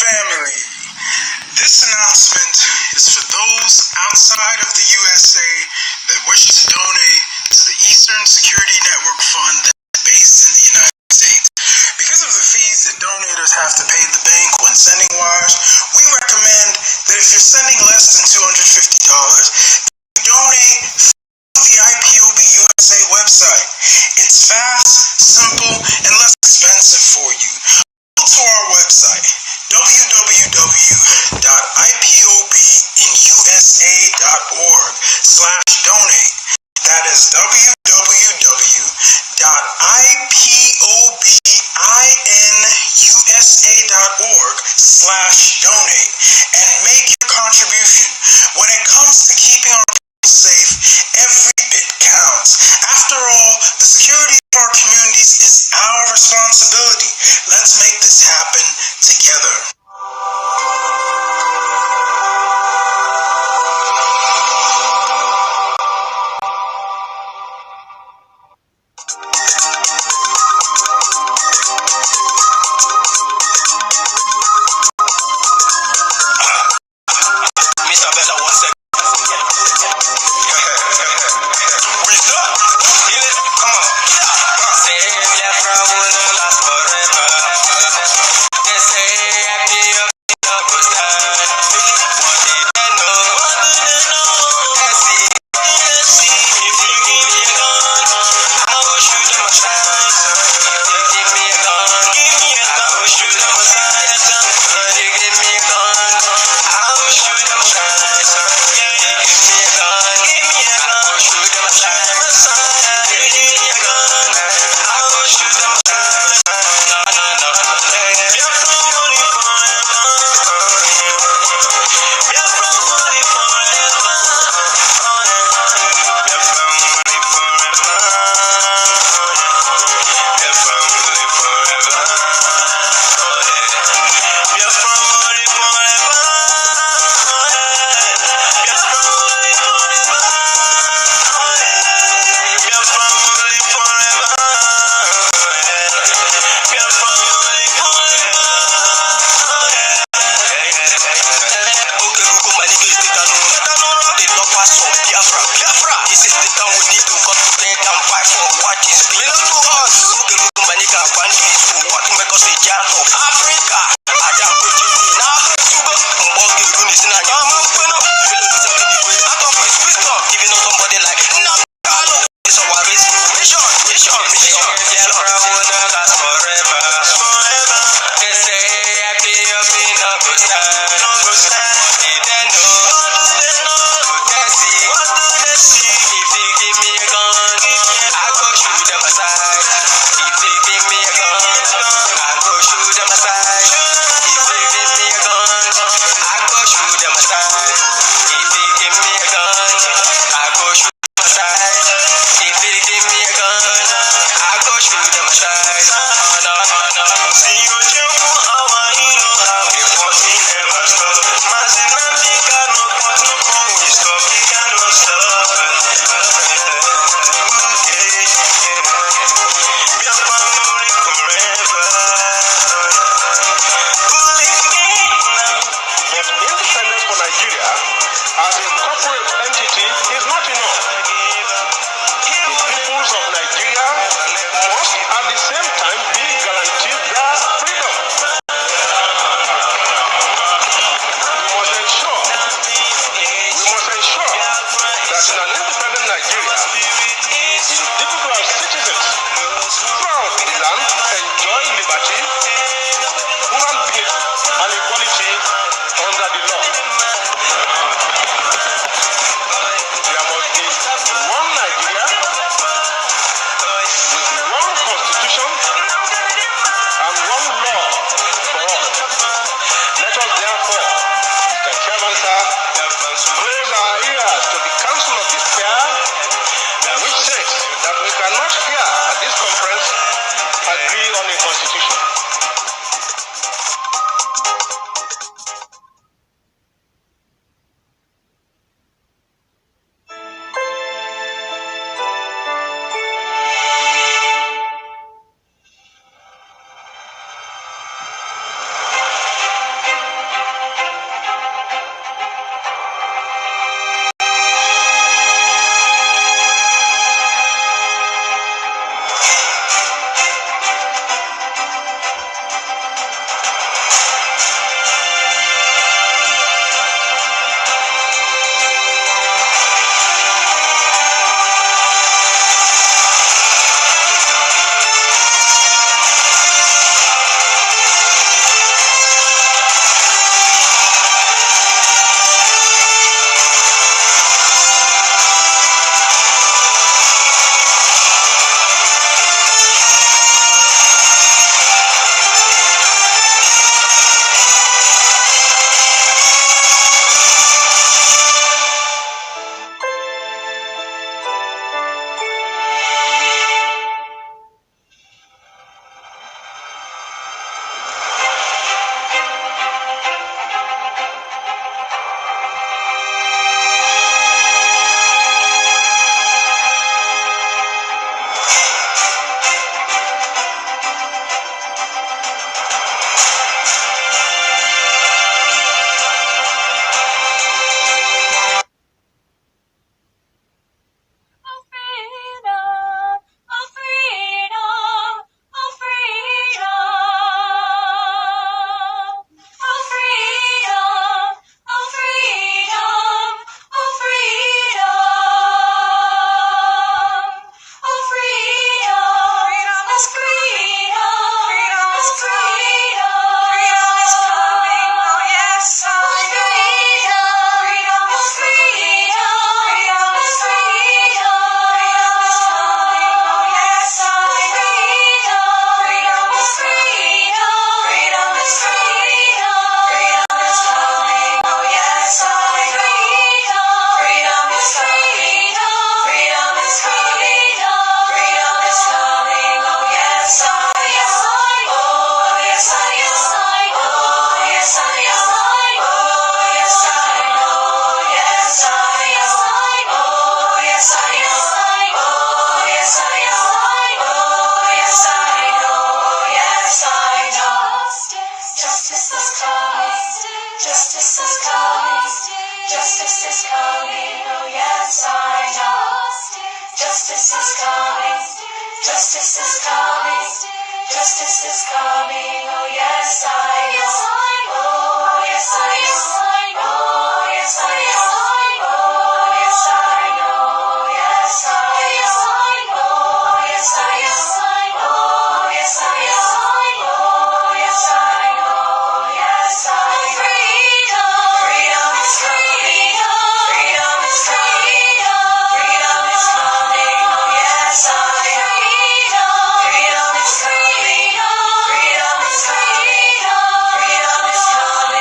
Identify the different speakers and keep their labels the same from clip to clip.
Speaker 1: family. This announcement is for those outside of the USA that wish to donate to the Eastern Security Network Fund that's based in the United States. Because of the fees that donators have to pay the bank when sending wires, we recommend that if you're sending less than $250, donate through the Ipob USA website. It's fast, simple, and less expensive for you. Go to our website, www.ipobinusa.org/donate. That is www.ipobinUSA.org/donate and make your contribution Justice is coming. Justice is coming. Oh yes, I know. Justice is coming. Justice is coming. Justice is coming. Oh yes, I know. Oh yes, I know. Oh yes, I know. Oh yes, I know. Yes, I know. Oh yes, I know. Oh yes, I know. Oh yes, I know. Yes, I know. Freedom. Freedom is coming. Freedom is coming. Freedom is coming. Oh yes, I know. Freedom is coming. Freedom is coming. Freedom is coming.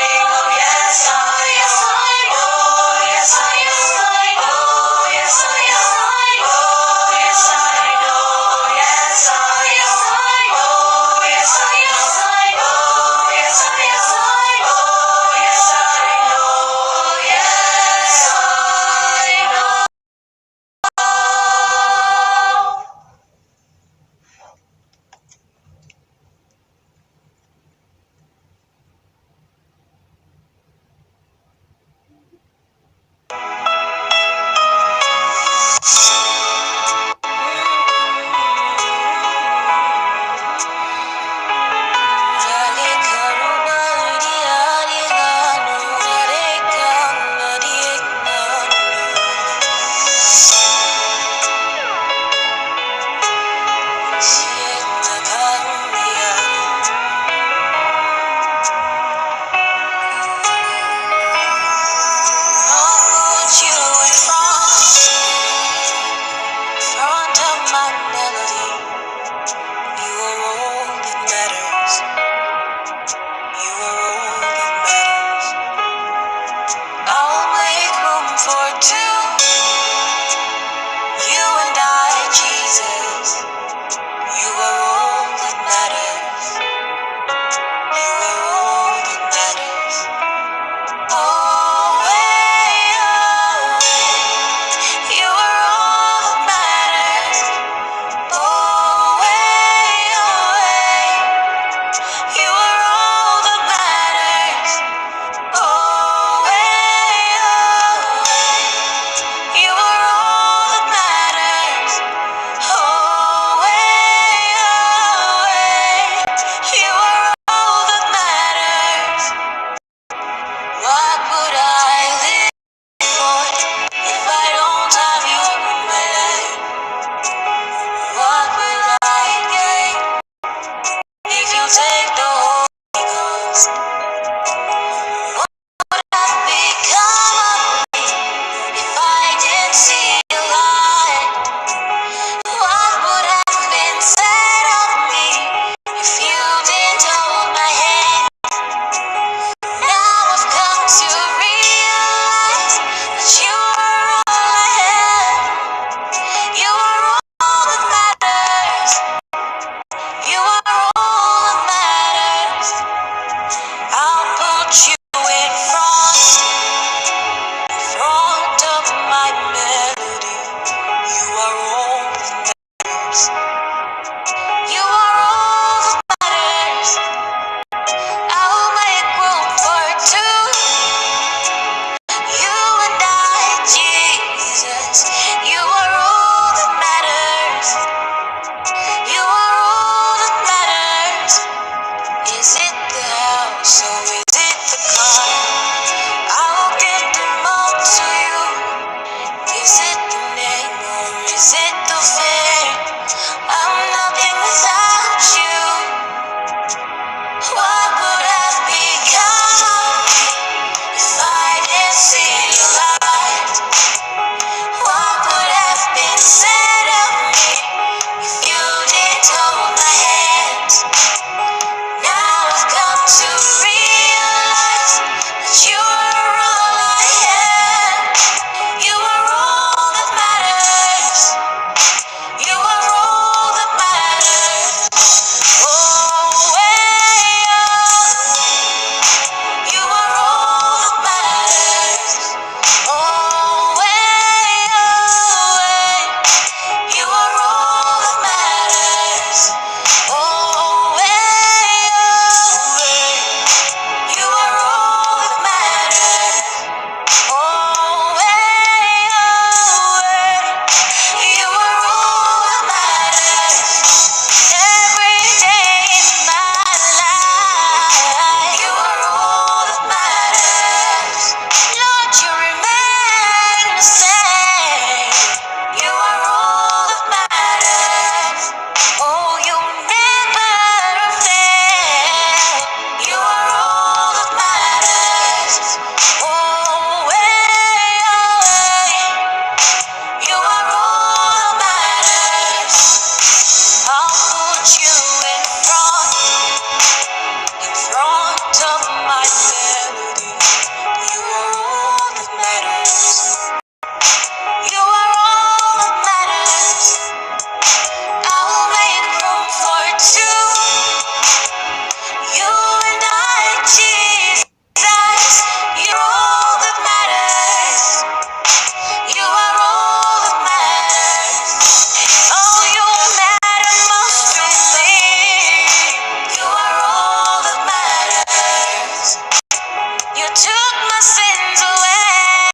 Speaker 1: took my sins away.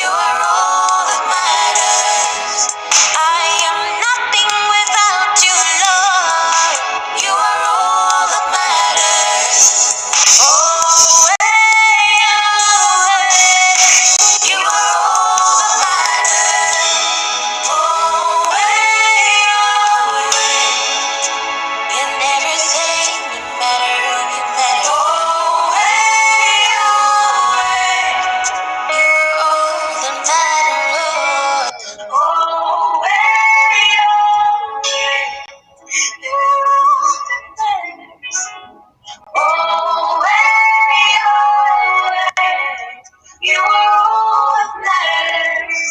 Speaker 1: You are all that matters. I am nothing without you, Lord. You are all that matters. Oh, you are all that matters. Oh, in everything you matter, you matter. Oh, you're all that matters. Oh, you're all that matters. Oh, you are all that matters.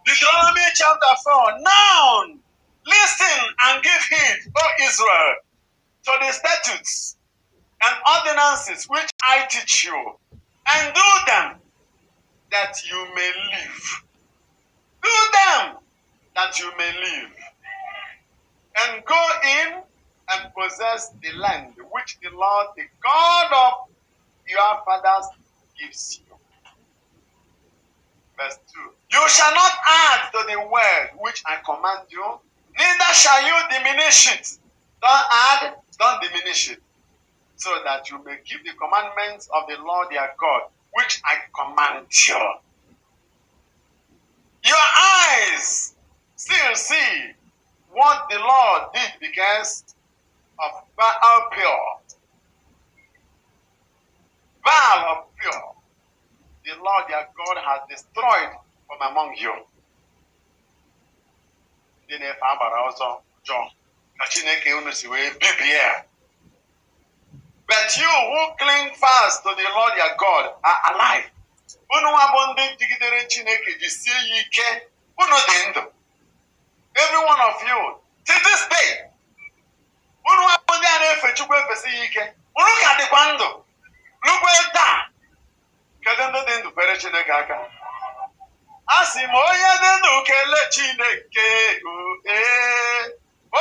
Speaker 1: Deuteronomy chapter 4. Now, listen and give heed, O Israel, to the statutes and ordinances which I teach you, and do them that you may live. Do them that you may live, and go in and possess the land which the Lord, the God of your fathers, gives you. Verse 2. You shall not add to the word which I command you, neither shall you diminish it. Don't add, don't diminish it, so that you may keep the commandments of the Lord your God, which I command you. Your eyes still see what the Lord did because of Baal Peor. Baal of Peor, the Lord your God has destroyed from among you. But you who cling fast to the Lord your God are alive. Every one of you, to this day, asị m onye dị ndụ kelee Chineke,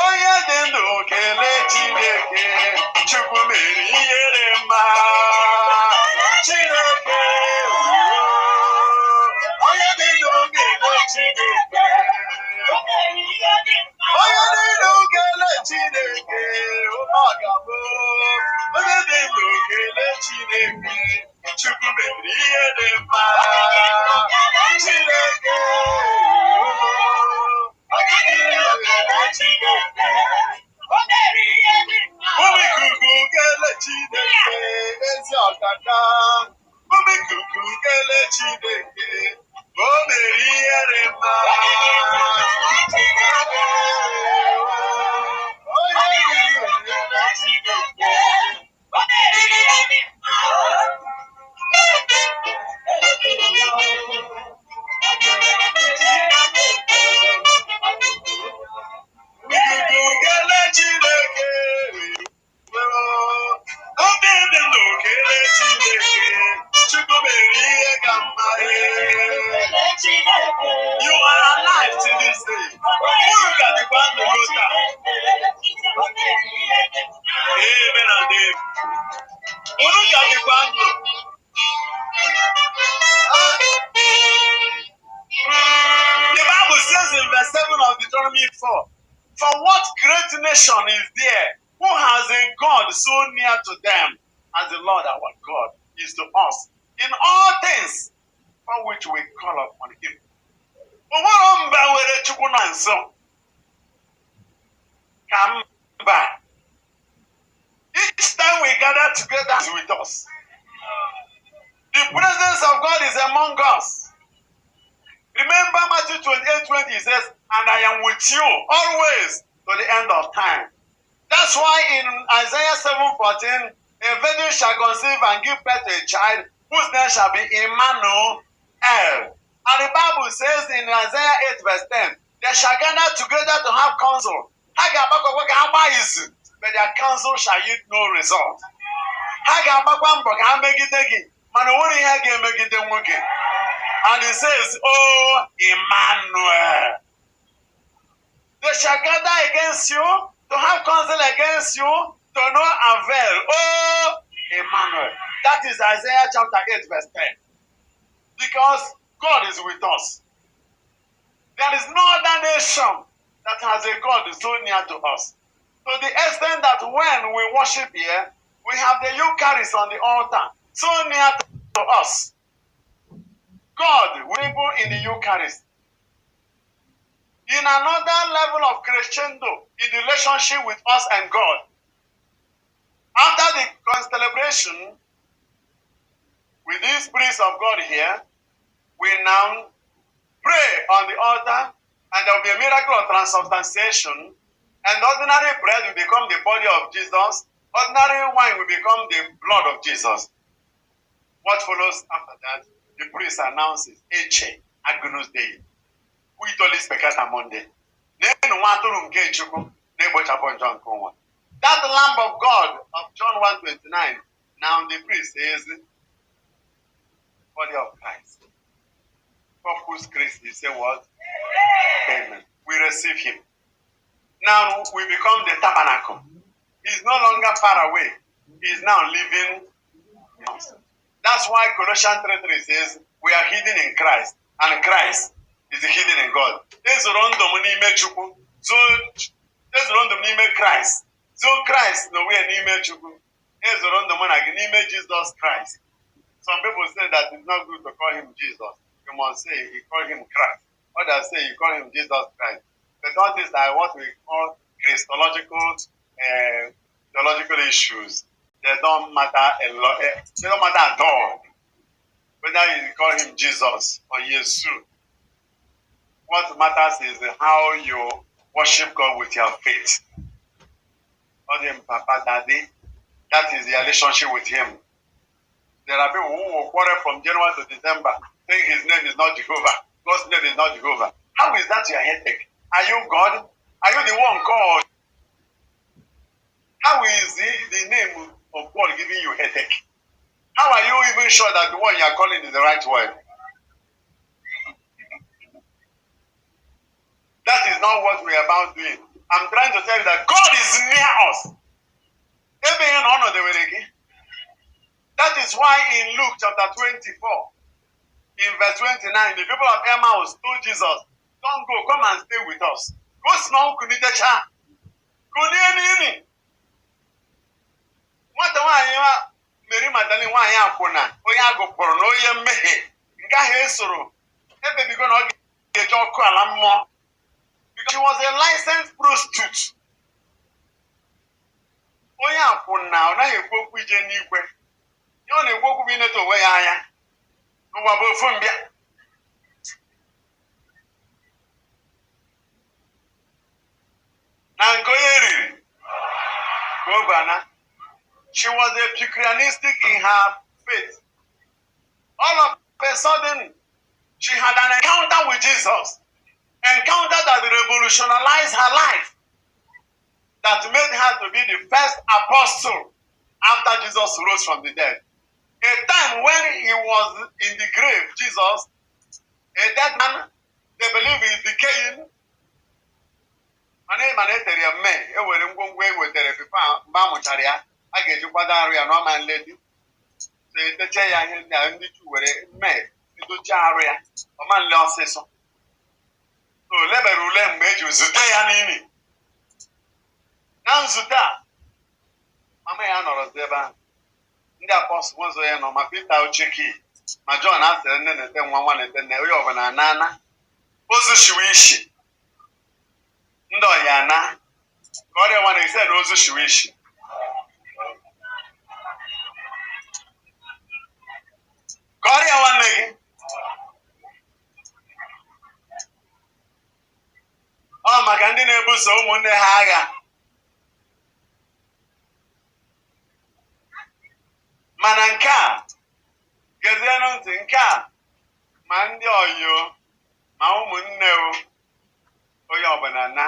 Speaker 1: onye dị ndụ kelee Chineke, Chukwu mere ihe dị mma. Chineke, onye dị ndụ kelee Chineke, onye dị ndụ kelee Chineke, ọ ga-abụ onye dị ndụ kelee Chineke, Chukwu mere ihe dị mma. Chineke,
Speaker 2: God. For what great nation is there who has a God so near to them as the Lord our God is to us in all things for which we call upon him? Each time we gather together is with us. The presence of God is among us. Remember Matthew 28:20 says, and I am with you always to the end of time. That's why in Isaiah 7:14, a virgin shall conceive and give birth to a child whose name shall be Emmanuel. And the Bible says in Isaiah 8:10, they shall gather together to have counsel. But their counsel shall yield no result. And it says, oh, Emmanuel. They shall gather against you, to have counsel against you, to no avail. Oh, Emmanuel. That is Isaiah chapter 8:10. Because God is with us. There is no other nation that has a God so near to us. To the extent that when we worship here, we have the Eucharist on the altar, so near to us. God will be in the Eucharist. In another level of crescendo in the relationship with us and God. After the celebration with these priests of God here, we now pray on the altar, and there will be a miracle of transubstantiation, and ordinary bread will become the body of Jesus, ordinary wine will become the blood of Jesus. What follows after that? The priest announces, Eche, Agnus Dei. We told this Pekata Monday. That Lamb of God of John 1:29, now the priest says, body of Christ. Corpus Christi, say what? Amen. We receive him. Now we become the tabernacle. He's no longer far away. He's now living in us. That's why Colossians 3:3 says, we are hidden in Christ, and Christ is hidden in God. Christ. So Christ no way Jesus Christ. Some people say that it's not good to call him Jesus. You must say you call him Christ. Others say you call him Jesus Christ. But all these are what we call Christological theological issues. They don't matter a lot. They don't matter at all. Whether you call him Jesus or Yesu. What matters is how you worship God with your faith. Call him Papa, Daddy. That is the relationship with him. There are people who will quarrel from January to December, saying his name is not Jehovah. God's name is not Jehovah. How is that your headache? Are you God? Are you the one called? How is the name of God giving you headache? How are you even sure that the one you are calling is the right one? That is not what we are about doing. I'm trying to tell you that God is near us. That is why in Luke chapter 24, in verse 29, the people of Emmaus told Jesus, don't go, come and stay with us. Go snow kunitecha. Kunieni. What the one Mary Magdalene why akuna? Oya go poro no ye mehe. Nka he soro. Ebe bi go no get your kwala mo. Because she was a licensed prostitute. Oya akuna na he kwoku ije n'igwe. Yo na ekwoku bi neto we ya ya. Nwa bo fun bia. Na nkoyeri. Go bana. She was epicureanistic in her faith. All of a sudden, she had an encounter with Jesus. Encounter that revolutionized her life. That made her to be the first apostle after Jesus rose from the dead. A time when he was in the grave, Jesus, a dead man, they believe he is decaying. I get you what area no man lady. Say the chair and the two were made into Jaria. A man lost so. So lebere ule mgbe eji zute ya n'imi. Na nzute a, mama ya nọrọzi ebe ahụ. Ndị apọstụl ụzọ ya nọ ma Pita ocheki ma Jọn asịrị nne na-ete nwa na-ete nne onye ọbụla na-ana ozu shiwe ishi ndị ọya na ka ọrịa nwa na-ese na ozu shiwe ishi ka ọrịa nwanne gị ọ maka ndị na-ebuso ụmụnne ha agha mana nke a gezienụ ntị nke a ma ndị ọyọ ma ụmụnne onye ọbụla na.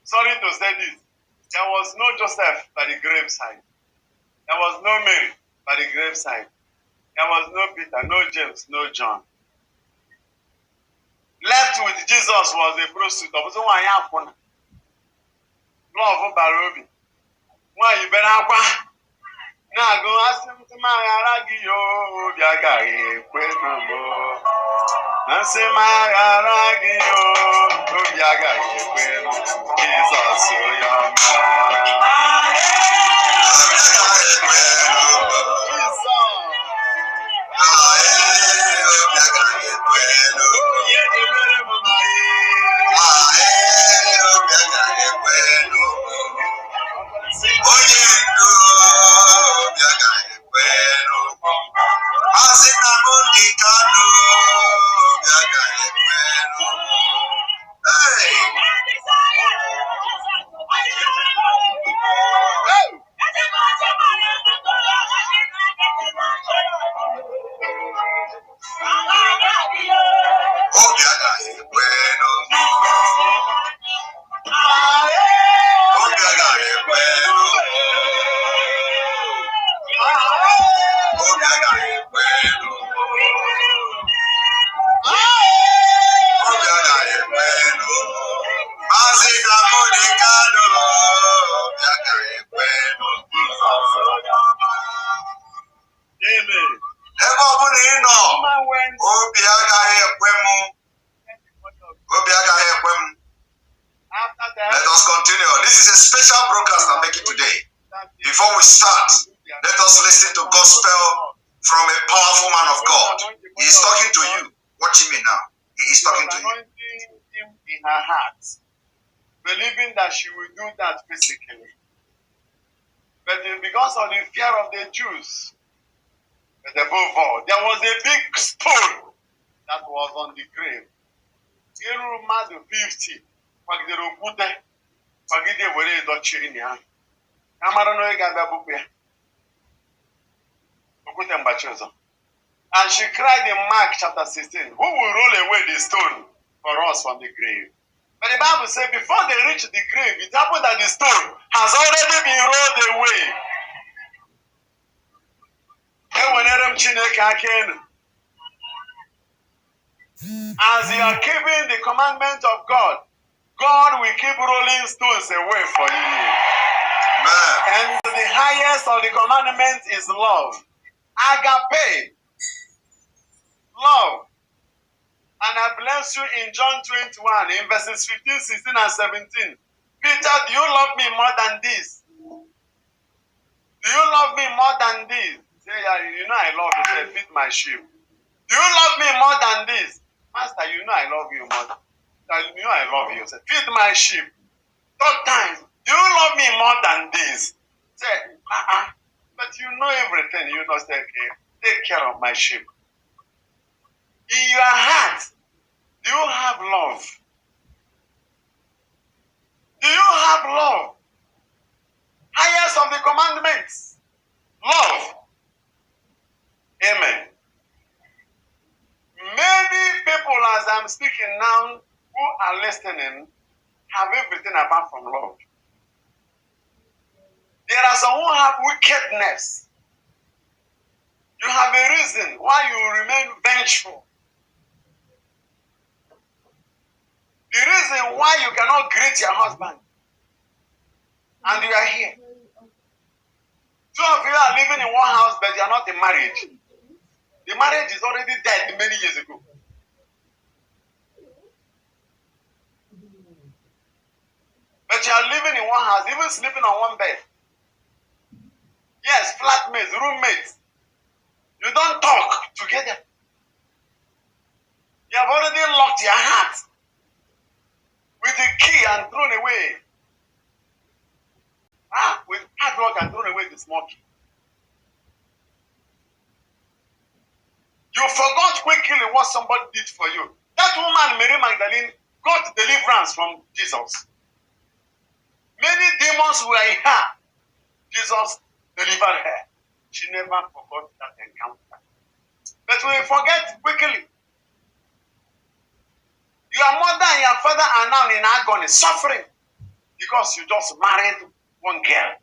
Speaker 2: Sorry to say this, there was no Joseph by the graveside. There was no Mary by the graveside. There was no Peter, no James, no John. Left with Jesus was a prostitute. Ọ bụzi nwaanyị akwụna. Love bara obi. Nwaanyị bere akwa. Na-agụ asị m tụ m aghara gị obi agaghị ekwe n'ugbo. Asị m aghara gị obi agaghị ekwe Jizọs onye ọma. Let us continue. This is a special broadcast I'm making today. Before we start, let us listen to gospel from a powerful man of God. He is talking to you. Watching me now. He is talking to you. In her heart, believing that she will do that physically. But because of the fear of the Jews, but above all, there was a big stone that was on the grave. Iru mmadụ 50 kwagidere okwute kwagide were edochiri ya. Amara na onye ga-abịa bupụ ya. Okwute mgbachi ọzọ. And she cried in Mark chapter 16, who will roll away the stone for us from the grave? But the Bible says before they reached the grave, it happened that the stone has already been rolled away. Enwenere m Chineke aka enu. As you are keeping the commandment of God, God will keep rolling stones away for you. Amen. And the highest of the commandments is love. Agape. Love. And I bless you in John 21, in verses 15, 16, and 17. Peter, do you love me more than this? Do you love me more than this? Say, yeah, you know I love you. Say, feed my sheep. Do you love me more than this? Master, you know I love you more than you know I love you. Say, feed my sheep. Third time, do you love me more than this? Say, but you know everything. You know, say, okay, take care of my sheep. In your heart, do you have love? Do you have love? Highest of the commandments. Love. Amen. Many people, as I'm speaking now, who are listening, have everything apart from love. There are some who have wickedness. You have a reason why you remain vengeful. The reason why you cannot greet your husband. And you are here. Two of you are living in one house, but you are not in marriage. The marriage is already dead many years ago. But you are living in one house, even sleeping on one bed. Yes, flatmates, roommates. You don't talk together. You have already locked your heart with the key and thrown away. With hard work and thrown away the small key. You forgot quickly what somebody did for you. That woman, Mary Magdalene, got deliverance from Jesus. Many demons were in her. Jesus delivered her. She never forgot that encounter. But we forget quickly. Your mother and your father are now in agony, suffering, because you just married one girl.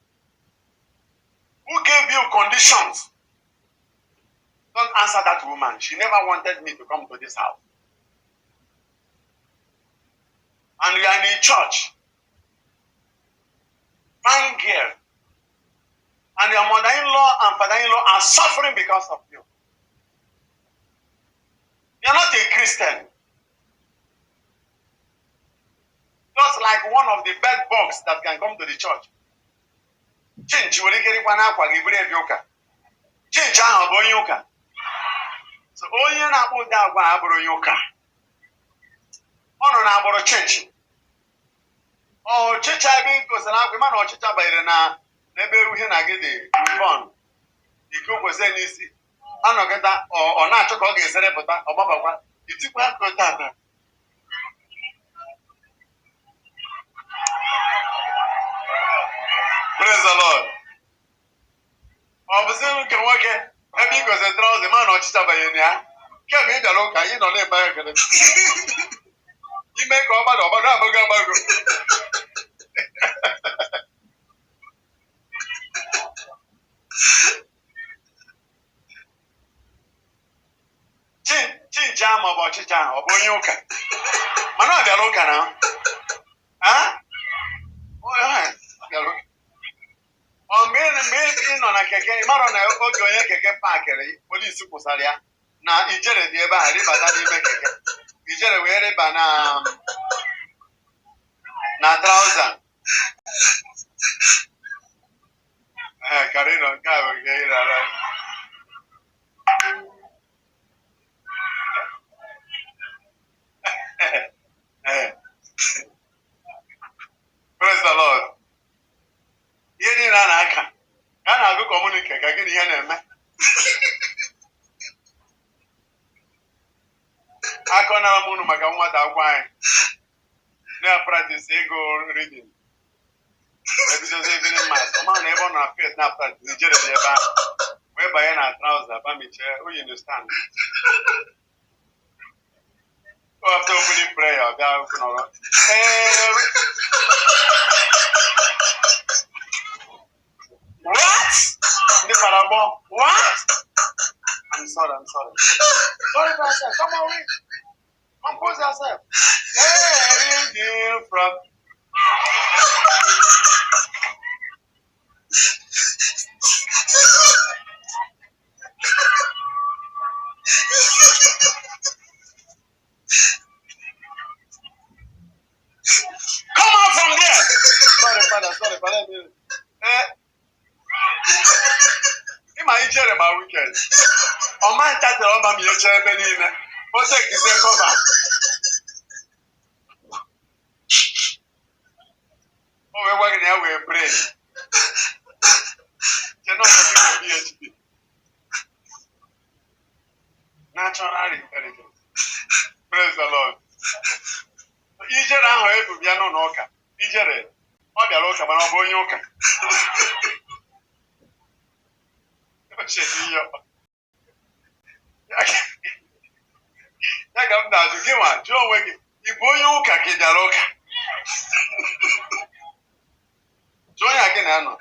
Speaker 2: Who gave you conditions? Don't answer that woman. She never wanted me to come to this house. And you are in church. Fine girl. And your mother-in-law and father-in-law are suffering because of you. You're not a Christian. Just like one of the bed bugs that can come to the church. Change will get one up and give it yoga. Change our boy yoga. So all you know about that one abro yoga. On abro change. Oh, chicha being goes an argument or chicha by the na never win again. Move on. The cook was then easy. I don't get that or not to call it or Baba. You took that contact. Praise the Lord. Observe can work it. Maybe because the draws the man or chicha by you. Can't be the local, you don't live by it. You make over the Bago. Chin jam about chicha or Bonyoka. I'm not the local now. Huh? Oh, me in on a keke, Maron, I go to a keke parker, police Pusalia. Now, in Jerry, the Eba, Riba, that you make it. You Jerry, wear it by na trouser. Carino, praise the Lord. You didn't know. I go communicate. I get here. I can't have a moon. I can't want that wine. They are practicing ego reading. Because even mass, come on, never know faith. Now practice the Jeremy Ban. Whereby I trouser, Bamiche, who you understand? Oh, after opening prayer, they are open all right. What? The parable? What? I'm sorry. Sorry, Pastor. Come on, read. Compose yourself. Hey, from. Come on from there. Sorry, Father. My Jeremiah weekend. On my title, I'm your chairman. What's that? Is a cover? Oh, we're working there. We're praying. You're not a PhD. Natural intelligence. Praise the Lord. Ijere ahụ ebu bịa n'ụlọ ụka. Ijere ọ bịara ụka mana ọ bụ onye ụka. Ya ka m na-ajụ gị nwa jụọ onwe gị ị bụ onye ụka ka ị bịara ụka? Jụọ ya gị na-anọ.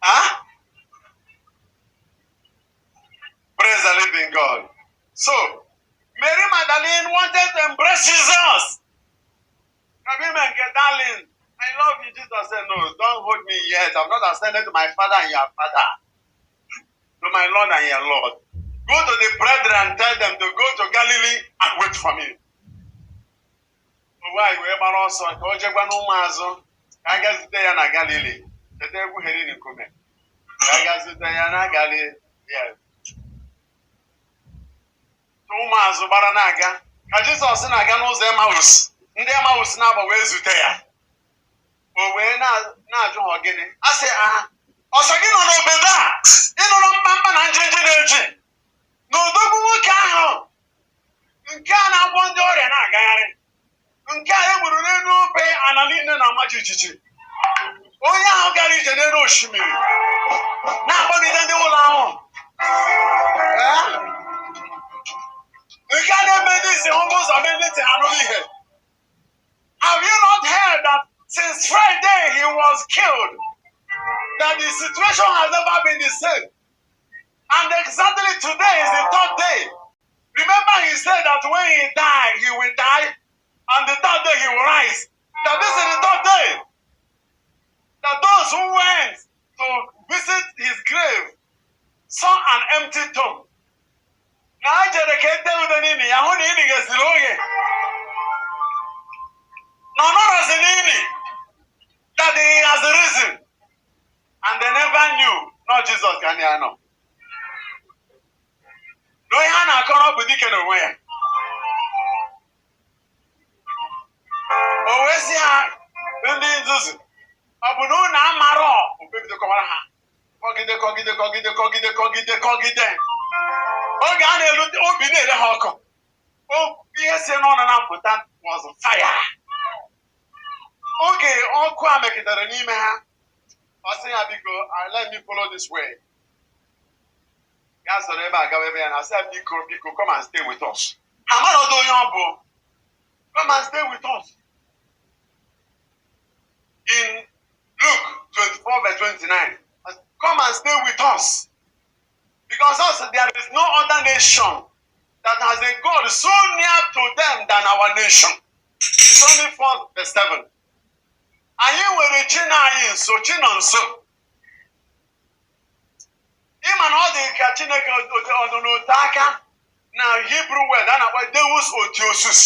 Speaker 2: Huh? Praise the living God. So, Mary Magdalene wanted to embrace Jesus. Darling, I love you. Jesus said, no, don't hold me yet. I've not ascended to my Father and your Father, to my Lord and your Lord. Go to the brethren and tell them to go to Galilee and wait for me. Why we ever also told you one Maazi? I guess they are not Galilee. The day we had in Kume. I guess they are not Galilee. Yes. Maazi Baranaga. I just also naga knows their mouse. Their mouse now where is there? Well, we're not doing I say, also again on Obeda. You know, Pampa and Jenny. No, don't work out. You can't have one door and I got it. You can't even pay an alien and a magic. Oh, yeah, I'll get it and then Oshimi. Now, but it ain't all out. You can't make this almost a minute and only here. Have you not heard that since Friday he was killed? That the situation has never been the same. And exactly today is the third day. Remember he said that when he died, he will die. And the third day he will rise. That this is the third day. That those who went to visit his grave saw an empty tomb. Now I just can't tell you the name. I want to get the lawyer. No, not as an enemy. That he has risen. And they never knew. Not Jesus can you know. No, Hannah come up with the kind of way. Oh, where's he at? When they do it. Abuno na maro. Obi the kamera. Kogide. Oga na elu obi na ele ha oko. Oh, yes, no na put that was fire. Okay, ọkụ a mekịtara n'ime ha. Ọ sị ya biko, let me follow this way. Ya sọrọ ebe a gawa ebe ya na sị ya biko, come and stay with us. Amarodo onye ọ bụ. Come and stay with us. In Luke 24 verse 29, come and stay with us. Because also there is no other nation that has a God so near to them than our nation. It's only 4 verse 7. Anyị nwere chi na anyị nso, chi nọ nso. Ịma na ọ dị ka Chineke ọdụ n'otu aka na Hebrew word a na-akpọ Deus Otiosus.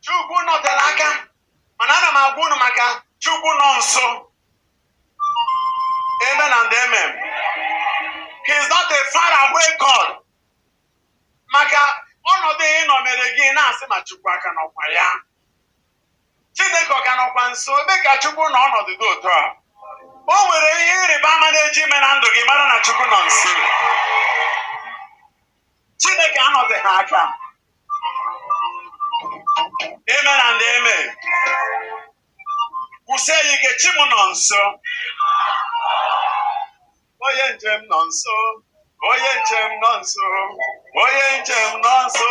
Speaker 2: Chukwu nọtere aka, mana ana m agwa unu maka Chukwu nọ nso. Amen and amen. He is not a faraway God. Maka ọnọdụ ịnọ mere gị na-asị ma Chukwu aka n'ọkwa ya. Chineke ọ ka nọkwa nso ebe ka Chukwu nọ ọnọdụ dị otu a. O nwere ihe ịrịba ama na-eji ime na ndụ gị mara na Chukwu nọ nso. Chineke anọdụ ha aka. Amen and amen. Kwụsie ya ike, chi m nọ nso. Onye njem nọ nso. Onye njem nọ nso. Onye njem nọ nso.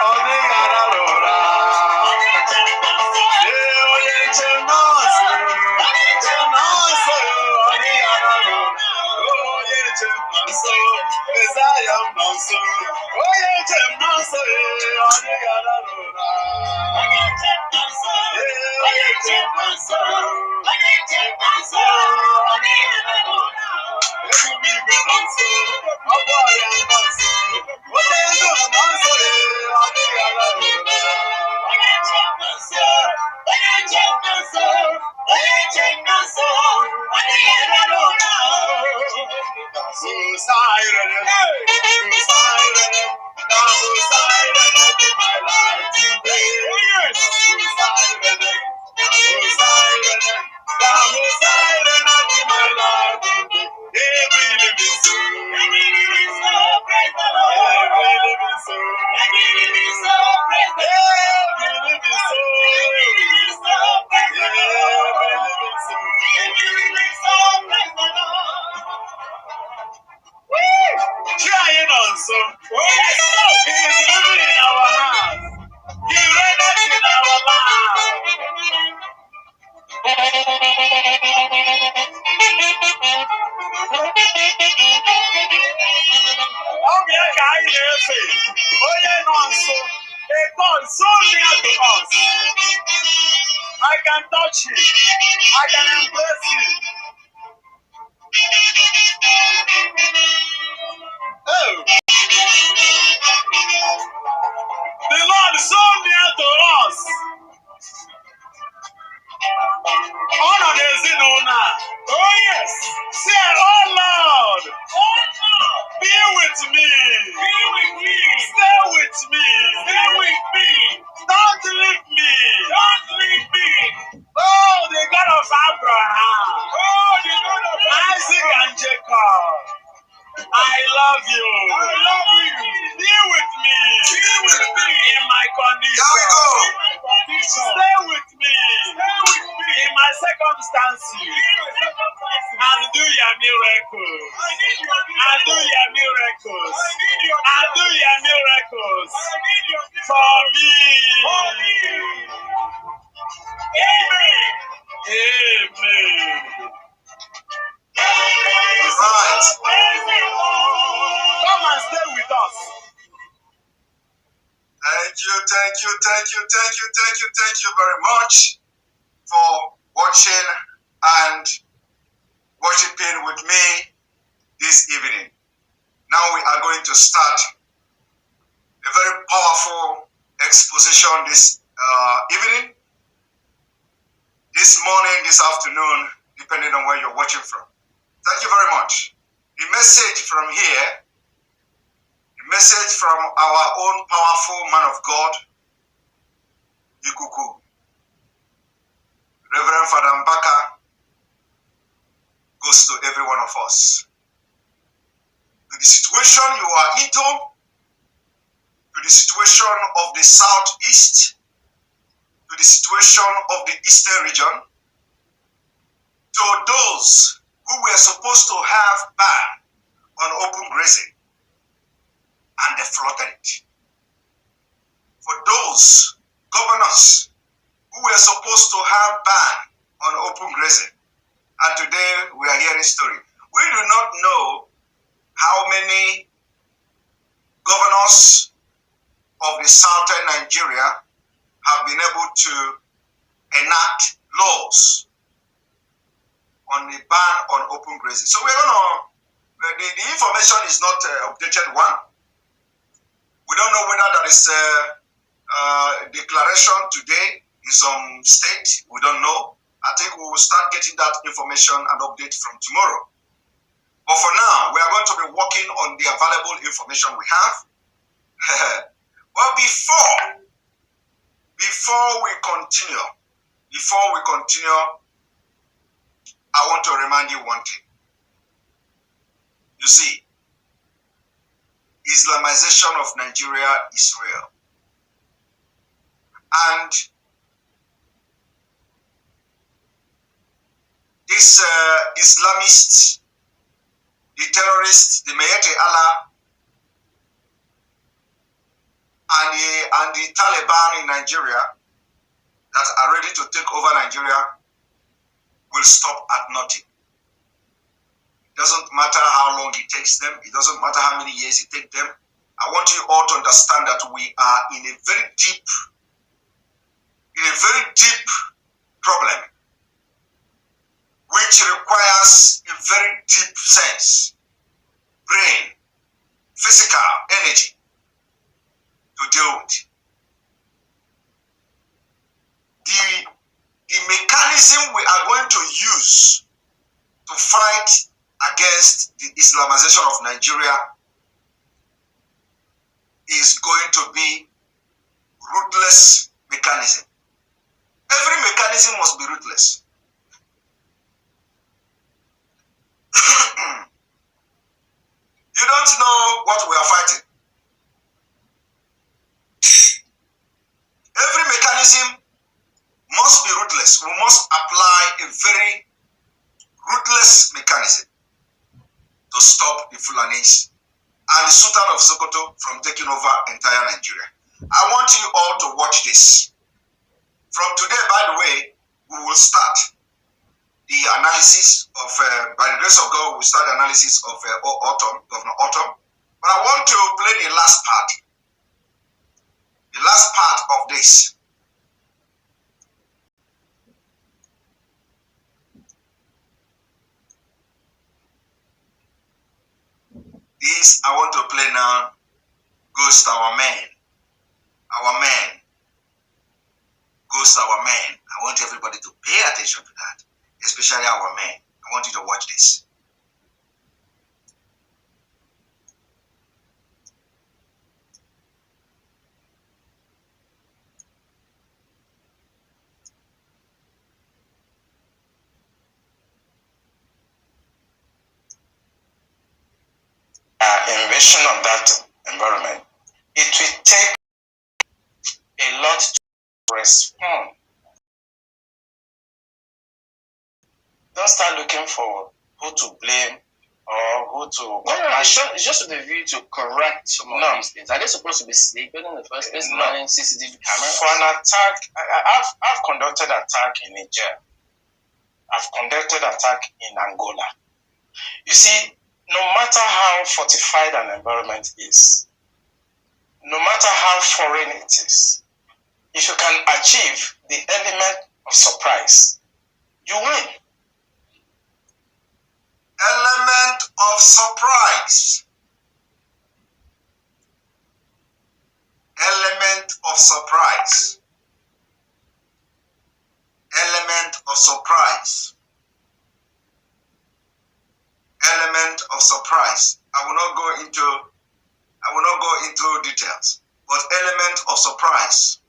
Speaker 2: Ọ dịghị arara ụra. Onye njem nọ nso. Onye njem nọ nso. Ọ dịghị arara ụra. Onye njem nọ nso. Mesaya m nọ nso. Onye njem nọ nso. Ọ dịghị arara ụra. Onye njem nọ nso. Onye njem nọ nso. Onye njem nọ nso. Ọ dịghị arara ụra. Every week nọ nso. Ọ bụ ọrịa nọ nso. Onye njem nọ nso. Ọ dịghị arara ụra. Onye njem nọ nso. Onye njem nọ nso. Onye njem nọ nso. Ọ dịghị arara ụra. So silent, so silent, now so silent in my life today. So silent, so silent, now so silent in my life today. Every living soul, praise the Lord. Every living soul, praise the Lord. Every living soul, praise the Lord. Every living soul, praise the Lord. Trying on so. He is living in our hearts. He reigns in our lives. A God so near to us. I can touch him. I can embrace him. And do your miracles. And do your miracles. And do your miracles. For me. Amen. Amen.
Speaker 1: Right.
Speaker 2: Come and stay with us.
Speaker 1: Thank you very much for watching and worshiping with me this evening. Now we are going to start a very powerful exposition this evening, this morning, this afternoon, depending on where you're watching from. Thank you very much. The message from here, the message from our own powerful man of God, Ikuku, Reverend Father Mbaka, goes to every one of us. To the situation you are into, to the situation of the southeast, to the situation of the eastern region, to those who were supposed to have ban on open grazing, and they flouted it. For those governors who were supposed to have ban on open grazing, and today we are hearing story. We do not know how many governors of the southern Nigeria have been able to enact laws on the ban on open grazing. So we're going to, the information is not updated one. We don't know whether there is a declaration today in some state. We don't know. I think we will start getting that information and update from tomorrow. But for now, we are going to be working on the available information we have. But before we continue, I want to remind you one thing. You see, Islamization of Nigeria is real. And these Islamists, the terrorists, the Mayete Allah, and the Taliban in Nigeria that are ready to take over Nigeria will stop at nothing. It doesn't matter how long it takes them. It doesn't matter how many years it takes them. I want you all to understand that we are in a very deep problem, which requires a very deep sense, brain, physical energy to deal with. The mechanism we are going to use to fight against the Islamization of Nigeria is going to be ruthless mechanism. Every mechanism must be ruthless. You don't know what we are fighting. Every mechanism must be ruthless. We must apply a very ruthless mechanism to stop the Fulanis and the Sultan of Sokoto from taking over entire Nigeria. I want you all to watch this. From today, by the way, we will start the analysis of, by the grace of God, we'll start the analysis of Governor Autumn. But I want to play the last part of this. This I want to play now goes to our men. Our men. Goes to our men. I want everybody to pay attention to that, especially our men. I want you to watch this. Invasion of that environment, it will take a lot to respond.
Speaker 2: Don't start looking for who to blame or who to... No, it's just with the view to correct some of these things. Are they supposed to be sleeping in the first place? No. Running CCTV cameras? For an attack, I've conducted attack in Niger. I've conducted attack in Angola. You see, no matter how fortified an environment is, no matter how foreign it is, if you can achieve the element of surprise, you win.
Speaker 1: Element of surprise. Element of surprise. Element of surprise. Element of surprise. I will not go into details, but element of surprise.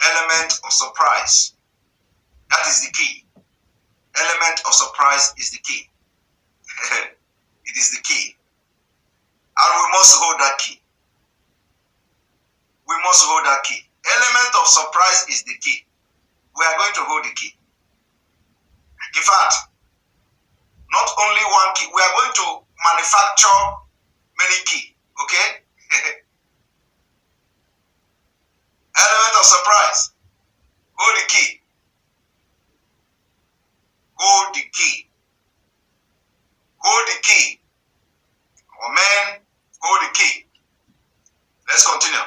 Speaker 1: Element of surprise. That is the key. Element of surprise is the key. It is the key. And we must hold that key. We must hold that key. Element of surprise is the key. We are going to hold the key. In fact, not only one key, we are going to manufacture many keys. Okay? Element of surprise. Hold the key. Hold the key. Hold the key. Oh man, hold the key. Let's continue.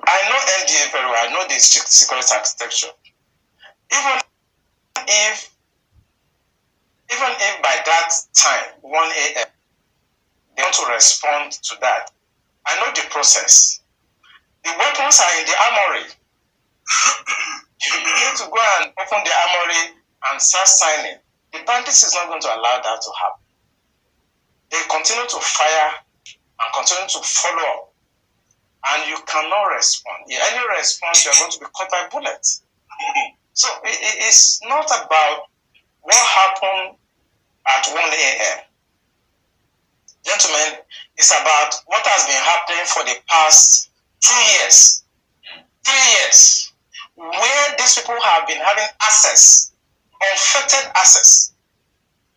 Speaker 1: I know NDA very well. I know the security architecture. Even if by that time, 1 a.m., they want to respond to that, I know the process. The weapons are in the armory. You begin to go and open the armory and start signing. The bandits is not going to allow that to happen. They continue to fire and continue to follow up. And you cannot respond. Any response, you are going to be caught by bullets. So it's not about what happened at 1 a.m. Gentlemen, it's about what has been happening for the past 2 years, 3 years, where these people have been having access, unfettered access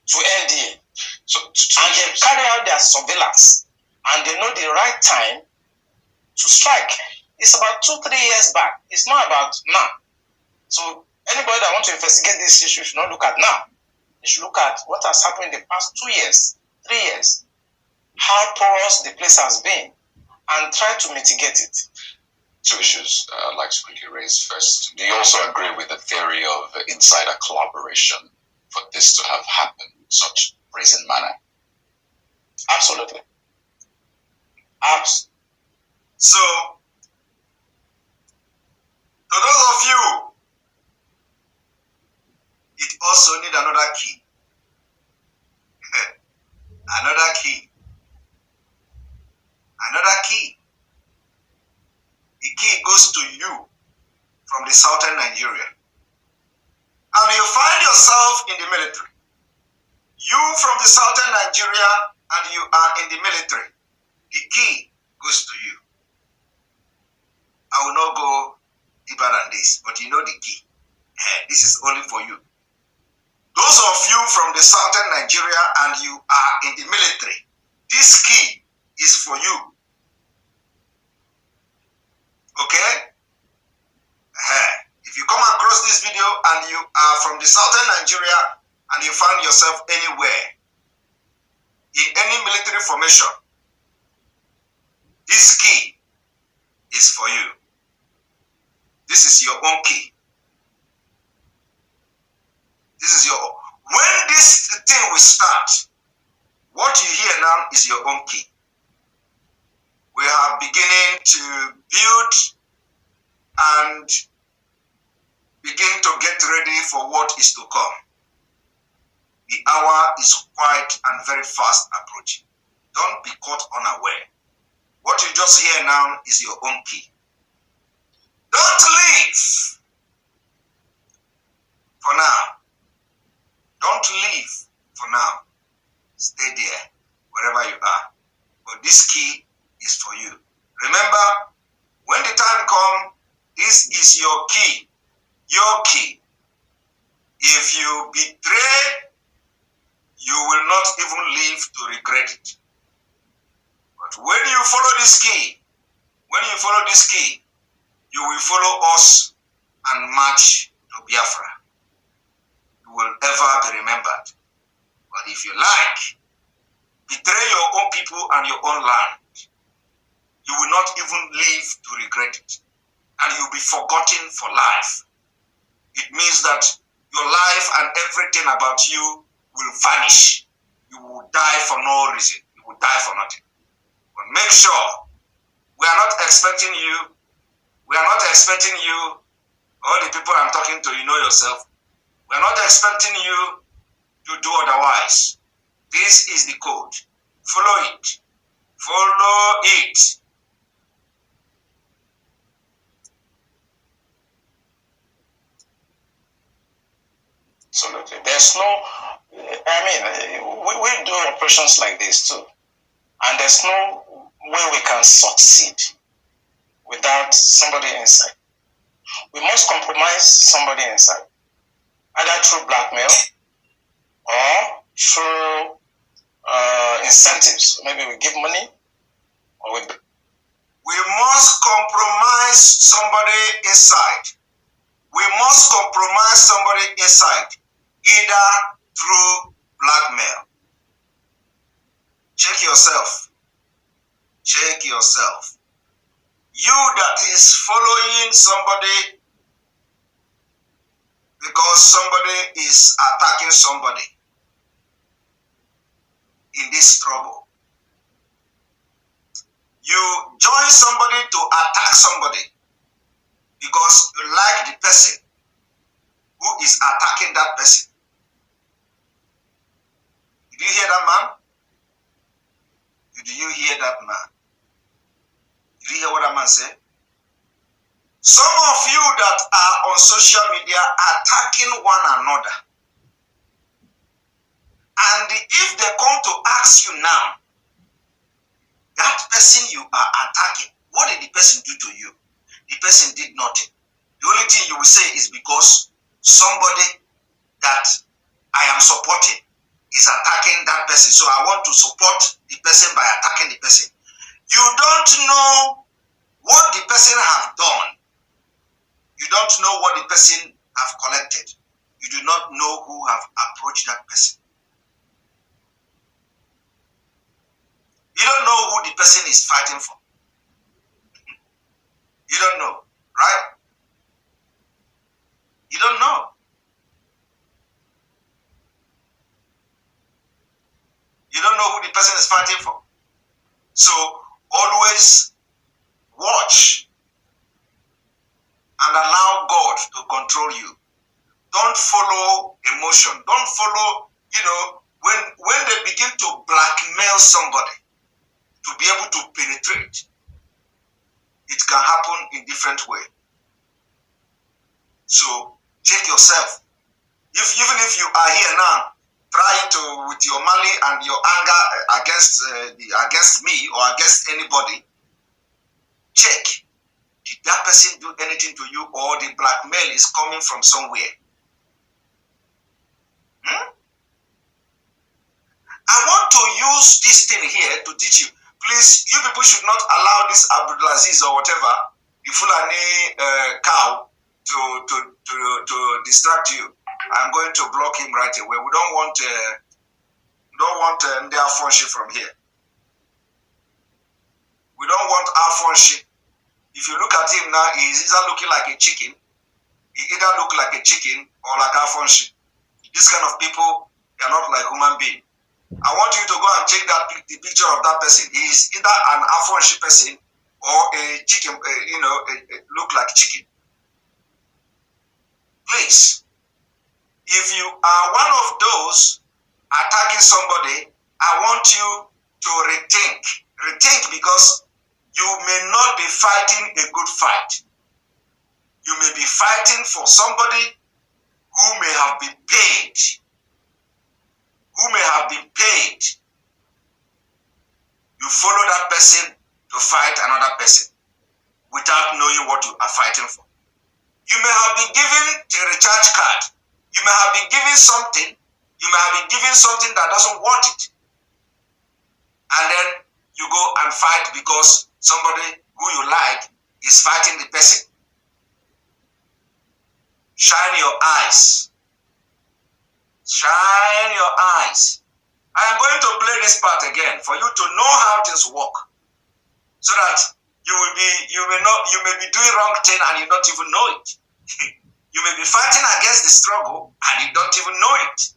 Speaker 1: to NDA. And they carry out their surveillance, and they know the right time to strike. It's about 2-3 years back. It's not about now. So anybody that wants to investigate this issue should not look at now. They should look at what has happened in the past 2 years, 3 years, how porous the place has been, and try to mitigate it.
Speaker 3: Two issues I'd like to quickly raise. First, do you also agree with the theory of insider collaboration for this to have happened in such brazen manner?
Speaker 2: Absolutely.
Speaker 1: So, to those of you, it also need another key. Another key. Another key. The key goes to you from the southern Nigeria. And you find yourself in the military. You from the southern Nigeria and you are in the military. The key goes to you. I will not go deeper than this, but you know the key. This is only for you. Those of you from the southern Nigeria and you are in the military, this key is for you. Okay? If you come across this video and you are from the southern Nigeria and you find yourself anywhere in any military formation, this key is for you. This is your own key. This is your own. When this thing will start, what you hear now is your own key. We are beginning to build and begin to get ready for what is to come. The hour is quite and very fast approaching. Don't be caught unaware. What you just hear now is your own key. Don't leave for now. Don't leave for now. Stay there, wherever you are. But this key is for you. Remember,
Speaker 4: When the time comes, this is your key. Your key. If you betray, you will not even live to regret it. But when you follow this key, you will follow us and march to Biafra. You will ever be remembered. But if you like, betray your own people and your own land, you will not even live to regret it. And you'll be forgotten for life. It means that your life and everything about you will vanish. You will die for no reason. You will die for nothing. But make sure we are not expecting you. We are not expecting you. All the people I'm talking to, you know yourself. We are not expecting you to do otherwise. This is the code. Follow it. Follow it.
Speaker 5: Absolutely. There's no, we do operations like this too. And there's no way we can succeed without somebody inside. We must compromise somebody inside, either through blackmail or through incentives. Maybe we give money or
Speaker 4: we must compromise somebody inside. We must compromise somebody inside, either through blackmail. Check yourself. Check yourself. You that is following somebody because somebody is attacking somebody in this struggle. You join somebody to attack somebody because you like the person who is attacking that person. Did you hear that man? Did you hear that man? Did you hear what that man said? Some of you that are on social media are attacking one another. And if they come to ask you now, that person you are attacking, what did the person do to you? The person did nothing. The only thing you will say is because somebody that I am supporting is attacking that person. So I want to support the person by attacking the person. You don't know what the person have done. You don't know what the person have collected. You do not know who have approached that person. You don't know who the person is fighting for. You don't know, right? You don't know. You don't know who the person is fighting for. So always watch and allow God to control you. Don't follow emotion. Don't follow, when they begin to blackmail somebody to be able to penetrate, it can happen in different ways. So check yourself. Even if you are here now, trying to, with your malice and your anger against me or against anybody, check. Did that person do anything to you, or the blackmail is coming from somewhere? I want to use this thing here to teach you. Please, you people should not allow this Abdulaziz or whatever, the Fulani cow, to distract you. I'm going to block him right away. We don't want their friendship from here. We don't want our friendship. If you look at him now, he's either looking like a chicken. He either look like a chicken or like our friendship. These kind of people, they are not like human beings. I want you to go and check the picture of that person. He is either an Afro-ship person or a chicken, look like chicken. Please, if you are one of those attacking somebody, I want you to rethink. Rethink, because you may not be fighting a good fight. You may be fighting for somebody who may have been paid. You follow that person to fight another person. without knowing what you are fighting for. You may have been given a recharge card. You may have been given something. You may have been given something that doesn't want it. And then you go and fight because somebody who you like is fighting the person. Shine your eyes. Shine your eyes. I am going to play this part again for you to know how things work, so that you may be doing wrong thing and you don't even know it. You may be fighting against the struggle and you don't even know it.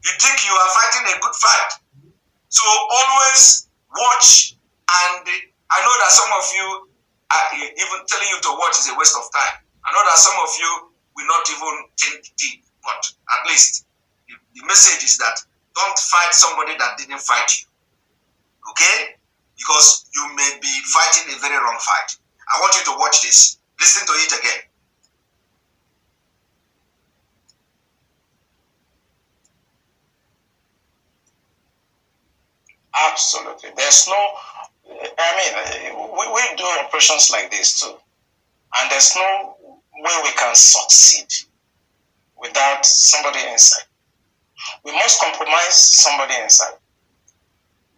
Speaker 4: You think you are fighting a good fight. So always watch, and I know that some of you are even telling you to watch is a waste of time. I know that some of you will not even think deep, but at least the message is that don't fight somebody that didn't fight you. Okay? Because you may be fighting a very wrong fight. I want you to watch this. Listen to it again.
Speaker 5: Absolutely. There's no, we do operations like this too. And there's no way we can succeed without somebody inside. We must compromise somebody inside.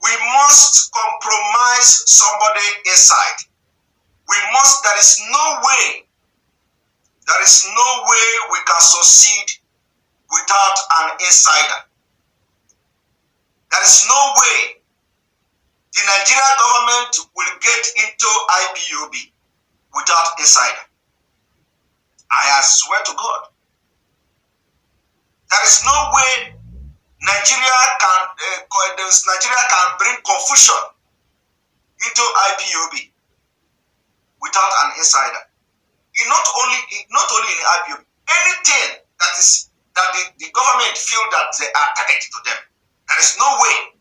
Speaker 4: We must compromise somebody inside. There is no way we can succeed without an insider. There is no way the Nigerian government will get into IPOB without insider. I swear to God. There is no way Nigeria can bring confusion into IPOB without an insider. Not only in IPOB, anything that the government feel that they are connected to them, there is no way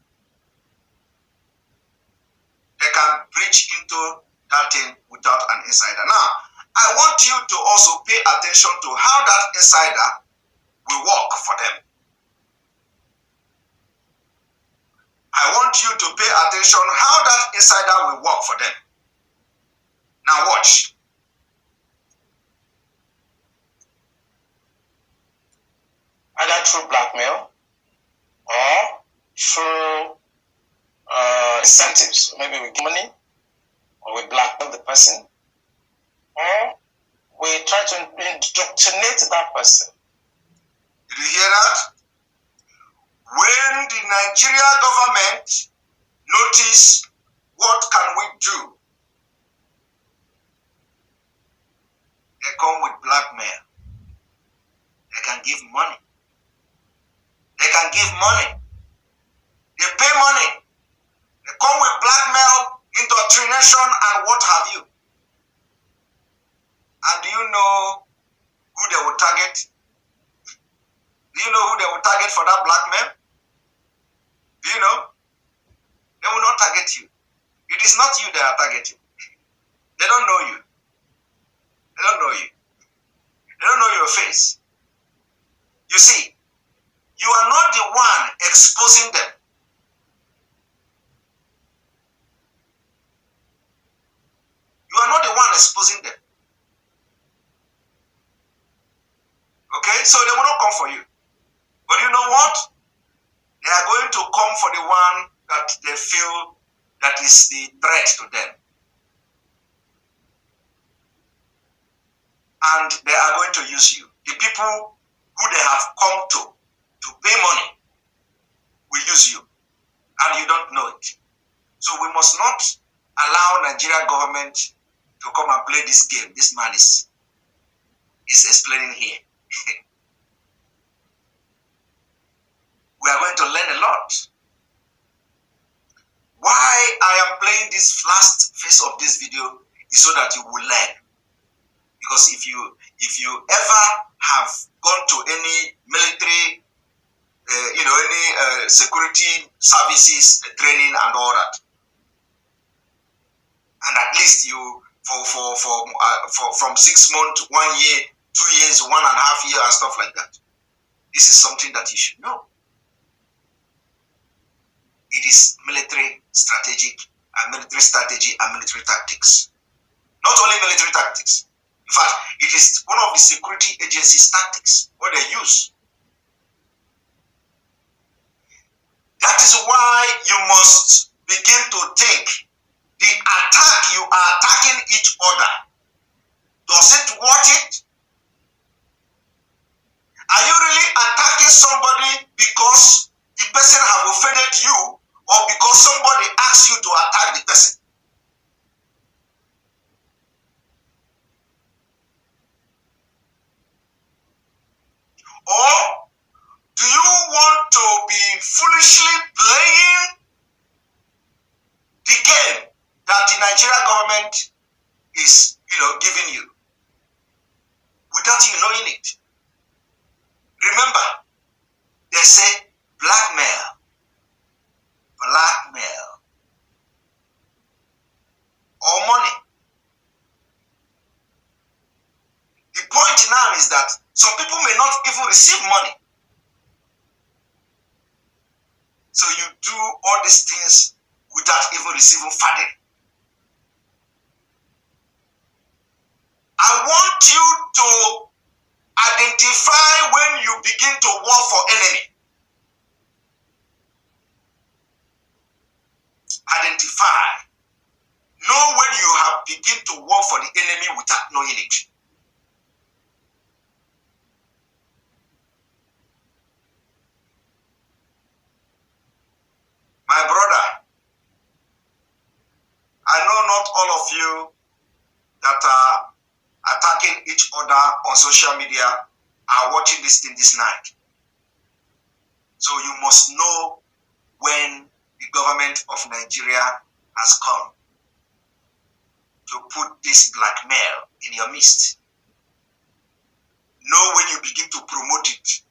Speaker 4: they can breach into that thing without an insider. Now, I want you to also pay attention to how that insider will work for them. I want you to pay attention how that insider will work for them. Now watch.
Speaker 5: Either through blackmail or through incentives. Maybe we give money, or we blackmail the person, or we try to indoctrinate that person.
Speaker 4: Did you hear that? When the Nigeria government notice what can we do, they come with blackmail. They can give money. They can give money. They pay money. They come with blackmail, indoctrination, and what have you. And do you know who they will target? Do you know who they will target for that blackmail? Do you know? They will not target you. It is not you they are targeting. They don't know you. They don't know you. They don't know your face. You see, you are not the one exposing them. You are not the one exposing them. Okay? So they will not come for you. But you know what? They are going to come for the one that they feel that is the threat to them. And they are going to use you. The people who they have come to pay money will use you. And you don't know it. So we must not allow Nigerian government to come and play this game. This man is explaining here. We are going to learn a lot. Why I am playing this last phase of this video is so that you will learn. Because if you ever have gone to any military, any security services training and all that, and at least you from 6 months, 1 year, 2 years, 1.5 years, and stuff like that, this is something that you should know. It is military strategy and military tactics. Not only military tactics. In fact, it is one of the security agencies' tactics, what they use. That is why you must begin to think the attack you are attacking each other. Does it worth it? Are you really attacking somebody because the person have offended you, or because somebody asked you to attack the person? Or do you want to be foolishly playing the game that the Nigerian government is, giving you without you knowing it? Remember, they say blackmail, or money. The point now is that some people may not even receive money. So you do all these things without even receiving funding. I want you to identify when you begin to work for enemy. Identify. Know when you have begin to work for the enemy without knowing it. My brother, I know not all of you that are attacking each other on social media are watching this thing this night. So you must know when the government of Nigeria has come to put this blackmail in your midst. Know when you begin to promote it,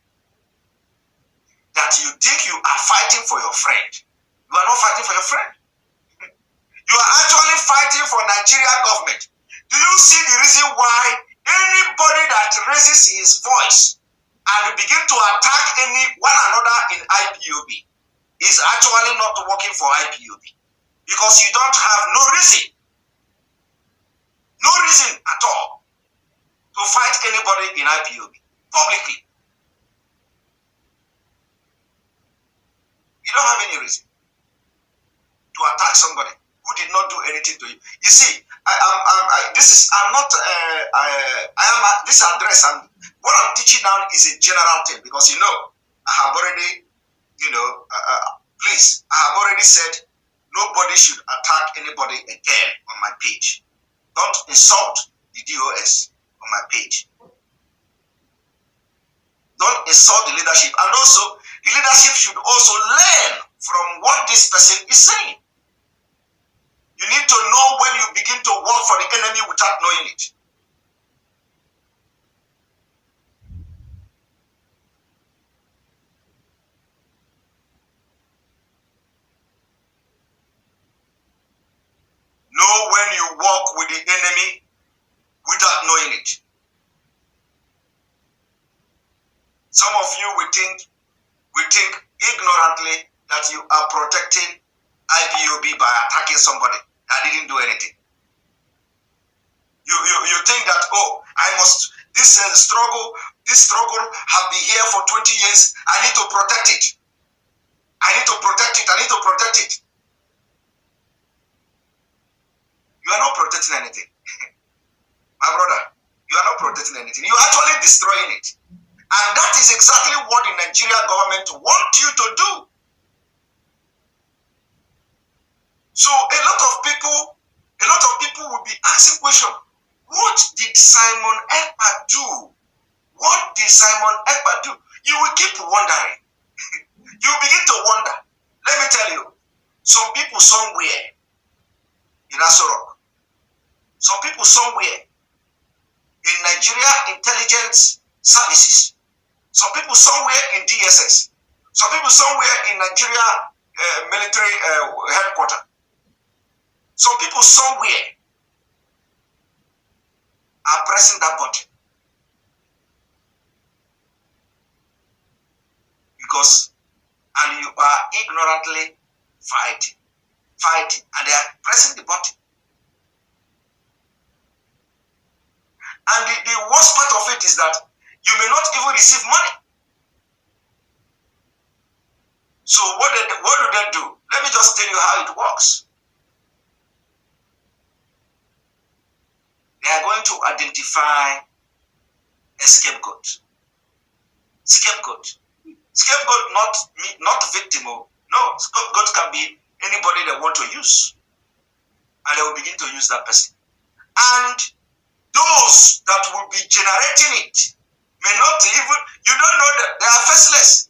Speaker 4: that you think you are fighting for your friend. You are not fighting for your friend. You are actually fighting for Nigerian government. Do you see the reason why anybody that raises his voice and begin to attack one another in IPOB is actually not working for IPOB? Because you don't have no reason at all to fight anybody in IPOB publicly. You don't have any reason to attack somebody who did not do anything to you. You see, this address and what I'm teaching now is a general thing, because I have already, please, I have already said nobody should attack anybody again on my page. Don't insult the DOS on my page. Don't insult the leadership. And also, the leadership should also learn from what this person is saying. You need to know when you begin to work for the enemy without knowing it. Know when you work with the enemy without knowing it. Some of you will think ignorantly that you are protecting IPOB by attacking somebody that didn't do anything. You think that, this struggle have been here for 20 years. I need to protect it. I need to protect it. You are not protecting anything. My brother, you are not protecting anything. You are actually destroying it. And that is exactly what the Nigerian government wants you to do. So a lot of people will be asking questions. What did Simon Ekpa do? What did Simon Ekpa do? You will keep wondering. You begin to wonder. Let me tell you, some people somewhere in Asorok, some people somewhere in Nigeria intelligence services, some people somewhere in DSS, some people somewhere in Nigeria military headquarters, some people somewhere are pressing that button and you are ignorantly fighting, and they are pressing the button. And the worst part of it is that you may not even receive money. So what do they do? Let me just tell you how it works. They are going to identify a scapegoat. Scapegoat. Scapegoat, not victim. No, scapegoat can be anybody they want to use. And they will begin to use that person. And those that will be generating it may not even, you don't know that they are faceless.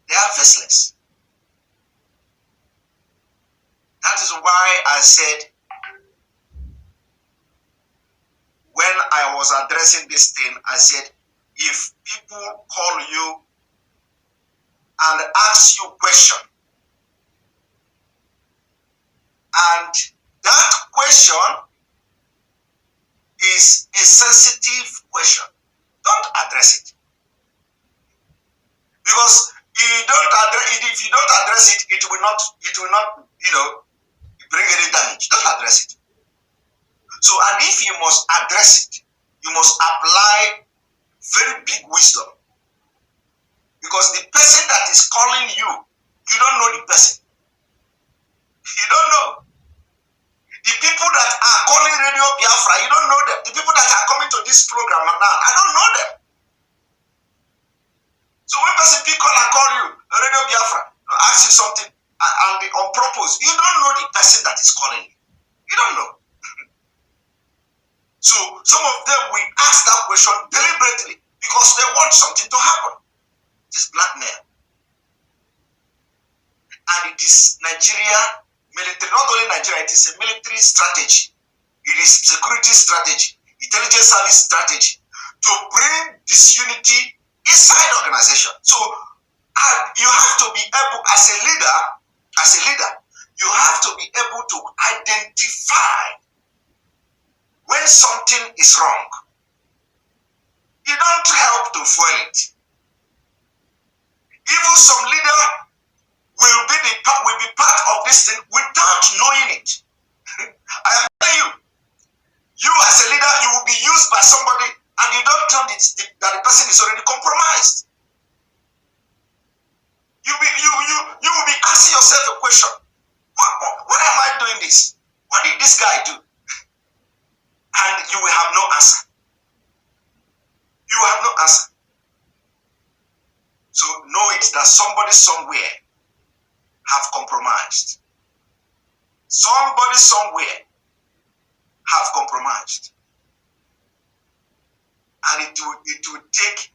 Speaker 4: They are faceless. That is why I said, when I was addressing this thing, I said, if people call you and ask you question, and that question is a sensitive question, don't address it. Because if you don't address it, it will not, bring any damage. Don't address it. So, and if you must address it, you must apply very big wisdom. Because the person that is calling you, you don't know the person. You don't know. The people that are calling Radio Biafra, you don't know them. The people that are coming to this program now, I don't know them. So when person call and call you, Radio Biafra, ask you something, and on purpose, you don't know the person that is calling you. You don't know. So some of them will ask that question deliberately because they want something to happen. It is blackmail. And it is Nigeria military, not only Nigeria, it is a military strategy. It is security strategy, intelligence service strategy to bring disunity inside organization. So you have to be able, as a leader, you have to be able to identify when something is wrong. You don't help to fuel it. Even some leader will be part of this thing without knowing it. I am telling you, you as a leader, you will be used by somebody and you don't know that the person is already compromised. You will be asking yourself a question. Why am I doing this? What did this guy do? And you will have no answer. You will have no answer. So know it that somebody somewhere have compromised. Somebody somewhere have compromised. And it will take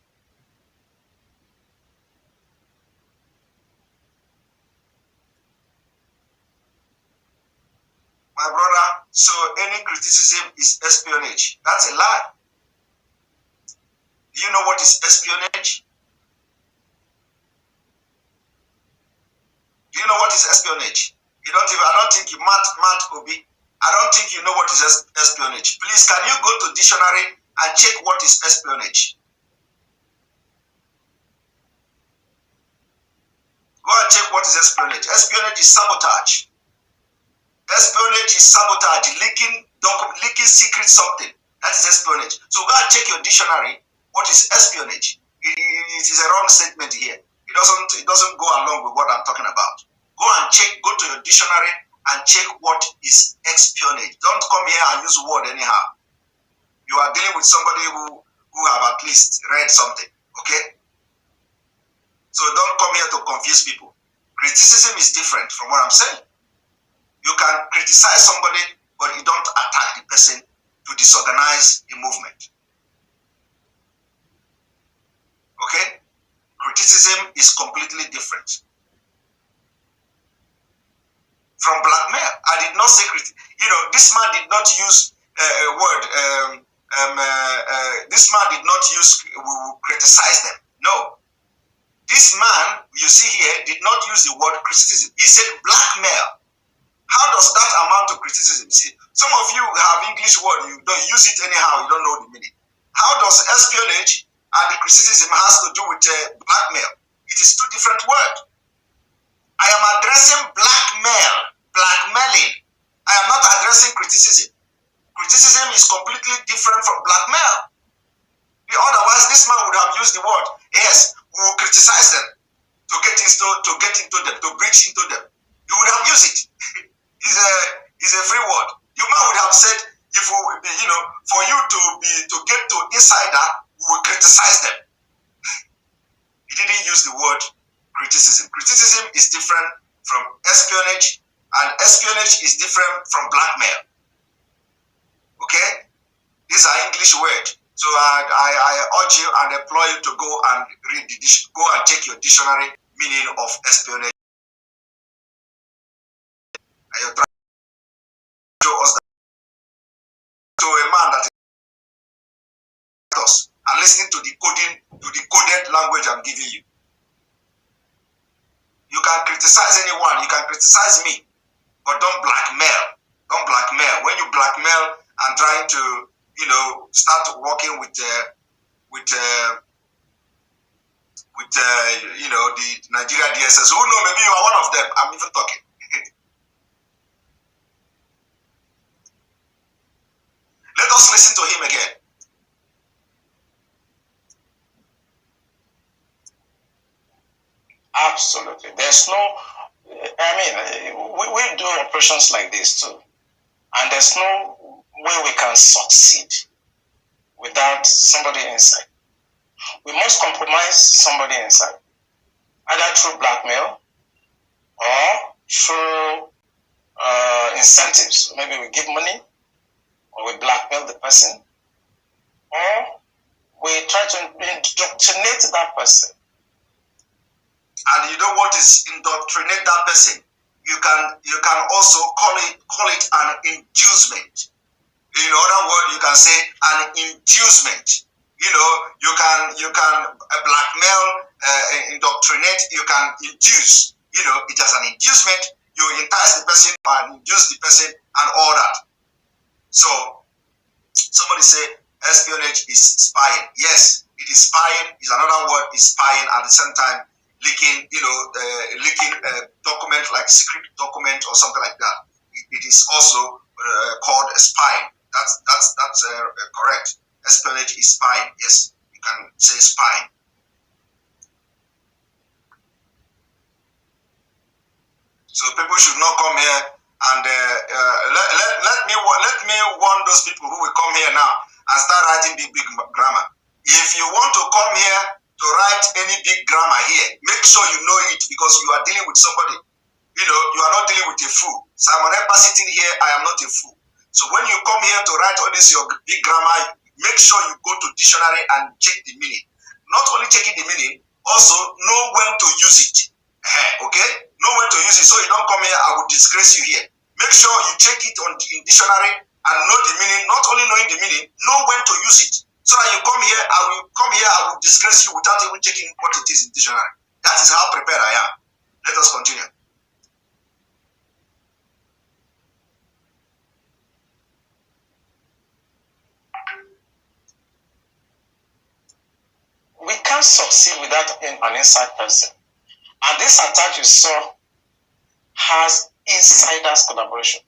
Speaker 4: my brother, so any criticism is espionage. That's a lie. Do you know what is espionage? Do you know what is espionage? I don't think you, Matt Obi, I don't think you know what is espionage. Please, can you go to dictionary and check what is espionage? Go and check what is espionage. Espionage is sabotage. Espionage is sabotage, leaking secret something. That is espionage. So go and check your dictionary. What is espionage? It is a wrong statement here. It doesn't go along with what I'm talking about. Go and check. Go to your dictionary and check what is espionage. Don't come here and use the word anyhow. You are dealing with somebody who have at least read something. Okay. So don't come here to confuse people. Criticism is different from what I'm saying. You can criticize somebody, but you don't attack the person to disorganize the movement. Okay? Criticism is completely different from blackmail. I did not say this man did not use a word. This man did not use criticize them. No. This man, you see here, did not use the word criticism. He said blackmail. How does that amount to criticism? See, some of you have English word, you don't use it anyhow, you don't know the meaning. How does espionage and the criticism has to do with blackmail? It is two different words. I am addressing blackmailing. I am not addressing criticism. Criticism is completely different from blackmail. Otherwise, this man would have used the word, yes, we will criticize them to get into them, to breach into them. He would have used it. It's a free word. The man would have said, if we, for you to get to insider, we will criticize them. He didn't use the word criticism. Criticism is different from espionage, and espionage is different from blackmail. Okay? These are English words. So I urge you and implore you to go and read go and check your dictionary meaning of espionage. And you try to show us that to a man that is us and listening to the coded language I'm giving you. You can criticize anyone, you can criticize me, but don't blackmail. Don't blackmail. When you blackmail and trying to, start working with the Nigeria DSS. Who knows? Maybe you are one of them. I'm even talking. Let us listen to him again.
Speaker 5: Absolutely. There's no, we do operations like this too. And there's no way we can succeed without somebody inside. We must compromise somebody inside, either through blackmail or through incentives. Maybe we give money, or we blackmail the person, or we try to indoctrinate that person.
Speaker 4: And you know what is indoctrinate that person? You can also call it an inducement. In other words, you can say an inducement. You can blackmail, indoctrinate. You can induce. It is an inducement. You entice the person and induce the person and all that. So somebody say espionage is spying. Yes, it is spying. Is another word. Is spying at the same time. Leaking a document like secret document or something like that. It is also called a spying. That's correct. Espionage is spying. Yes, you can say spying. So people should not come here and let me warn those people who will come here now and start writing big grammar. If you want to come here to write any big grammar here, make sure you know it, because you are dealing with somebody. You are not dealing with a fool. Simon Ekpa sitting here, I am not a fool. So when you come here to write all this your big grammar, make sure you go to dictionary and check the meaning. Not only checking the meaning, also know when to use it. Okay? Know when to use it, so you don't come here, I will disgrace you here. Make sure you check it in dictionary and know the meaning. Not only knowing the meaning, know when to use it. So that you come here, I will disgrace you without even checking what it is in dictionary. That is how prepared I am. Let us continue.
Speaker 5: We can't succeed without an inside person. And this attack you saw has insiders collaboration.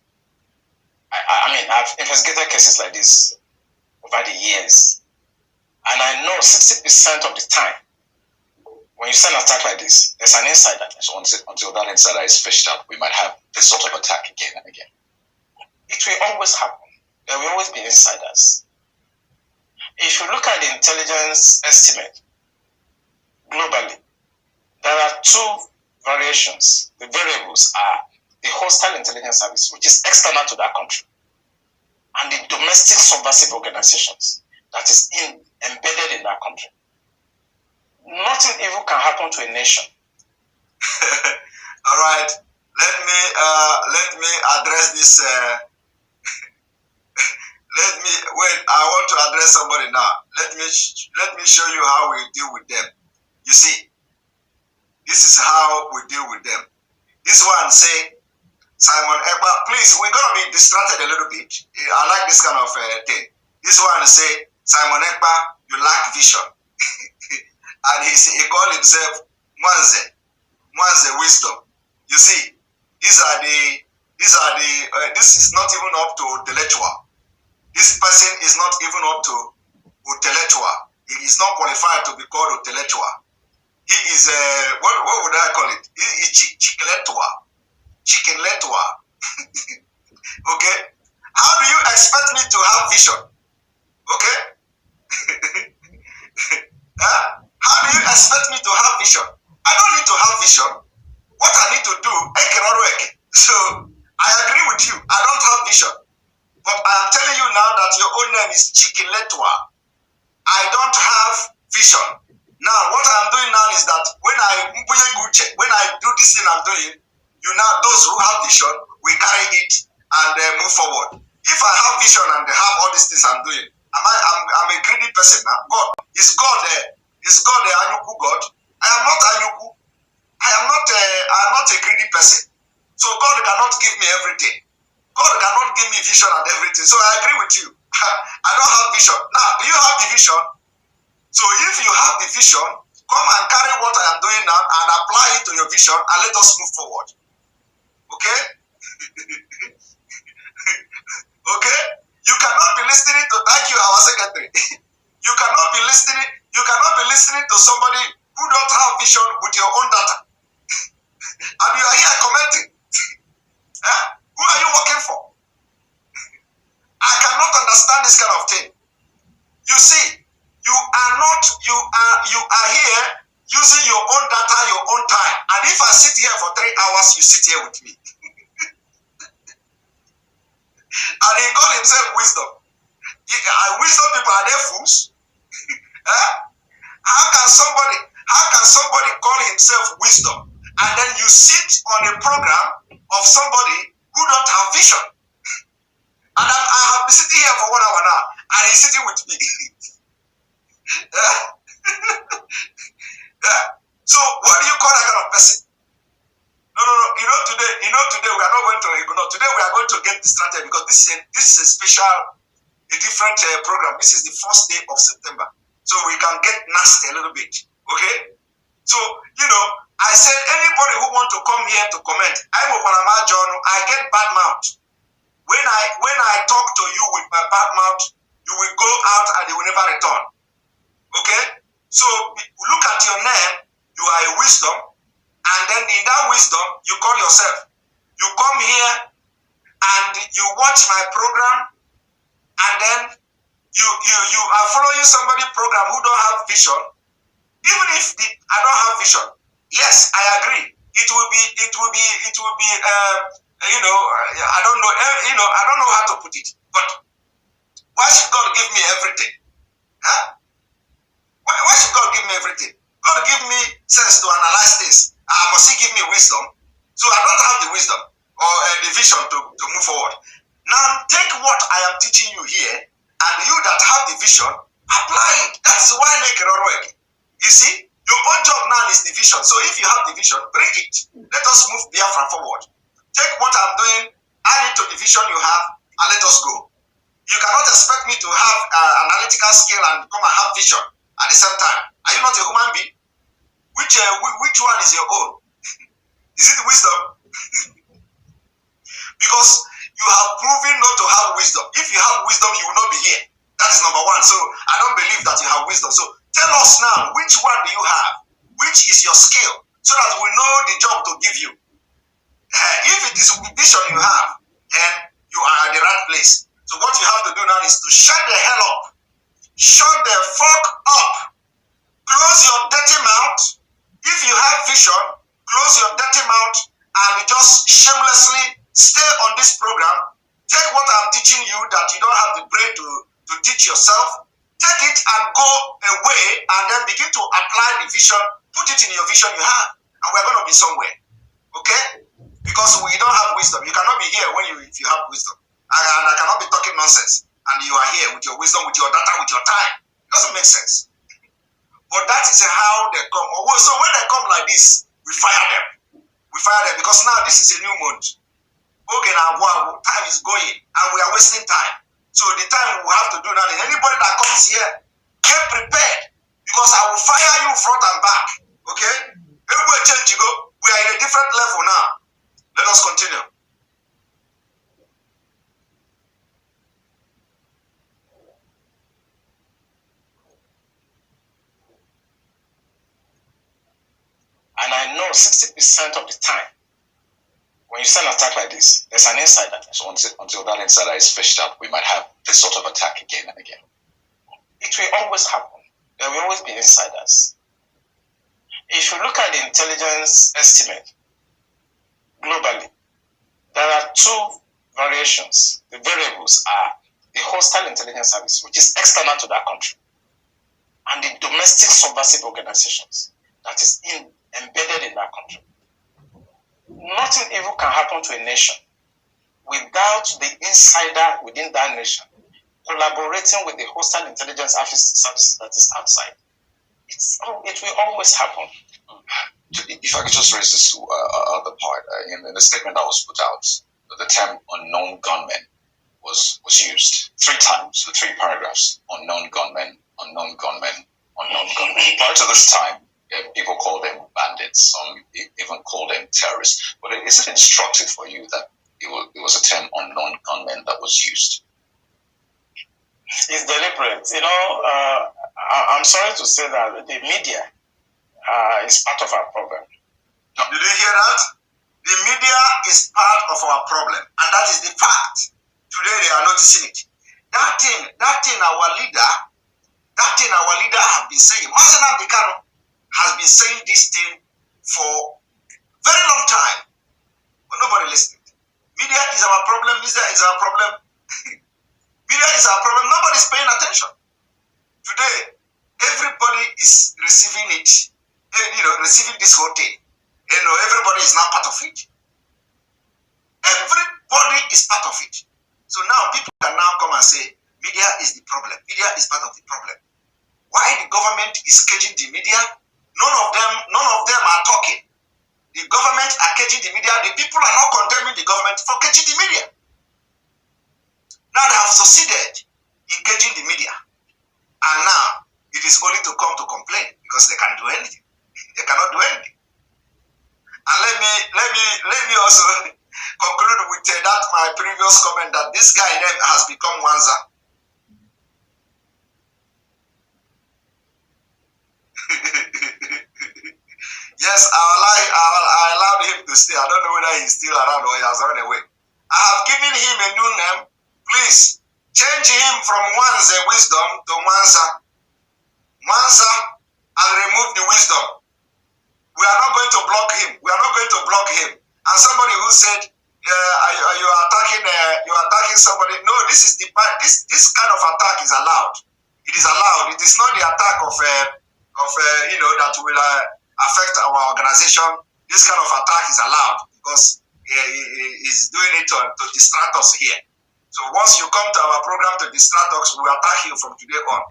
Speaker 5: I've investigated cases like this over the years. And I know 60% of the time, when you send an attack like this, there's an insider.
Speaker 3: So until that insider is fished out, we might have this sort of attack again and again.
Speaker 5: It will always happen. There will always be insiders. If you look at the intelligence estimate globally, there are two variations. The variables are the hostile intelligence service, which is external to that country, and the domestic subversive organizations that is embedded in that country. Nothing evil can happen to a nation.
Speaker 4: All right. Let me address this. I want to address somebody now. Let me show you how we deal with them. You see, this is how we deal with them. This one say, Simon Ekpa, please, we're gonna be distracted a little bit. I like this kind of thing. This one say, Simon Ekpa, you lack vision. And he called himself Maazi wisdom. You see, these are the These are the. This is not even up to intellectual. This person is not even up to intellectual. He is not qualified to be called intellectual. He is what would I call it? He is chicken-letua. Okay. How do you expect me to have vision? Okay. How do you expect me to have vision? I don't need to have vision. What I need to do, so I agree with you. I don't have vision. But I am telling you now that your own name is Chicken-letua. I don't have vision. Now, what I'm doing now is that when I do this thing I'm doing, those who have vision, we carry it and move forward. If I have vision and have all these things I'm doing, I'm a greedy person now. God is God. Is God the Anyuku God? I am not Anyuku. I am not a greedy person. So God cannot give me everything. God cannot give me vision and everything. So I agree with you. I don't have vision. Now, do you have the vision? So if you have the vision, come and carry what I am doing now and apply it to your vision and let us move forward. Okay? Okay? You cannot be listening to, thank you, our secretary. You cannot be listening to somebody who don't have vision with your own data. And you are here commenting. Who are you working for? I cannot understand this kind of thing. You see, you are here using your own data, your own time. And if I sit here for 3 hours, you sit here with me. And he called himself wisdom. Wisdom people, are they fools? How can somebody call himself wisdom and then you sit on a program of somebody who don't have vision? And I have been sitting here for 1 hour now, and he's sitting with me. So what do you call that kind of person? No. Today we are not going to ignore. Today we are going to get distracted because this is a special, a different program. This is the first day of September, so we can get nasty a little bit. Okay? So I said anybody who want to come here to comment, I get bad mouth. When I talk to you with my bad mouth, you will go out and you will never return. Okay? So look at your name, you are a wisdom, and then in that wisdom, you call yourself. You come here and you watch my program, and then you are following somebody's program who don't have vision. Even if I don't have vision, yes, I agree. It will be I don't know how to put it, but why should God give me everything? Huh? Why should God give me everything? God give me sense to analyze things. Must He give me wisdom? So I don't have the wisdom or the vision to move forward. Now take what I am teaching you here, and you that have the vision, apply it. That's why I make it all work. You see, your own job now is the vision. So if you have the vision, bring it. Let us move Biafra forward. Take what I'm doing, add it to the vision you have, and let us go. You cannot expect me to have analytical skill and come and have vision at the same time. Are you not a human being? Which one is your own? Is it wisdom? Because you have proven not to have wisdom. If you have wisdom, you will not be here. That is number one. So I don't believe that you have wisdom. So tell us now, which one do you have? Which is your skill? So that we know the job to give you. If it is vision you have, then you are at the right place. So what you have to do now is to shut the hell up. Shut the fuck up. Close your dirty mouth. If you have vision, close your dirty mouth and just shamelessly stay on this program. Take what I'm teaching you that you don't have the brain to teach yourself. Take it and go away and then begin to apply the vision. Put it in your vision you have. And we're going to be somewhere. Okay? Because we don't have wisdom. You cannot be here if you have wisdom. And I cannot be talking nonsense. And you are here with your wisdom, with your data, with your time. It doesn't make sense. But that is how they come. So when they come like this, we fire them. We fire them because now this is a new month. Time is going and we are wasting time. So the time we have to do now is anybody that comes here, get prepared. Because I will fire you front and back. Okay? Everywhere change you go. We are in a different level now. Let us continue.
Speaker 5: 60% of the time, when you send an attack like this, there's an insider.
Speaker 3: So until that insider is fished out, we might have this sort of attack again and again.
Speaker 5: It will always happen. There will always be insiders. If you look at the intelligence estimate globally, there are two variations. The variables are the hostile intelligence service, which is external to that country, and the domestic subversive organizations that is embedded in that country. Nothing evil can happen to a nation without the insider within that nation collaborating with the hostile intelligence service that is outside. It will always happen.
Speaker 3: If I could just raise this other part, in the statement that was put out, the term unknown gunmen was used 3 times, the 3 paragraphs: unknown gunmen, unknown gunmen, unknown gunmen. Prior to this time, people called them bandits, some even called them terrorists. But is it instructive for you that it was a term unknown gunmen that was used?
Speaker 5: It's deliberate. I'm sorry to say that the media is part of our problem.
Speaker 4: Did you hear that? The media is part of our problem, and that is the fact. Today they are noticing it. That thing our leader have been saying. Maazi has been saying this thing for very long time, but nobody listening. Media is our problem. Media is our problem. Media is our problem. Nobody's paying attention. Today, everybody is receiving it. Receiving this whole thing. Everybody is now part of it. Everybody is part of it. So now people can now come and say, media is the problem. Media is part of the problem. Why the government is caging the media? None of them are talking. The government are caging the media. The people are not condemning the government for caging the media. Now they have succeeded in caging the media. And now it is only to come to complain because they can't do anything. They cannot do anything. And let me also conclude with that my previous comment that this guy name has become Wanza. Yes, I allowed him to stay. I don't know whether he's still around or he has run away. I have given him a new name. Please change him from Wanza wisdom to Wanza. Wanza, and remove the wisdom. We are not going to block him. We are not going to block him. And somebody who said you are attacking somebody. No, this kind of attack is allowed. It is allowed. It is not the attack of that will affect our organization. This kind of attack is allowed because he is doing it to distract us here. So once you come to our program to distract us, we attack you from today on.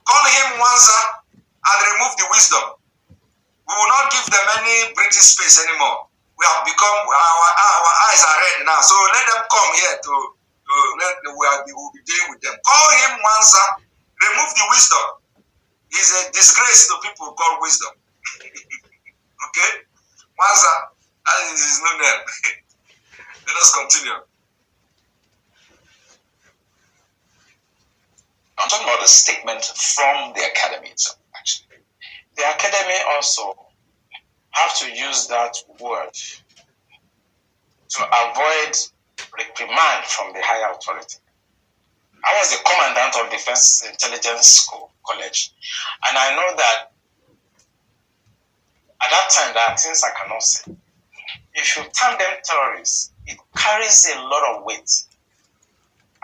Speaker 4: Call him Wanza and remove the wisdom. We will not give them any breathing space anymore. We have become, our eyes are red now. So let them come here we will be dealing with them. Call him Wanza, remove the wisdom. He's a disgrace to people who call wisdom. Okay? Maazi, that is his new name. Let us continue.
Speaker 3: I'm talking about the statement from the academy itself, actually.
Speaker 5: The academy also have to use that word to avoid reprimand from the higher authority. I was the commandant of Defense Intelligence College, and I know that at that time there are things I cannot say. If you term them terrorists, it carries a lot of weight,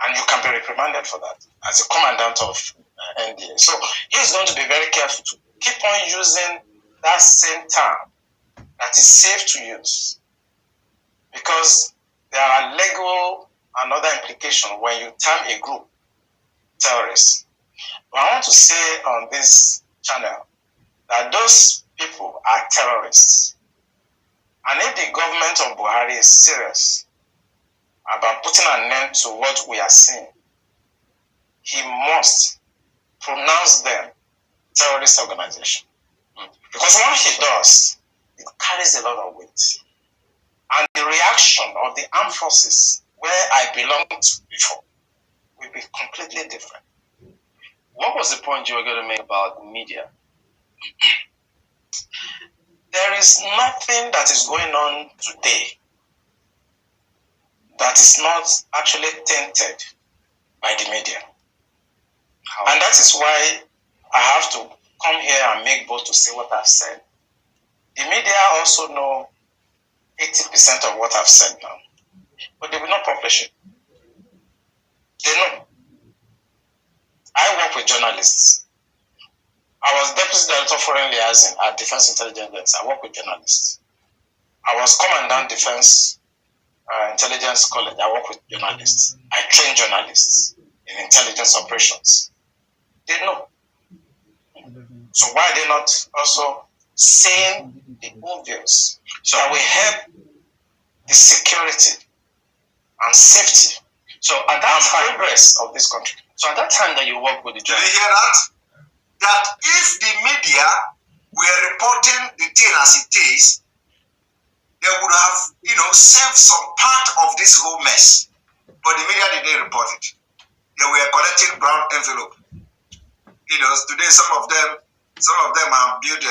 Speaker 5: and you can be reprimanded for that as a commandant of NDA. So he's going to be very careful to keep on using that same term that is safe to use, because there are legal and other implications when you term a group terrorists. But I want to say on this channel that those people are terrorists. And if the government of Buhari is serious about putting an end to what we are seeing, he must pronounce them terrorist organization. Because once he does, it carries a lot of weight. And the reaction of the armed forces, where I belonged to before, will be completely different.
Speaker 6: What was the point you were going to make about the media?
Speaker 5: There is nothing that is going on today that is not actually tainted by the media. And that is why I have to come here and make bold to say what I've said. The media also know 80% of what I've said now, but they will not publish it. They know. I work with journalists. I was Deputy Director of Foreign Liaison at Defense Intelligence. I work with journalists. I was Commandant Defense Intelligence College. I work with journalists. I train journalists in intelligence operations. They know. So why are they not also saying the obvious? So that we help the security and safety. So at that progress of this country. So at that time that you work with the
Speaker 4: journalists. Did you hear that? That if the media were reporting the thing as it is, they would have, saved some part of this whole mess. But the media didn't report it. They were collecting brown envelope. Today some of them have built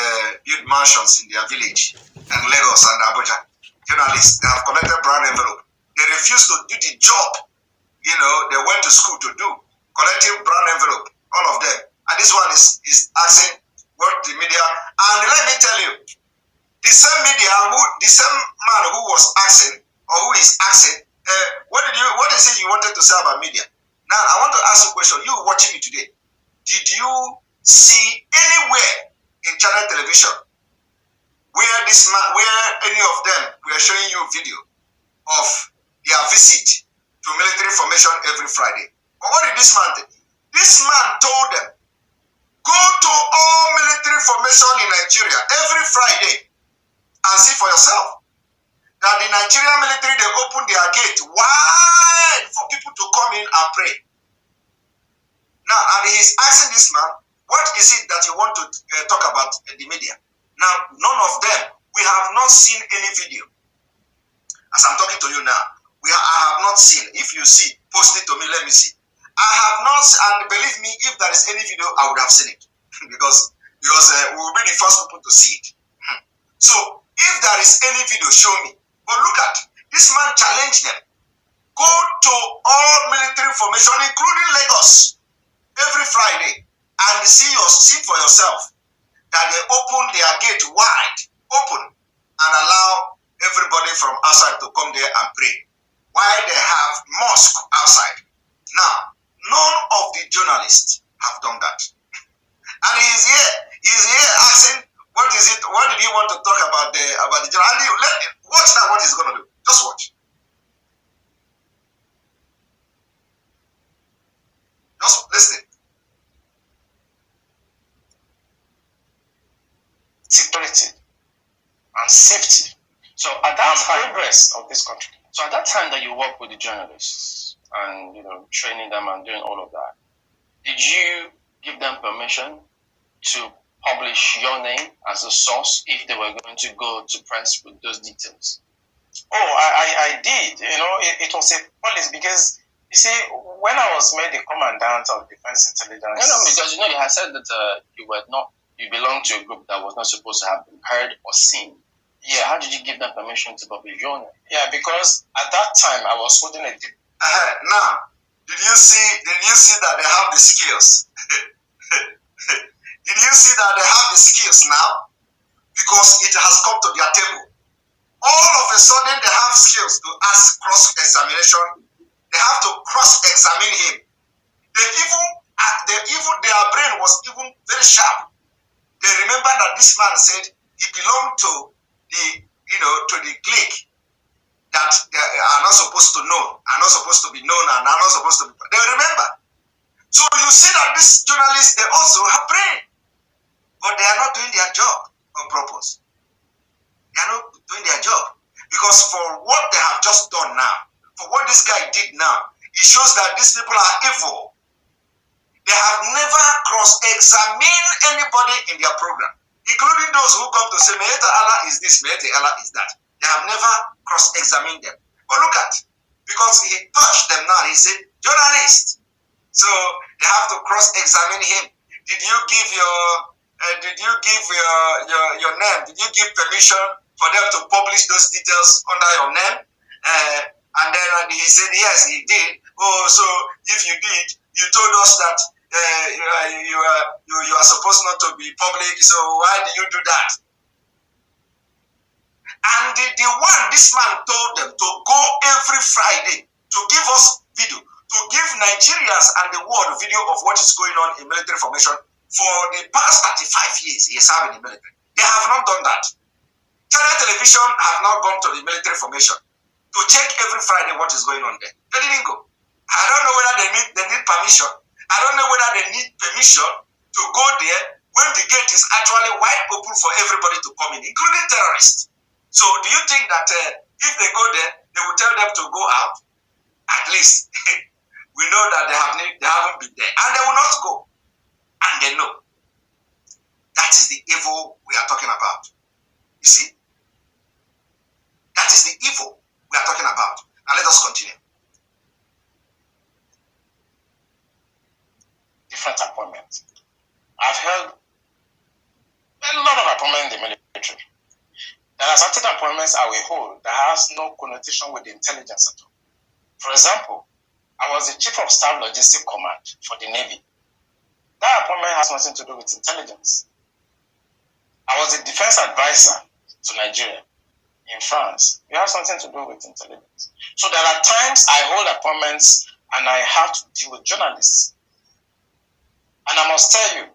Speaker 4: mansions in their village and Lagos and Abuja. Journalists, they have collected brown envelope. They refused to do the job. They went to school to do, collecting brown envelope, all of them. And this one is asking what the media. And let me tell you, the same media, the same man who was asking or who is asking, what is it you wanted to say about media? Now I want to ask you a question. You watching me today. Did you see anywhere in channel television where any of them were showing you video of their visit to military formation every Friday? But what did this man do? This man told them, go to all military formation in Nigeria every Friday and see for yourself that the Nigerian military, they open their gate wide for people to come in and pray. Now, and he's asking this man, what is it that you want to talk about the media? Now, none of them, we have not seen any video. As I'm talking to you now, I have not seen. If you see, post it to me, let me see. I have not, and believe me, if there is any video, I would have seen it. because we will be the first people to see it. So, if there is any video, show me. But look at, this man challenged them. Go to all military formation, including Lagos, every Friday, and see for yourself that they open their gate wide, open, and allow everybody from outside to come there and pray, while they have mosque outside. Now, none of the journalists have done that. And he's here asking, what did he want to talk about the journal? Watch now what he's going to do. Just watch. Just listen.
Speaker 5: Security and safety. So at that progress of this country. So at that time that you work with the journalists and training them and doing all of that, did you give them permission to publish your name as a source if they were going to go to press with those details? Oh, I did. It was a policy because you see, when I was made the commandant of Defense Intelligence. No, because you had said that you belong to a group that was not supposed to have been heard or seen. Yeah, how did you give them permission to publish your name? Yeah, because at that time I was holding a deep.
Speaker 4: Now, did you see that they have the skills? Did you see that they have the skills now? Because it has come to their table. All of a sudden, they have skills to ask cross-examination. They have to cross-examine him. Their brain was even very sharp. They remember that this man said he belonged to the clique that they are not supposed to know, are not supposed to be known, and are not supposed to be. They remember. So you see that these journalists, they also have brain, but they are not doing their job on purpose. They are not doing their job because for what they have just done now, for what this guy did now, it shows that these people are evil. They have never cross-examined anybody in their program, including those who come to say, Mayeta Allah is this, Mayeta Allah is that. They have never cross-examined them. But look at, because he touched them now, he said, journalist. So they have to cross-examine him. Did you give your did you give your name? Did you give permission for them to publish those details under your name? And then he said, yes, he did. Oh, so if you did, you told us that you are supposed not to be public, so why did you do that? And the one this man told them to go every Friday to give us video, to give Nigerians and the world video of what is going on in military formation for the past 35 years he is serving in the military. They have not done that. Channel television have not gone to the military formation to check every Friday what is going on there. They didn't go. I don't know whether they need permission. I don't know whether they need permission to go there when the gate is actually wide open for everybody to come in, including terrorists. So do you think that if they go there, they will tell them to go out? At least we know that they haven't been there, and they will not go. And they know. That is the evil we are talking about. You see? That is the evil we are talking about. And let us continue.
Speaker 5: Different appointments. I've held a lot of appointments in the military. There are certain appointments I will hold that has no connotation with the intelligence at all. For example, I was the Chief of Staff Logistic Command for the Navy. That appointment has nothing to do with intelligence. I was the Defense Advisor to Nigeria in France. It has nothing to do with intelligence. So there are times I hold appointments and I have to deal with journalists. And I must tell you,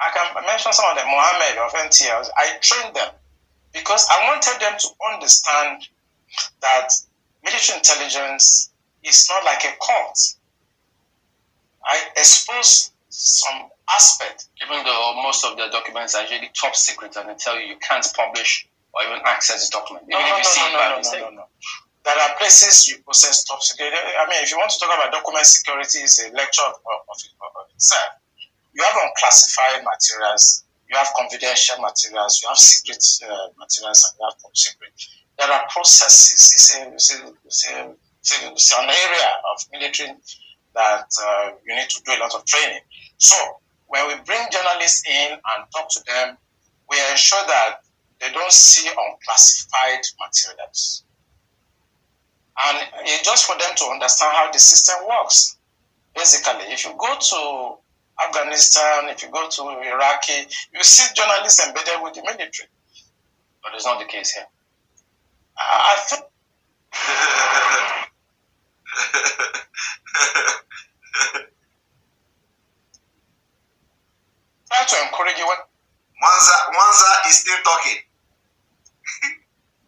Speaker 5: I can mention some of them, Mohammed of NTL. I trained them because I wanted them to understand that military intelligence is not like a cult. I expose some aspect.
Speaker 6: Even though most of the documents are usually top secret and they tell you can't publish or even access the document.
Speaker 5: No. There are places you possess top secret. I mean, if you want to talk about document security, it's a lecture of itself. You have unclassified materials, you have confidential materials, you have secret materials, and you have top secret. There are processes. It's an area of military that you need to do a lot of training. So when we bring journalists in and talk to them, we ensure that they don't see unclassified materials. And it's just for them to understand how the system works. Basically, if you go to Afghanistan, if you go to Iraqi, you see journalists embedded with the military.
Speaker 6: But it's not the case here.
Speaker 5: I think try to encourage you.
Speaker 4: Mwanza is still talking.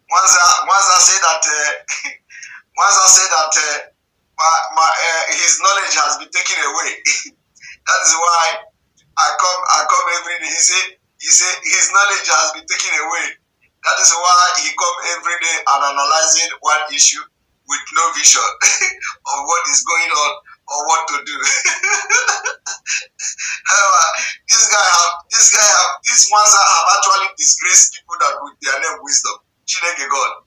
Speaker 4: Mwanza said that his knowledge has been taken away. That is why I come every day. He said his knowledge has been taken away. That is why he come every day and analyzing one issue with no vision of what is going on or what to do. However, this Mwanza have actually disgraced people that with their name wisdom. Chineke God.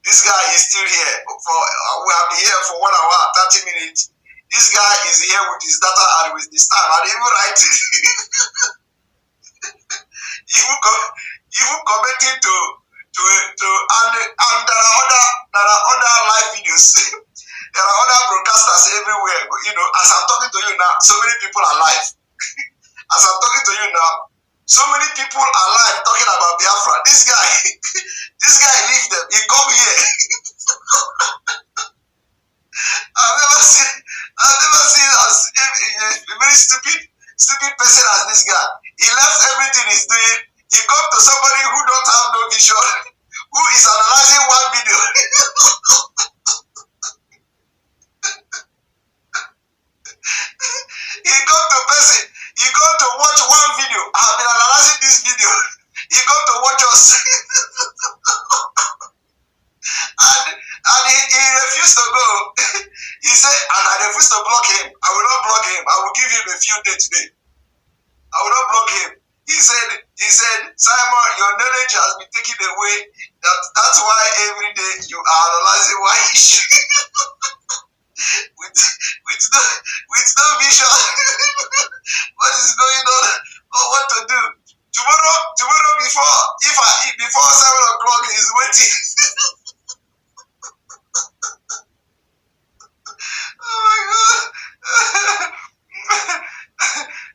Speaker 4: This guy is still here. We have been here for 1 hour, 30 minutes. This guy is here with his data and with his time and even writing. even commenting to and there are other live videos. There are other broadcasters everywhere. You know, as I'm talking to you now, so many people are live. As I'm talking to you now, so many people are live talking about Biafra. This guy leave them. He come here. I've never seen a very stupid person as this guy. He left everything he's doing. He come to somebody who don't have no vision, who is analyzing one video. He come to watch one video. I have been analyzing this video. He come to watch us. and he refused to go. He said, and I refused to block him. I will not block him. I will give him a few days today. I will not block him. He said, Simon, your knowledge has been taken away. That's why every day you are analyzing one issue. with no vision. What is going on what to do. Tomorrow before 7 o'clock is waiting. Oh my God.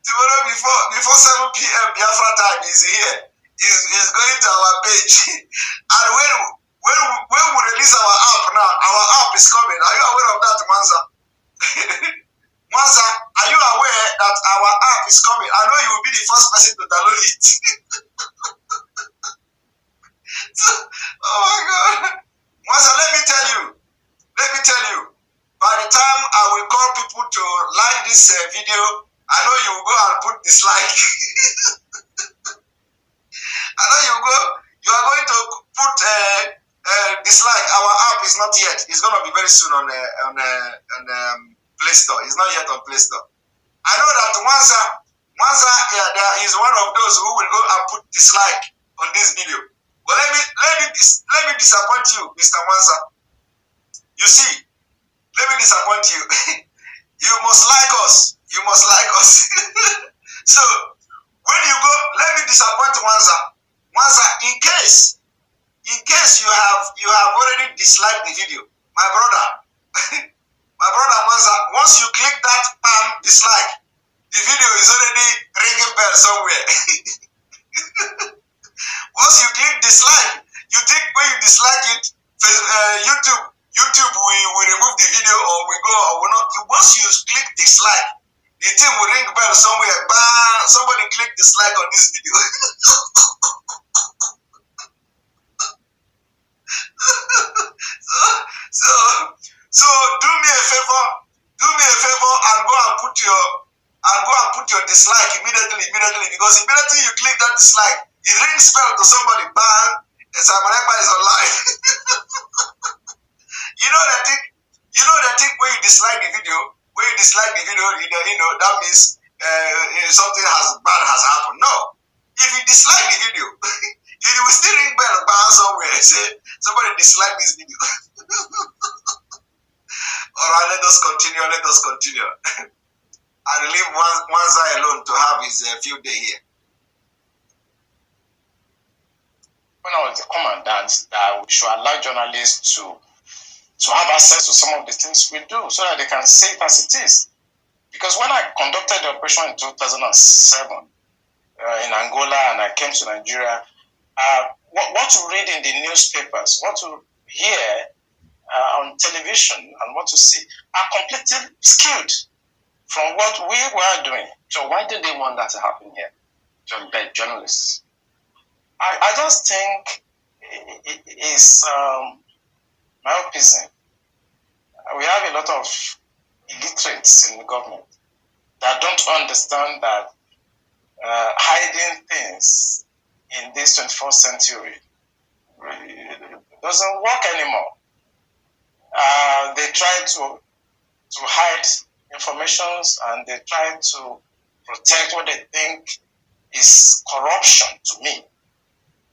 Speaker 4: Tomorrow before 7 p.m. Biafra time is here. Is going to our page. And when we release our app now, our app is coming. Are you aware of that, Manza? Manza, are you aware that our app is coming? I know you will be the first person to download it. Oh my God. Manza, let me tell you, by the time I will call people to like this video, I know you will go and put dislike. I know you are going to put dislike. Our app is not yet. It's going to be very soon on Play Store. It's not yet on Play Store. I know that Mwanza is one of those who will go and put dislike on this video. But let me disappoint you, Mr. Mwanza. You see, let me disappoint you. You must like us. You must like us. So when you go, let me disappoint Mwanza. Mwanza, in case you have already disliked the video, my brother, Mwanza, once you click that dislike, the video is already ringing bell somewhere. Once you click dislike, you think when you dislike it, YouTube will remove the video or we go or will not. Once you click dislike, the thing will ring bell somewhere. Bah, somebody click dislike on this video. So do me a favor and go and put your dislike immediately because immediately you click that dislike, it rings bell to somebody. Bang, Simon Ekpa is online. You know that thing when you dislike the video, that means something bad has happened. No, if you dislike the video, it will still ring bell bang somewhere. Say somebody dislike this video. All right, let us continue. And leave Mwanza alone to have his field day here.
Speaker 5: When I was the commandant, that we should allow journalists to have access to some of the things we do so that they can say it as it is. Because when I conducted the operation in 2007 in Angola and I came to Nigeria, what to read in the newspapers, what to hear on television and what to see are completely skewed from what we were doing.
Speaker 6: So why did they want that to happen here? To embed journalists?
Speaker 5: I just think it is myopism. We have a lot of illiterates in the government that don't understand that hiding things in this 21st century doesn't work anymore. They try to hide informations and they try to protect what they think is corruption to me.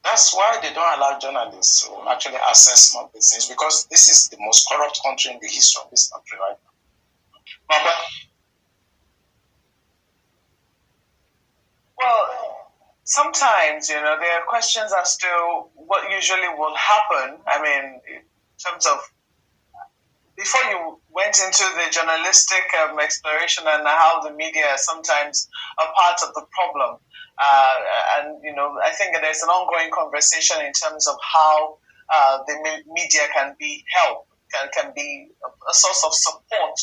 Speaker 5: That's why they don't allow journalists to actually access some of these things, because this is the most corrupt country in the history of this country right now. Baba?
Speaker 2: Well, sometimes, there are questions as to what usually will happen. I mean, in terms of before you went into the journalistic exploration and how the media is sometimes a part of the problem. And, I think there's an ongoing conversation in terms of how the media can be helped, can be a source of support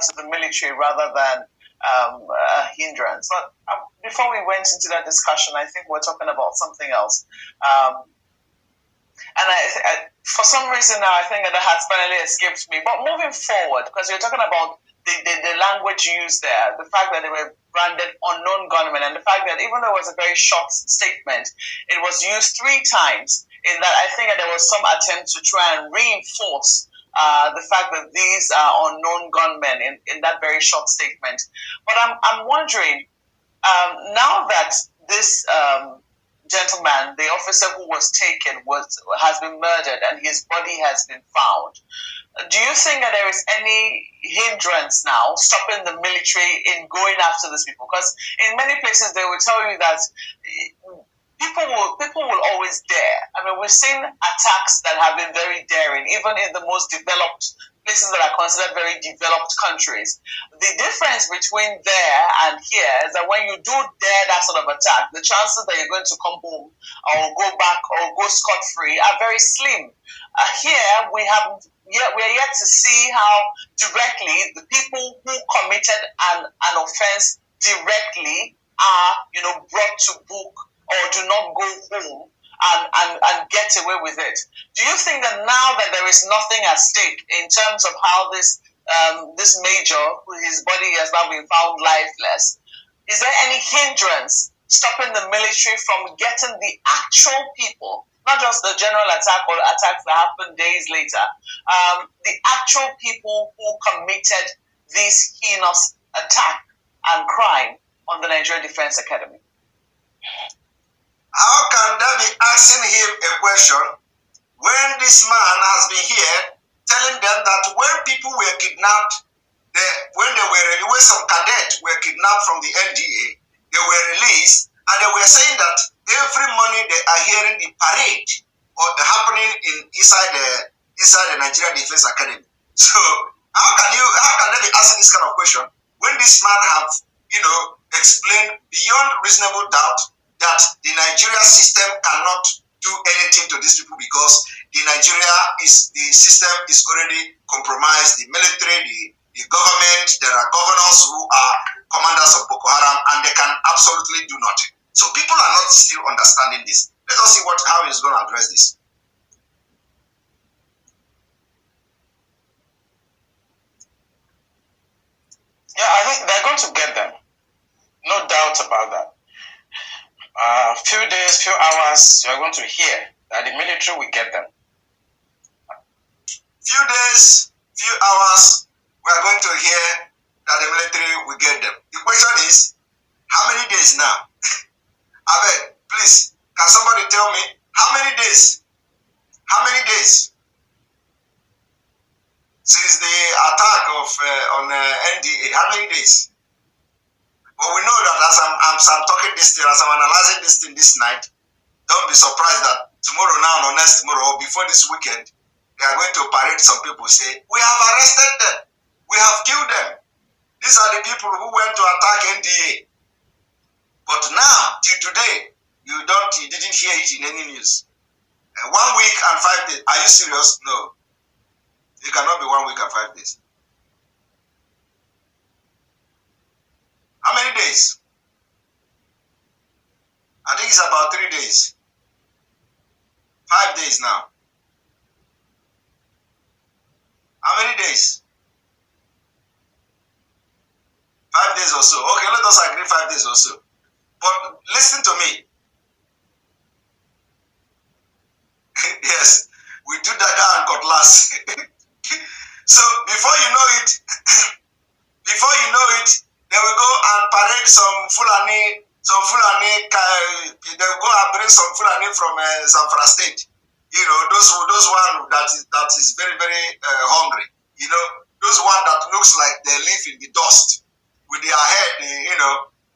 Speaker 2: to the military rather than a hindrance. But before we went into that discussion, I think we're talking about something else. And I, for some reason now, I think that has finally escaped me. But moving forward, because you're talking about the language used there, the fact that they were branded unknown gunmen, and the fact that even though it was a very short statement, it was used 3 times, in that I think that there was some attempt to try and reinforce the fact that these are unknown gunmen in that very short statement. But I'm wondering, now that this gentleman, the officer who was taken, has been murdered and his body has been found. Do you think that there is any hindrance now stopping the military in going after these people? Because in many places they will tell you that people will always dare. I mean, we've seen attacks that have been very daring, even in the most developed places that are considered very developed countries. The difference between there and here is that when you do dare that sort of attack, the chances that you're going to come home or go back or go scot-free are very slim. Here we are yet to see how directly the people who committed an offense directly are, brought to book or do not go home and get away with it. Do you think that now that there is nothing at stake in terms of how this major, his body has now been found lifeless, is there any hindrance stopping the military from getting the actual people, not just the general attack or attacks that happened days later, the actual people who committed this heinous attack and crime on the Nigerian Defense Academy?
Speaker 4: How can they be asking him a question when this man has been here telling them that when people were kidnapped, when some cadets were kidnapped from the NDA, they were released, and they were saying that every morning they are hearing the parade or happening inside the Nigerian Defense Academy. So how can they be asking this kind of question when this man have explained beyond reasonable doubt that the Nigeria system cannot do anything to these people because the system is already compromised. The military, the government, there are governors who are commanders of Boko Haram, and they can absolutely do nothing. So people are not still understanding this. Let us see how he's going to address this.
Speaker 5: Yeah, I think they're going to get them. No doubt about that. Few days, few hours, you're going to hear that the military will get them.
Speaker 4: Few days, few hours, we are going to hear that the military will get them. The question is, how many days now? Abeg, please, can somebody tell me how many days? How many days since the attack on NDA? How many days? But we know that as I'm talking this thing, as I'm analyzing this thing this night, don't be surprised that tomorrow now or next tomorrow or before this weekend, they are going to parade some people say, we have arrested them, we have killed them. These are the people who went to attack NDA. But now, till today, you didn't hear it in any news. 1 week and 5 days. Are you serious? No. It cannot be 1 week and 5 days. How many days? I think it's about 3 days. 5 days now. How many days? 5 days or so. Okay, let us agree 5 days or so. But listen to me. Yes, we do dagger and cutlass. So before you know it, they will go and parade some Fulani. They will go and bring some Fulani from Zamfara State. Those one that is very, very hungry. Those one that looks like they live in the dust with their head.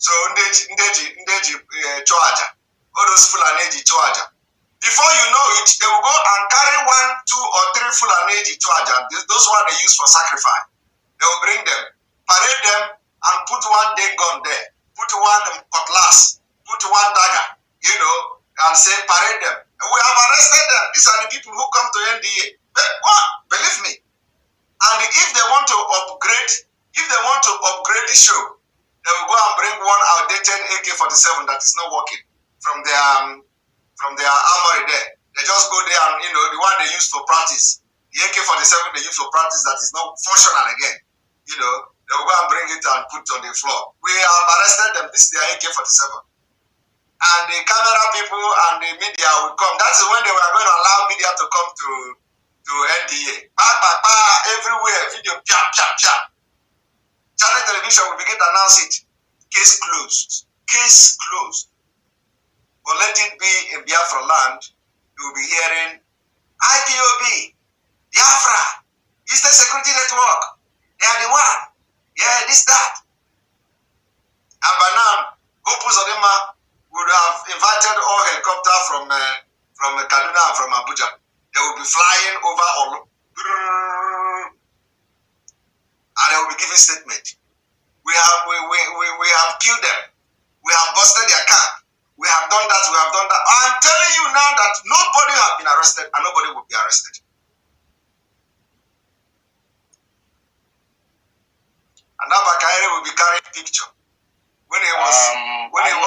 Speaker 4: So Ndeji Choaja, all those Fulani Choaja. Before you know it, they will go and carry 1, 2, or 3 Fulani Choaja. Those one they use for sacrifice. They will bring them, parade them, and put 1 day gun there, put 1 cutlass, put 1 dagger, and say parade them. We have arrested them. These are the people who come to NDA. What? Believe me. And if they want to upgrade the show, they will go and bring 1 outdated AK-47 that is not working from their armory there. They just go there and the one they use for practice, the AK-47 they use for practice that is not functional again. They will go and bring it and put it on the floor. We have arrested them. This is their AK-47. And the camera people and the media will come. That is when they were going to allow media to come to NDA. Everywhere, video, chap. Channel television will begin to announce it. Case closed. Case closed. but let it be in Biafra land, you will be hearing IPOB, Biafra, Eastern Security Network, they are the one. Yeah, this, that. And by now, Opus Odema would have invited all helicopters from Kaduna and from Abuja. They will be flying over all, and they will be giving statement. We have killed them. We have busted their camp. We have done that. We have done that. I'm telling you now that nobody has been arrested and nobody will be arrested. And now Bakayere will be carrying picture when he was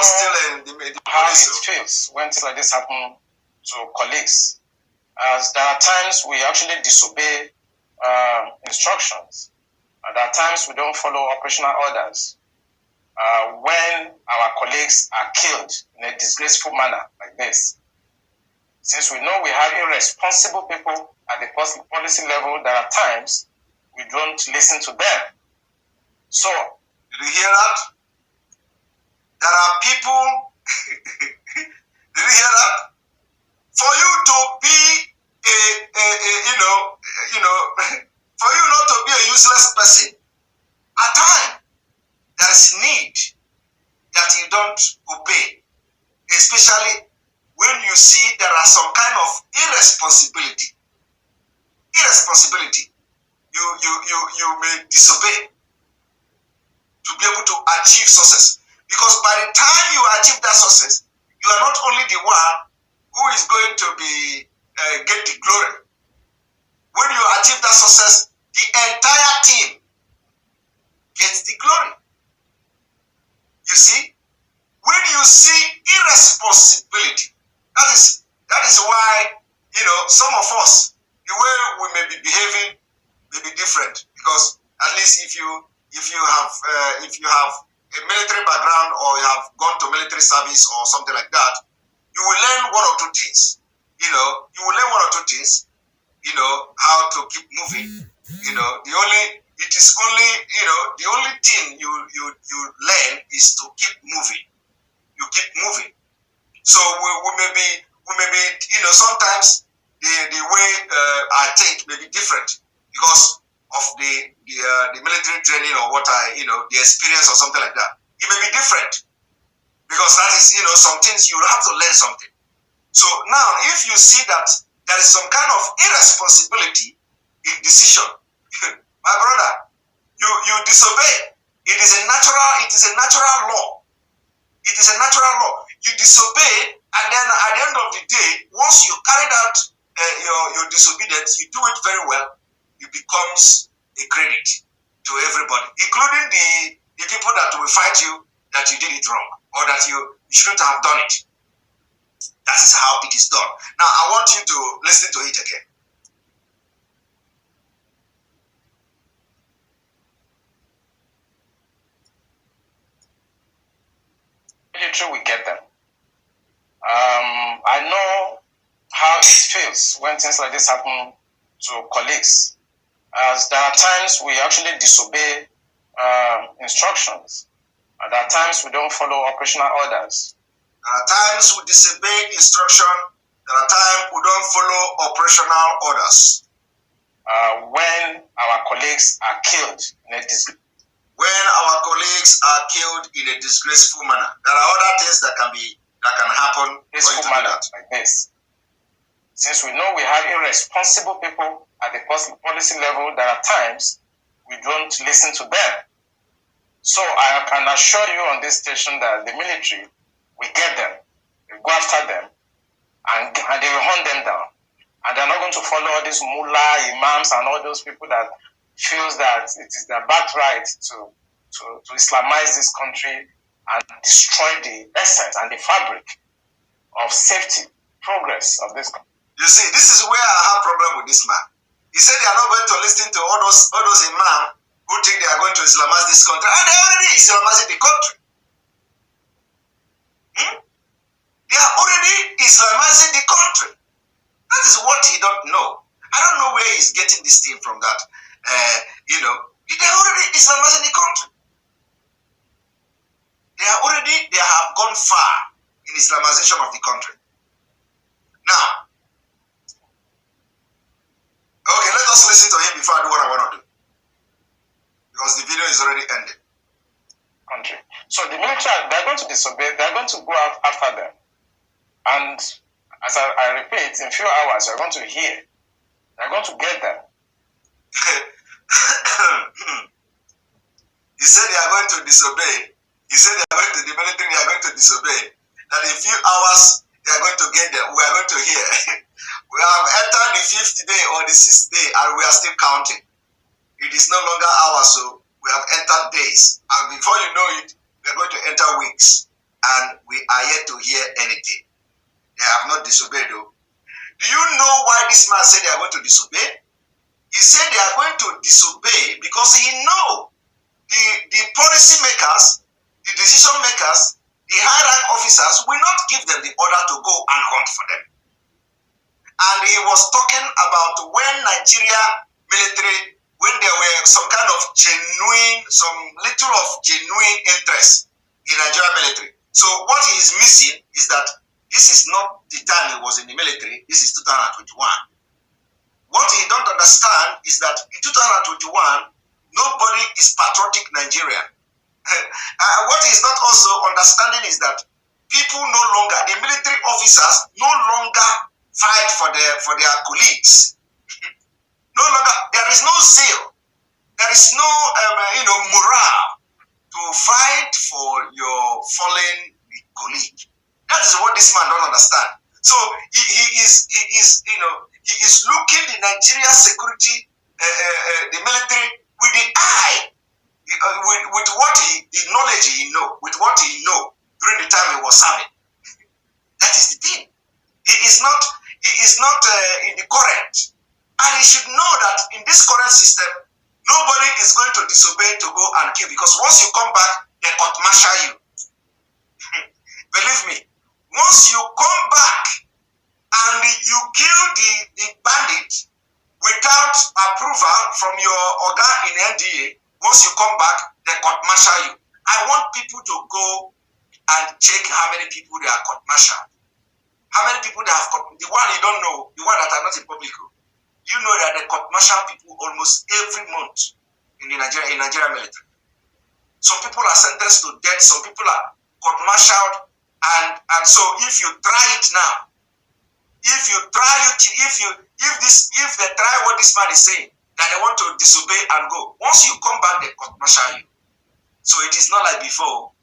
Speaker 4: still in the
Speaker 5: how
Speaker 4: police.
Speaker 5: it feels when things like this happen to colleagues. As there are times we actually disobey instructions. And there are times we don't follow operational orders. When our colleagues are killed in a disgraceful manner like this, since we know we have irresponsible people at the policy level, there are times we don't listen to them. So,
Speaker 4: did you hear that? There are people, did you hear that? For you to be for you not to be a useless person, at times there is need that you don't obey, especially when you see there are some kind of irresponsibility. You may disobey to be able to achieve success. Because by the time you achieve that success, you are not only the one who is going to be get the glory. When you achieve that success, the entire team gets the glory. You see, when you see irresponsibility, that is why some of us, the way we may be behaving may be different. Because at least if you have a military background or you have gone to military service or something like that, you will learn one or two things. You will learn one or two things. How to keep moving. The only thing you learn is to keep moving. You keep moving. So we may be sometimes the way I think may be different because of the military training or what the experience or something like that. It may be different because that is some things you have to learn something. So now if you see that there is some kind of irresponsibility in decision, my brother, you disobey. It is a natural law. It is a natural law. You disobey, and then at the end of the day, once you carried out your disobedience, you do it very well. It becomes a credit to everybody, including the people that will fight you that you did it wrong or that you shouldn't have done it. That is how it is done. Now, I want you to listen to it again.
Speaker 5: Military, we get them. I know how it feels when things like this happen to colleagues. As there are times we actually disobey instructions. And there are times we don't follow operational orders.
Speaker 4: There are times we disobey instruction. There are times we don't follow operational orders.
Speaker 5: When our colleagues are killed in a
Speaker 4: disgraceful manner. There are other things that can happen
Speaker 5: disgraceful manner like this. Since we know we have irresponsible people at the policy level, there are times we don't listen to them. So I can assure you on this station that the military, we get them, we go after them, and they will hunt them down. And they're not going to follow all these mullah, imams, and all those people that feels that it is their birthright to Islamize this country and destroy the essence and the fabric of safety, progress of this country.
Speaker 4: You see, this is where I have problem with this man. He said they are not going to listen to all those imams who think they are going to Islamize this country, and they already Islamizing the country. They are already Islamizing the country. That is what he don't know. I don't know where he's getting this thing from that. They are already Islamizing the country. They have gone far in in Islamization of the country. Now, okay, let us listen to him before I do what I want to do. Because the video is already ended.
Speaker 5: Country. So the military, they're going to disobey, they're going to go after them. And as I repeat, in a few hours, you're going to hear. They're going to get them.
Speaker 4: He said they are going to disobey. He said they are going to, the military, they are going to disobey. That in a few hours, they are going to get them. We are going to hear. We have entered the 5th day or the 6th day, and we are still counting. It is no longer hours, so we have entered days. And before you know it, we are going to enter weeks. And we are yet to hear anything. They have not disobeyed, though. Do you know why this man said they are going to disobey? He said they are going to disobey because he knows the policy makers, the decision makers, the high rank officers will not give them the order to go and hunt for them. And he was talking about when Nigeria military, when there were some kind of genuine, some little of genuine interest in Nigeria military. So what he is missing is that this is not the time he was in the military, this is 2021. What he don't understand is that in 2021, nobody is patriotic Nigerian. What he's not also understanding is that people no longer, the military officers no longer fight for their colleagues. No longer, there is no zeal, there is no morale to fight for your fallen colleague. That is what this man don't understand. So he is looking the Nigeria security, the military, with the eye, with what the knowledge he know, with what he know during the time he was serving. That is the thing. He is not in the current, and he should know that in this current system, nobody is going to disobey to go and kill, because once you come back, they court martial you. Believe me, once you come back and you kill the bandit without approval from your organ in NDA, once you come back, they court martial you. I want people to go and check how many people they are court martialed. How many people they have court, the one you don't know, the one that are not in public. You know that they court martial people almost every month in the Nigeria military. Some people are sentenced to death, some people are court martialed, and so if you try it now, if they try what this man is saying, that they want to disobey and go, once you come back, they court martial you. So it is not like before,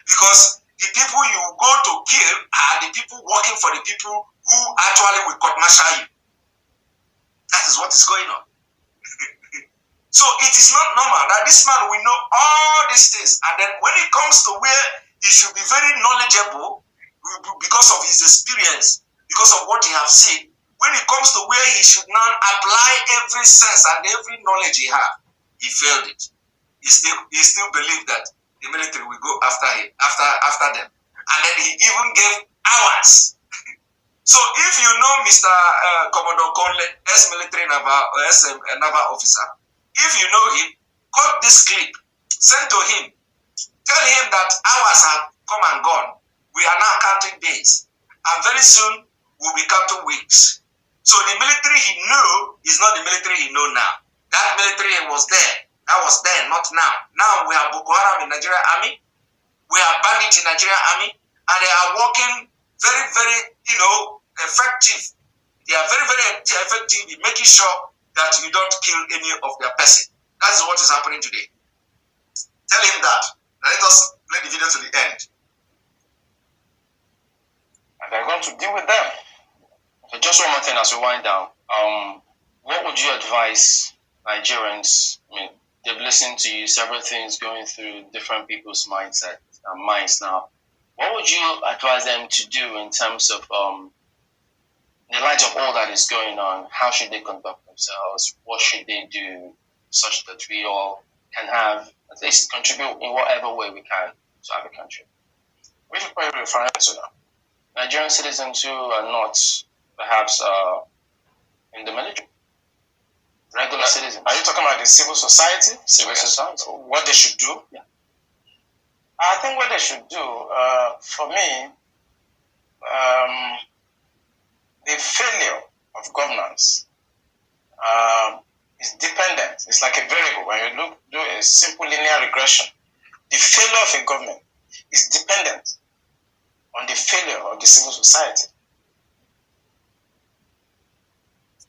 Speaker 4: because the people you go to kill are the people working for the people who actually will court martial you. That is what is going on. So it is not normal that this man will know all these things, and then when it comes to where he should be very knowledgeable because of his experience, because of what he has seen, when it comes to where he should now apply every sense and every knowledge he has, he failed it. He still believed that the military will go after him, after them, and then he even gave hours. So if you know Mr. Commodore Conley, ex-military naval officer, if you know him, cut this clip, send to him, tell him that hours have come and gone. We are now counting days, and very soon we'll be counting weeks. So the military he knew is not the military he know now. That military was there. That was then, not now. Now we have Boko Haram in Nigeria Army. We have bandits in Nigeria Army, and they are working very, very, effective. They are very, very effective in making sure that you don't kill any of their person. That is what is happening today. Tell him that. Now let us play the video to the end.
Speaker 5: And they're going to deal with them.
Speaker 6: So just one more thing as we wind down. What would you advise Nigerians? I mean, they've listened to you, several things going through different people's minds now. What would you advise them to do in terms of, in light of all that is going on, how should they conduct themselves? What should they do such that we all can have, at least contribute in whatever way we can to our country? Which is probably referring to Nigerian citizens who are not perhaps in the military. Regular citizens.
Speaker 5: Are you talking about the civil society?
Speaker 6: Civil society.
Speaker 5: What they should do?
Speaker 6: Yeah.
Speaker 5: I think what they should do, for me, the failure of governance is dependent. It's like a variable. When you do a simple linear regression, the failure of a government is dependent on the failure of the civil society.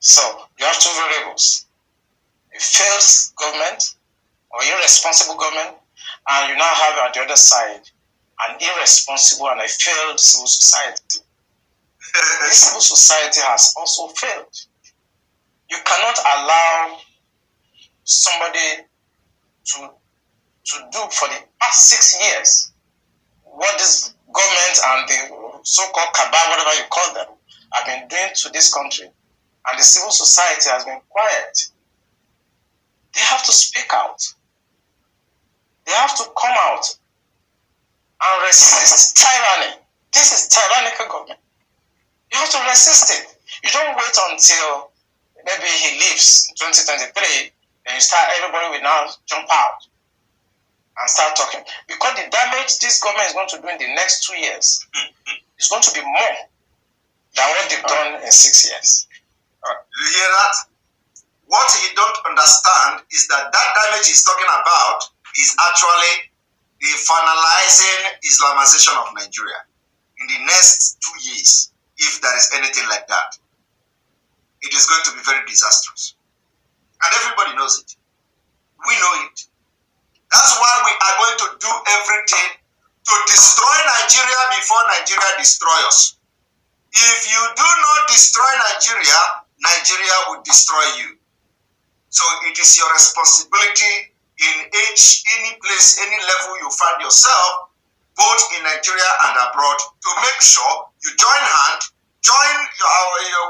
Speaker 5: So you have two variables: a failed government or irresponsible government, and you now have at the other side an irresponsible and a failed civil society. This civil society has also failed. You cannot allow somebody to do for the past 6 years what this government and the so-called cabal, whatever you call them, have been doing to this country, and the civil society has been quiet. They have to speak out. They have to come out and resist tyranny. This is tyrannical government. You have to resist it. You don't wait until maybe he leaves in 2023, then you start, everybody will now jump out and start talking. Because the damage this government is going to do in the next 2 years is going to be more than what they've done in 6 years.
Speaker 4: You hear that? What he don't understand is that damage he's talking about is actually the finalizing Islamization of Nigeria in the next 2 years, if there is anything like that. It is going to be very disastrous. And everybody knows it. We know it. That's why we are going to do everything to destroy Nigeria before Nigeria destroys us. If you do not destroy Nigeria, Nigeria will destroy you. So it is your responsibility in any place, any level you find yourself, both in Nigeria and abroad, to make sure you join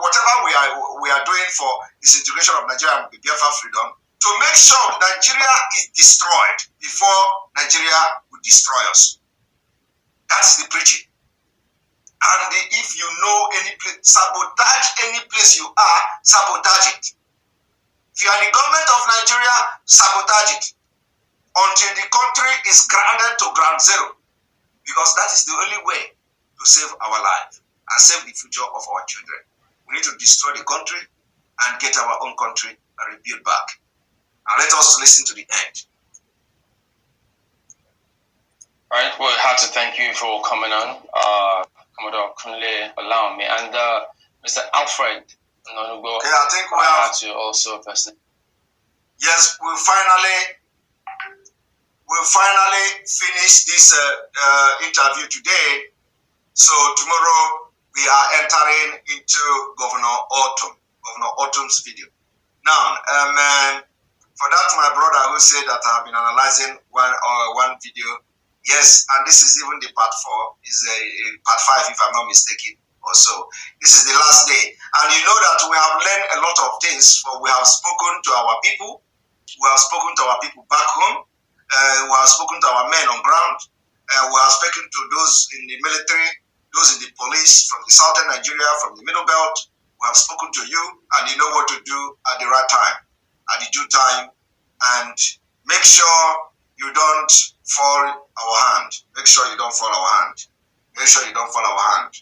Speaker 4: whatever we are doing for disintegration of Nigeria and Biafra freedom, to make sure Nigeria is destroyed before Nigeria will destroy us. That is the preaching. And if you know any place, sabotage any place you are, sabotage it. If you are the government of Nigeria, sabotage it until the country is grounded to ground zero. Because that is the only way to save our life and save the future of our children. We need to destroy the country and get our own country and rebuild back. And let us listen to the end.
Speaker 6: All right, well, I have to thank you for coming on, Commodore Kunle Olaume, and Mr. Alfred Nonugo.
Speaker 4: Okay, I think we
Speaker 6: have to also person.
Speaker 4: Yes, we'll finally finish this interview today. So tomorrow we are entering into Governor Autumn's video. Now, for that, my brother who said that I have been analyzing one video. Yes, and this is even the part 4, is a part 5 if I'm not mistaken, or so. This is the last day. And you know that we have learned a lot of things, for we have spoken to our people, we have spoken to our people back home, we have spoken to our men on ground, we have spoken to those in the military, those in the police, from the southern Nigeria, from the middle belt. We have spoken to you, and you know what to do at the right time, at the due time, and make sure you don't fall our hand. Make sure you don't fall our hand. Make sure you don't fall our hand.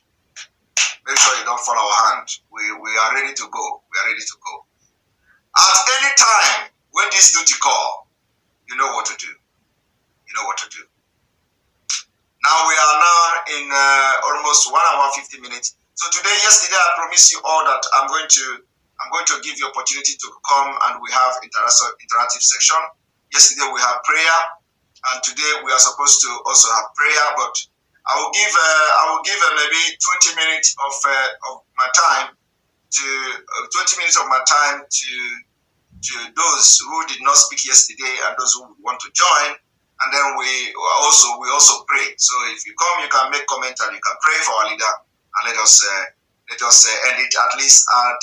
Speaker 4: Make sure you don't fall our hand. We are ready to go. We are ready to go. At any time, when this duty call, you know what to do. You know what to do. Now we are now in almost 1 hour 50 minutes. So yesterday I promised you all that I'm going to give you opportunity to come and we have interactive section. Yesterday we had prayer, and today we are supposed to also have prayer. But I will give maybe 20 minutes of my time to 20 minutes of my time to those who did not speak yesterday and those who want to join. And then we also pray. So if you come, you can make comment and you can pray for our leader, and let us end it at least at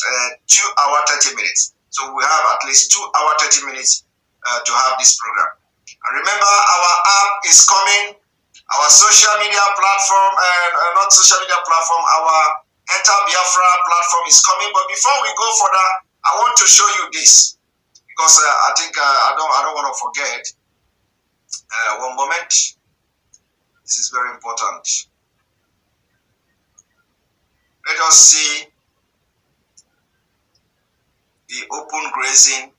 Speaker 4: 2 hours 30 minutes. So we have at least 2 hours 30 minutes to have this program. And remember, our app is coming. Our social media platform, not social media platform, our Enter Biafra platform is coming. But before we go further, I want to show you this, because I think I don't want to forget. One moment. This is very important. Let us see the open grazing.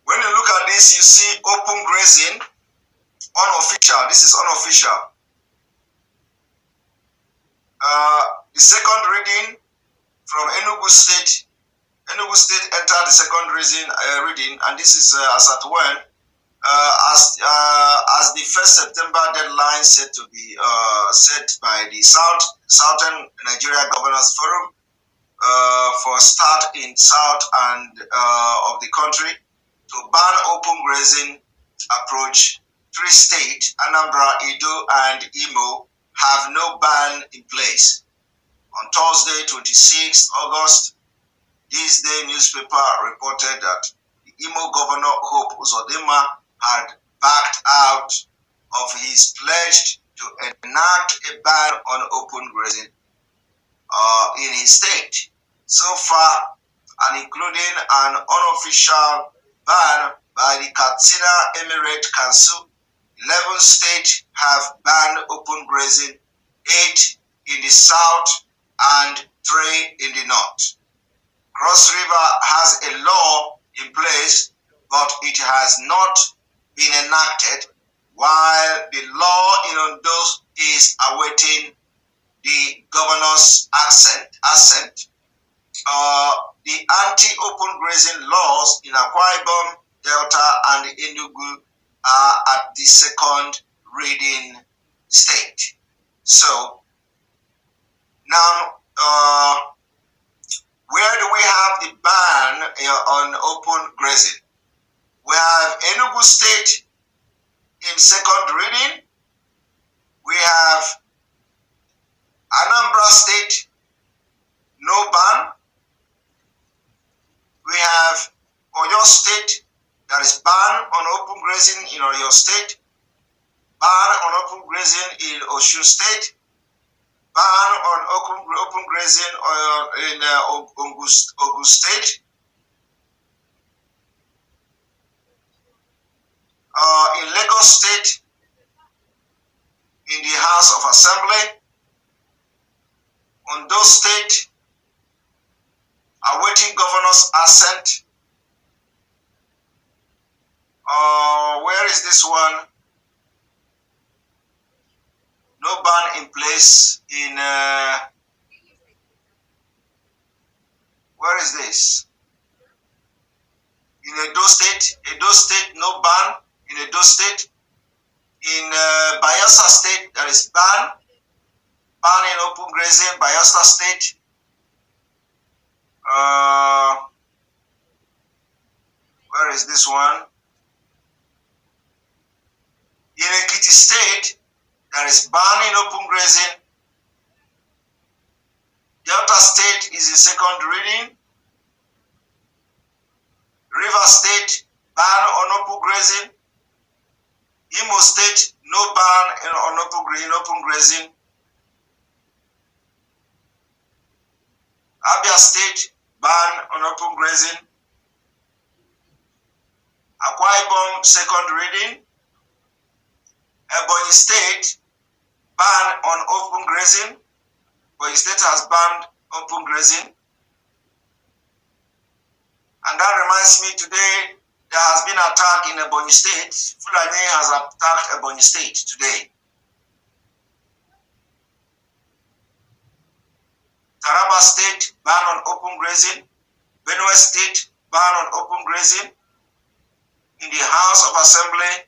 Speaker 4: When you look at this, you see open grazing, unofficial. This is unofficial. The second reading from Enugu State. Enugu State entered the second reading, and this is as at when, as the 1st September deadline set to be set by the Southern Nigeria Governors Forum for start in south and of the country to ban open grazing approach. 3 states, Anambra, Edo, and Imo, have no ban in place. On Thursday, 26th August, this day newspaper reported that the Imo Governor Hope Uzodinma had backed out of his pledge to enact a ban on open grazing in his state. So far, and including an unofficial ban by the Katsina Emirate Council, 11 states have banned open grazing, 8 in the south and 3 in the north. Cross River has a law in place, but it has not been enacted, while the law in Ondo is awaiting the governor's assent. The anti-open grazing laws in Akwa Ibom, Delta, and Enugu are at the second reading stage. So now, where do we have the ban on open grazing? We have Enugu State in second reading. We have Anambra State, no ban. We have Oyo State, there is ban on open grazing in Oyo State, ban on open grazing in Osun State, ban on open grazing in Ogun State, in Lagos State, in the House of Assembly, Ondo State, awaiting governor's assent. Where is this one? No ban in place in, where is this? In Edo State, no ban in Edo State. In Bayelsa State, there is ban in open grazing, Bayelsa State. Where is this one? In Ekiti State, there is ban in open grazing. Delta State is in second reading. River State, ban on open grazing. Imo State, no ban on open grazing. Abia State, ban on open grazing. Akwa Ibom, second reading. Ebonyi State, ban on open grazing. Ebonyi State has banned open grazing. And that reminds me, today there has been an attack in Ebonyi State. Fulani has attacked Ebonyi State today. Taraba State, ban on open grazing. Benue State, ban on open grazing. In the House of Assembly,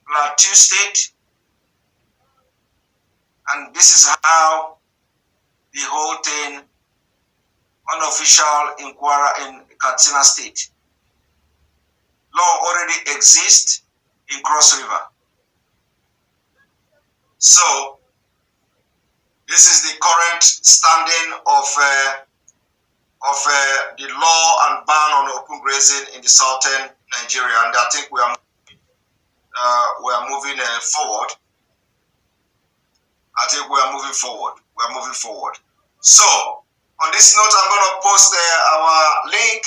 Speaker 4: Plateau State. And this is how the whole thing, unofficial inquiry in Katsina State. Law already exists in Cross River. So, this is the current standing of the law and ban on open grazing in the southern Nigeria, and I think we are moving forward. I think we are moving forward. We are moving forward. So, on this note, I'm going to post our link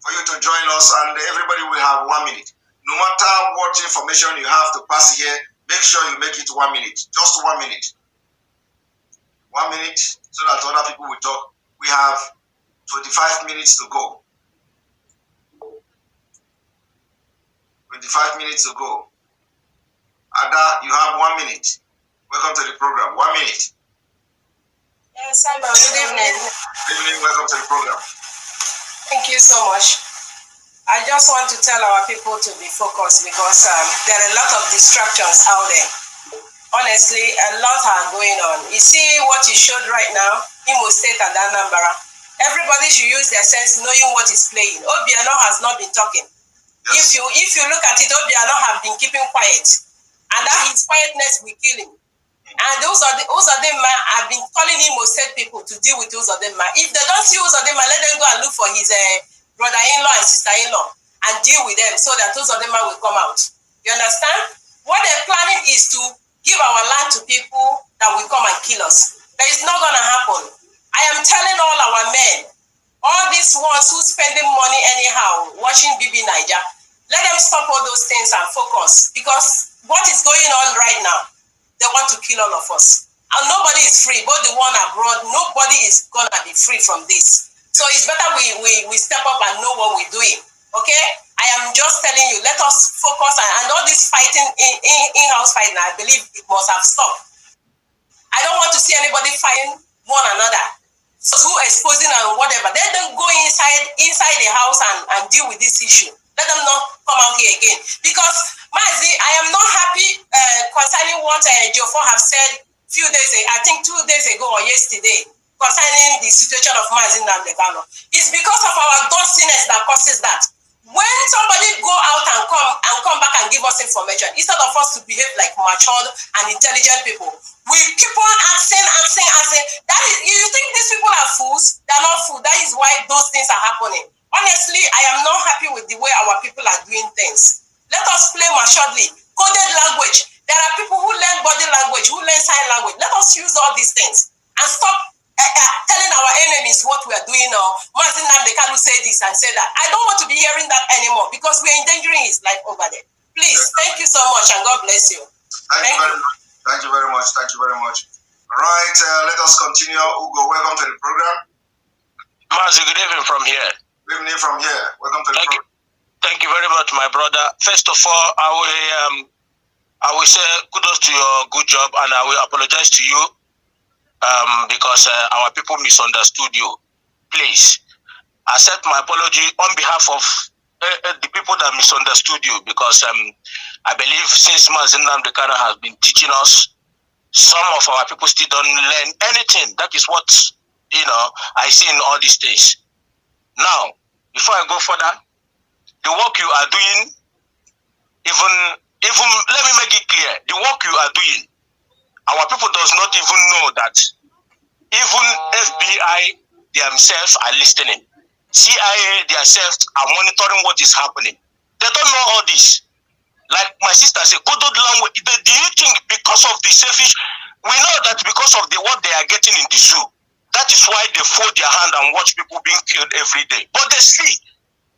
Speaker 4: for for you to join us, and everybody will have 1 minute. No matter what information you have to pass here, make sure you make it 1 minute. Just 1 minute. 1 minute, so that other people will talk. We have 25 minutes to go. 25 minutes to go. Ada, you have 1 minute. Welcome to the program. 1 minute.
Speaker 7: Yes, Simon. Good evening.
Speaker 4: Good evening. Welcome to the program.
Speaker 7: Thank you so much. I just want to tell our people to be focused because there are a lot of distractions out there. Honestly, a lot are going on. You see what you showed right now, Imo State and Anambra. Everybody should use their sense knowing what is playing. Obiano has not been talking. Yes. If you look at it, Obiano have been keeping quiet. And that his quietness will kill him. And those of them have been calling Imo State people to deal with those of them. If they don't see those of them, let them go and look for his brother-in-law and sister-in-law and deal with them so that those of them will come out. You understand? What they're planning is to give our land to people that will come and kill us. That is not going to happen. I am telling all our men, all these ones who spending money anyhow, watching BB Niger, let them stop all those things and focus. Because what is going on right now, they want to kill all of us. And nobody is free, both the one abroad, nobody is going to be free from this. So it's better we step up and know what we're doing. Okay? I am just telling you, let us focus and all this fighting, in-house fighting, I believe it must have stopped. I don't want to see anybody fighting one another. So who exposing and whatever, let them go inside the house and deal with this issue. Let them not come out here again. Because, Maazi, I am not happy concerning what Jofo have said few days ago, I think 2 days ago or yesterday, concerning the situation of Maazi Nnamdi. It's because of our dustiness that causes that. When somebody go out and come back and give us information, instead of us to behave like matured and intelligent people, we keep on asking. That is, you think these people are fools? They're not fools. That is why those things are happening. Honestly, I am not happy with the way our people are doing things. Let us play maturedly. Coded language. There are people who learn body language, who learn sign language. Let us use all these things and stop telling our enemies what we are doing now. Maazi Nnamdi Kanu say this and say that. I don't want to be hearing that anymore because we are endangering his life over there. Please, thank you so much and God bless you.
Speaker 4: Thank you very much. Thank you very much. Thank you very much. All right, let us continue. Ugo, welcome to the program.
Speaker 8: Maazi, good evening from here.
Speaker 4: Good evening from here. Welcome to the program.
Speaker 8: Thank you very much, my brother. First of all, I will say kudos to your good job, and I will apologize to you because our people misunderstood you. Please accept my apology on behalf of the people that misunderstood you, because I believe since Maazi Nnamdi Kanu has been teaching us, some of our people still don't learn anything. That is what I see in all these things. Now, before I go further, the work you are doing, even let me make it clear, the work you are doing, our people does not even know that even FBI themselves are listening. CIA themselves are monitoring what is happening. They don't know all this. Like my sister said, coded language. Do you think because of the selfish, we know that because of what they are getting in the zoo, that is why they fold their hand and watch people being killed every day. But they see.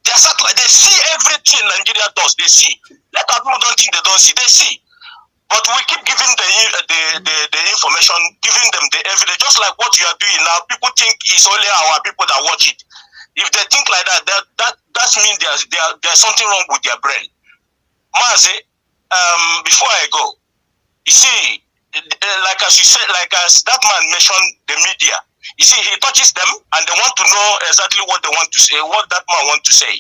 Speaker 8: They see everything Nigeria does. They see. Let our people don't think they don't see. They see. But we keep giving the information, giving them the evidence, just like what you are doing now. People think it's only our people that watch it. If they think like that means there's something wrong with their brain. Maazi, before I go, you see, like as you said, like as that man mentioned the media, you see, he touches them and they want to know exactly what they want to say, what that man wants to say.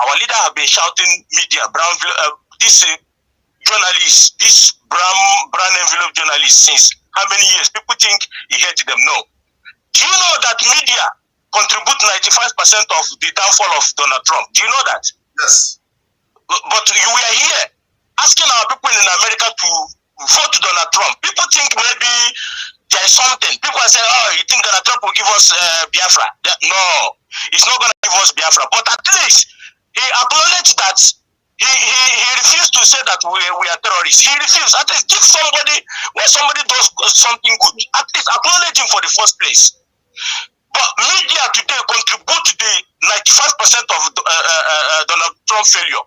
Speaker 8: Our leader have been shouting media, this journalists, this brown envelope journalists since how many years? People think he hated them. No. Do you know that media contribute 95% of the downfall of Donald Trump? Do you know that?
Speaker 4: Yes.
Speaker 8: But you were here asking our people in America to vote Donald Trump. People think maybe there is something. People are saying, oh, you think Donald Trump will give us Biafra? No, he's not going to give us Biafra. But at least he acknowledged that he refused to say that we are terrorists. He refused. At least give somebody, when somebody does something good, at least acknowledge him for the first place. But media today contribute to the 95% of Donald Trump failure.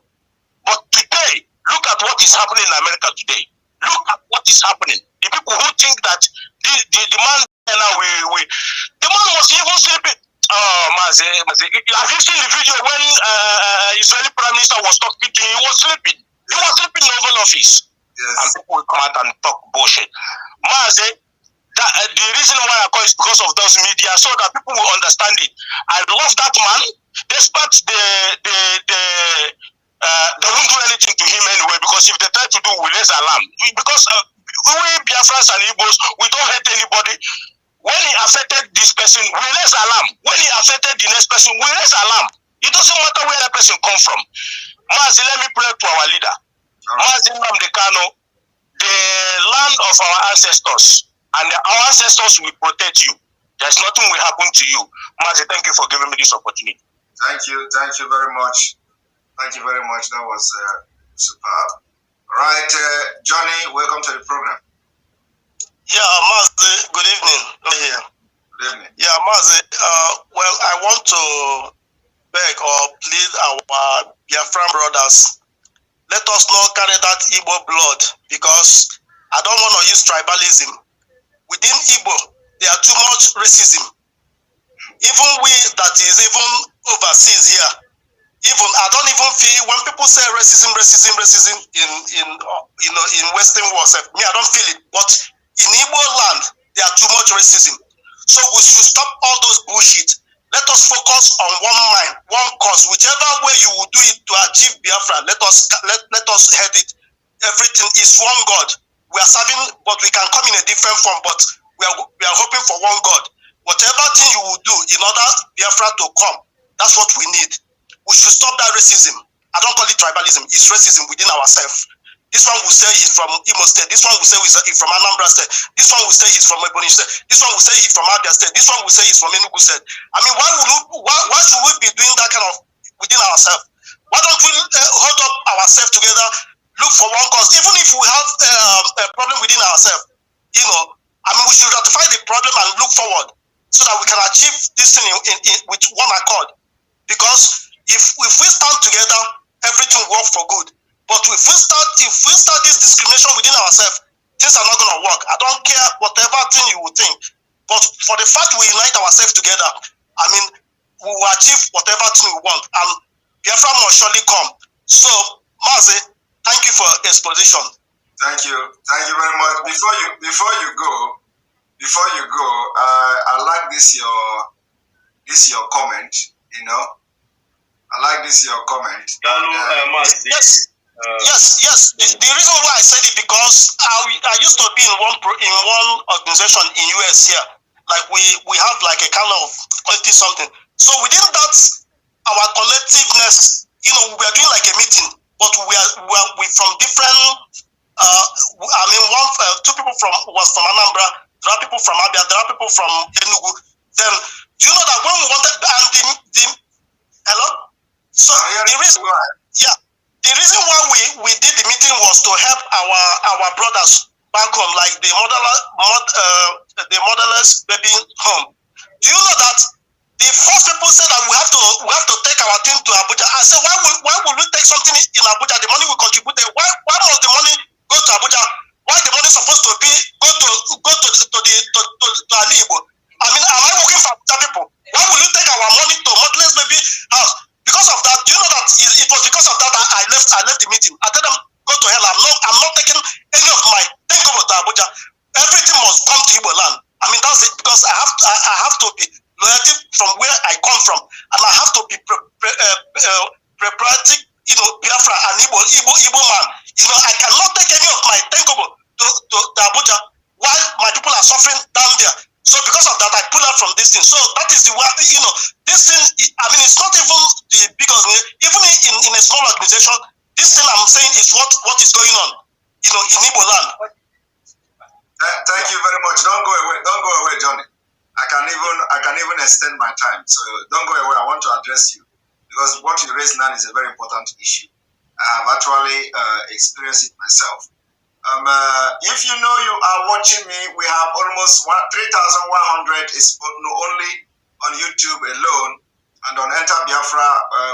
Speaker 8: But today, look at what is happening in America today. Look at what is happening. The people who think that the man now the man was even sleeping. Oh, Maazi, have you seen the video when Israeli Prime Minister was talking to him? He was sleeping. He was sleeping in the Oval Office. Yes. And people will come out and talk bullshit. Maazi, the reason why I call it is because of those media, so that people will understand it. I love that man, despite they won't do anything to him anyway, because if they try to do, we raise alarm. Because we Biafrans and Igbos, we don't hate anybody. When he affected this person, we raise alarm. When he affected the next person, we raise alarm. It doesn't matter where that person come from. Maazi, let me pray to our leader. Maazi Nnamdi Kanu, the land of our ancestors, and our ancestors will protect you. There's nothing will happen to you. Maazi, thank you for giving me this opportunity.
Speaker 4: Thank you very much. Thank you very much. That was superb. All right, Johnny, welcome to the program.
Speaker 5: Yeah, Maazi, good evening. Here.
Speaker 4: Good evening.
Speaker 5: Yeah, Maazi, well, I want to beg or plead our Biafran brothers, let us not carry that Igbo blood, because I don't want to use tribalism. Within Igbo, there are too much racism. Even we that is even overseas here, even I don't even feel when people say racism in Western world, me I don't feel it, but in Igbo land, there are too much racism. So we should stop all those bullshit. Let us focus on one mind, one cause. Whichever way you will do it to achieve Biafra, let us head it. Everything is one God. We are serving, but we can come in a different form, but we are hoping for one God. Whatever thing you will do in order Biafra to come, that's what we need. We should stop that racism. I don't call it tribalism. It's racism within ourselves. This one will say he's from Imo State. This one will say he's from Anambra State. This one will say he's from Ebonyi State. This one will say he's from Abia State. This one will say he's from Enugu State. I mean, why should we be doing that kind of within ourselves? Why don't we hold up ourselves together, look for one cause? Even if we have a problem within ourselves, I mean, we should ratify the problem and look forward so that we can achieve this thing with one accord. Because if we stand together, everything will work for good. But if we start this discrimination within ourselves, things are not going to work. I don't care whatever thing you would think. But for the fact we unite ourselves together, I mean, we will achieve whatever thing we want. And Biafra must surely come. So, Maazi, thank you for exposition.
Speaker 4: Thank you very much. Before you go, I like this your comment. I like this your comment.
Speaker 5: Yes. Yes. The reason why I said it, because I used to be in one organization in US here. Like we have like a kind of collective something. So within that, our collectiveness, we are doing like a meeting, but we from different. I mean, two people was from Anambra. There are people from Abia. There are people from Enugu. Then do you know that when we wanted and hello? So the reason why we did the meeting was to help our brothers back home, like the motherless baby home. Do you know that the first people said that we have to take our team to Abuja? I said, why would we take something in Abuja? The money we contributed. Why must the money go to Abuja? Why the money supposed to go to Alibo? I mean, am I working for Abuja people? Why will you take our money to motherless baby house? Because of that, do you know that it was because of that I left the meeting. I told them, go to hell. I'm not taking any of my thing over to Abuja. Everything must come to Igbo land. I mean, that's it, because I have to be loyalty from where I come from, and I have to be preparative, Biafra and Igbo man. I cannot take any of my thing over to Abuja while my people are suffering down there. So because of that, I pull out from this thing. So that is the way, this thing, I mean, it's not even the biggest, even in a small organization, this thing I'm saying is what is going on, in Igbo land.
Speaker 4: Thank you very much. Don't go away, Johnny. I can even extend my time. So don't go away. I want to address you, because what you raised now is a very important issue. I have actually experienced it myself. If you know you are watching me, we have almost 3,100 is only on YouTube alone. And on Enter Biafra,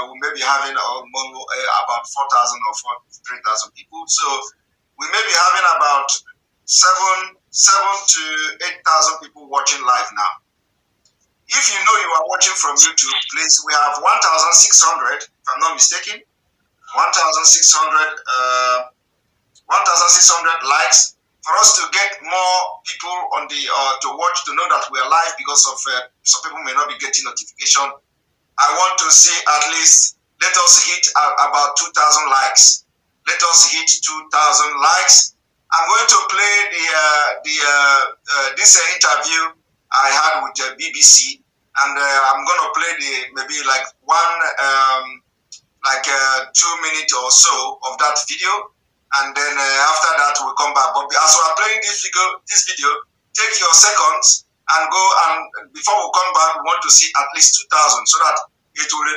Speaker 4: we may be having about 4,000 or 3,000 people. So we may be having about 7 to 8,000 people watching live now. If you know you are watching from YouTube, please, we have 1,600, if I'm not mistaken, 1,600 likes for us to get more people on the to watch, to know that we are live, because of some people may not be getting notification. I want to see at least, let us hit about 2,000 likes. Let us hit 2,000 likes. I'm going to play this interview I had with BBC, and I'm going to play maybe like 2 minutes or so of that video, and then after that we'll come back. But as we're playing this video, take your seconds and go, and before we come back, we want to see at least 2,000, so that it will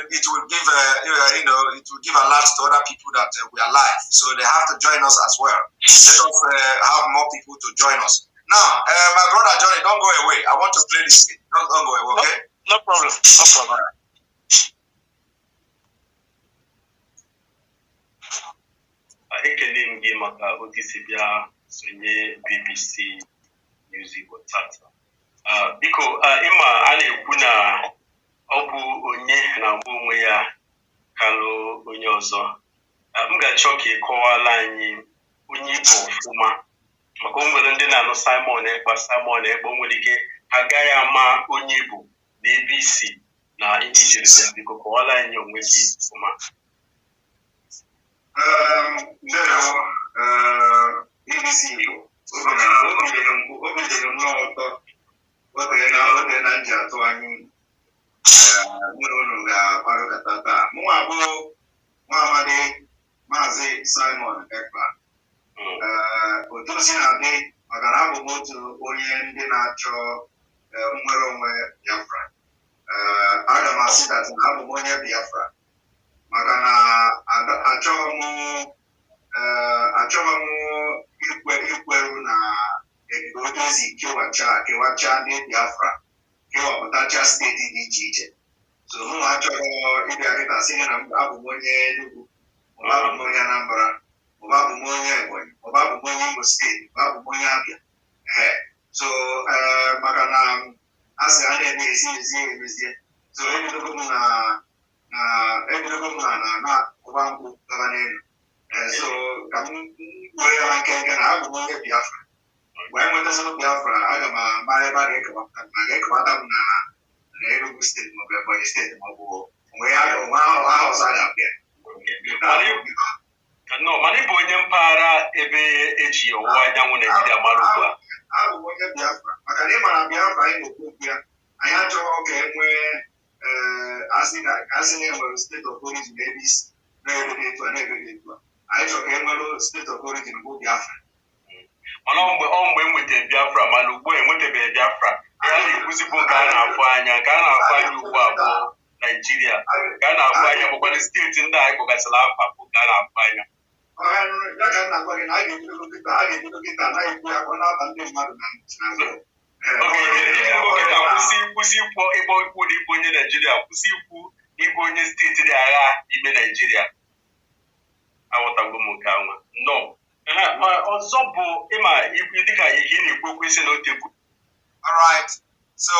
Speaker 4: give it will give alert to other people that we are live, so they have to join us as well. Let us have more people to join us. Now, my brother Johnny, don't go away. I want to play this thing. Don't go away, okay?
Speaker 8: No problem. No problem.
Speaker 2: Ekele m gị maka otu isi bịa sonye BBC News Igbo tata. Biko, ịma a na-ekwu na ọ bụ onye na-agba onwe ya kalụ onye ọzọ. M ga-achọ ka ị kọwala anyị onye Igbo ọfụma, maka o nwere ndị na-anụ Simon Ekpa o nwere ike ha agaghị ama onye Igbo na ebe isi na ihe ijiri bịa. Biko kọwala anyị onwe gị ọfụma.
Speaker 4: BBC Igbo, obi dịrị nnọọ ụtọ oge na nji atụ anyị nwere unu ga-akparịta taa. Mụnwa bụ nwa amadi Maazi Simon Ekpa. Otu si na-adị, maka na abụ m otu onye ndị na-achọ nnwere onwe Biafra. Aga m asị dat na abụ m onye Biafra, maka na achọghị m ikweru na otu esi kewacha ndị Biafra, kewapụtacha steeti dị iche iche. So mụ achọghị ịbịa kịta sị na abụ m onye Enugu, ọba bụ m onye Anambra, ọba bụ m onye Ebonyi, ọba bụ m onye Imo steeti, ọba bụ m onye Abia. So maka na a sị a na-eme emezie. So ebidogo m na ụba nkwụ gaba n'elu. So ka m were ya nkenke na abụ m onye Biafra. Mgbe anyị nwetasịrị Biafra, aga m ama ebe a ga-ekewata m na Enugu steeti maọbụ Ebonyi steeti maọbụ onwe aha ọzọ a ga-abịa.
Speaker 2: Mana ịbụ onye mpaghara ebe eji ọwụwa anyanwụ Naijiria mara ugbu a.
Speaker 4: Abụ m onye Biafra, maka na ịmara Biafra anyị na-ekwu okwu ya, anyị achọghị ka e nwee asị na enwere steeti of origin ebe isi na-ebe dị etu a na-ebe dị etu a. Anyị chọrọ ka e nwere steeti of origin bụ Biafra.
Speaker 2: Mana mgbe e nwetara Biafra, mana ugbu a enwetabeghị Biafra, ya na-ekwuzibụ nke a na-afụ anya, nke a na-afụ anya ugbu a bụ Naijiria, nke a na-afụ anya bụkwana steeti ndị a kpọgasịrị afa bụ nke a na-afụ anya.
Speaker 4: Ya ka nna gwa gị na a ga-ebido kịta na-ekwu ya kwa n'aba ndị mmadụ na
Speaker 2: kwụsị ikwu ịkpọ ikwu na ịbụ onye Naijiria, kwụsị ikwu na ịbụ onye steeti dị agha ime Naijiria. Aghọtagbo m nke anwa. No. Ọzọ bụ ịma dịka ị na-ekwu okwu isi na otekwu.
Speaker 4: All right. So,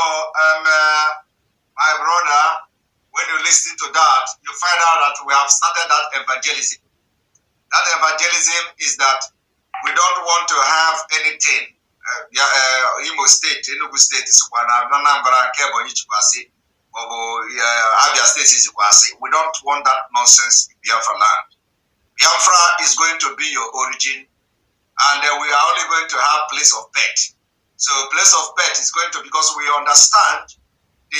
Speaker 4: my brother, when you listen to that, you find out that we have started that evangelism. That evangelism is that we don't want to have anything. Imo State, Enugu State is Anambra, Ebonyi Chikwasi, Abia State is Chikwasi. We don't want that nonsense in Biafra land. Biafra is going to be your origin, and we are only going to have place of birth. So place of birth is going to, because we understand the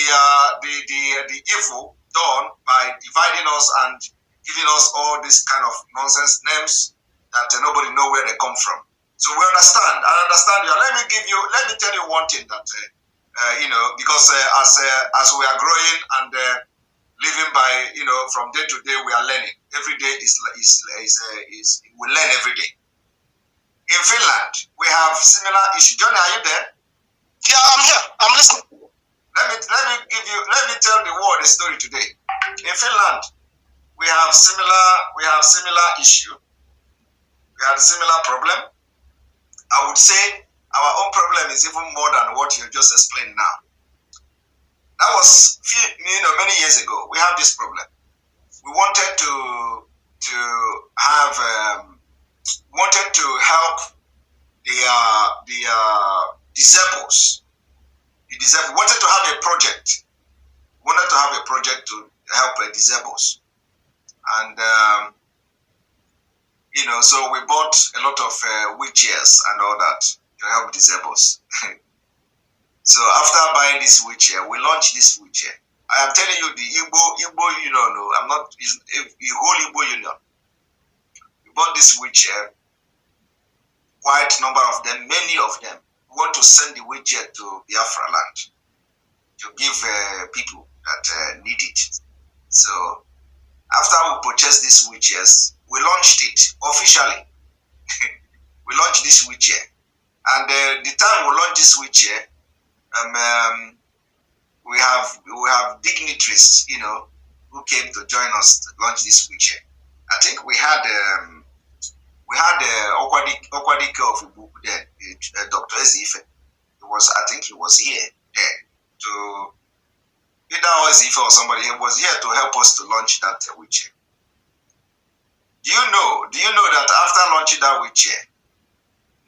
Speaker 4: evil done by dividing us and giving us all this kind of nonsense names that nobody know where they come from. So we understand. I understand you. Let me tell you one thing that because as we are growing and living by, from day to day, we are learning. Every day we learn every day. In Finland, we have similar issues. Johnny, are you there?
Speaker 8: Yeah, I'm here. I'm listening.
Speaker 4: Let me let me tell the world a story today. In Finland, we have similar issue. We have a similar problem. I would say our own problem is even more than what you just explained now. That was many years ago. We have this problem. We wanted to help the disabled. The disabled wanted to have a project. Wanted to have a project to help disabled, and so we bought a lot of wheelchairs and all that to help disabled. So after buying this wheelchair, we launched this wheelchair. I am telling you, the Igbo Union, I'm not the whole Igbo Union. We bought this wheelchair, quite a number of them, many of them. We want to send the wheelchair to Biafra land to give people that need it. So after we purchased these wheelchairs, we launched it officially. We launched this wheelchair, and the time we launched this wheelchair, we have dignitaries, who came to join us to launch this wheelchair. I think we had Okwadike of Ipob then, Dr. Ezife. He was here there to either Ezife or somebody. He was here to help us to launch that wheelchair. Do you know that after launching that wheelchair,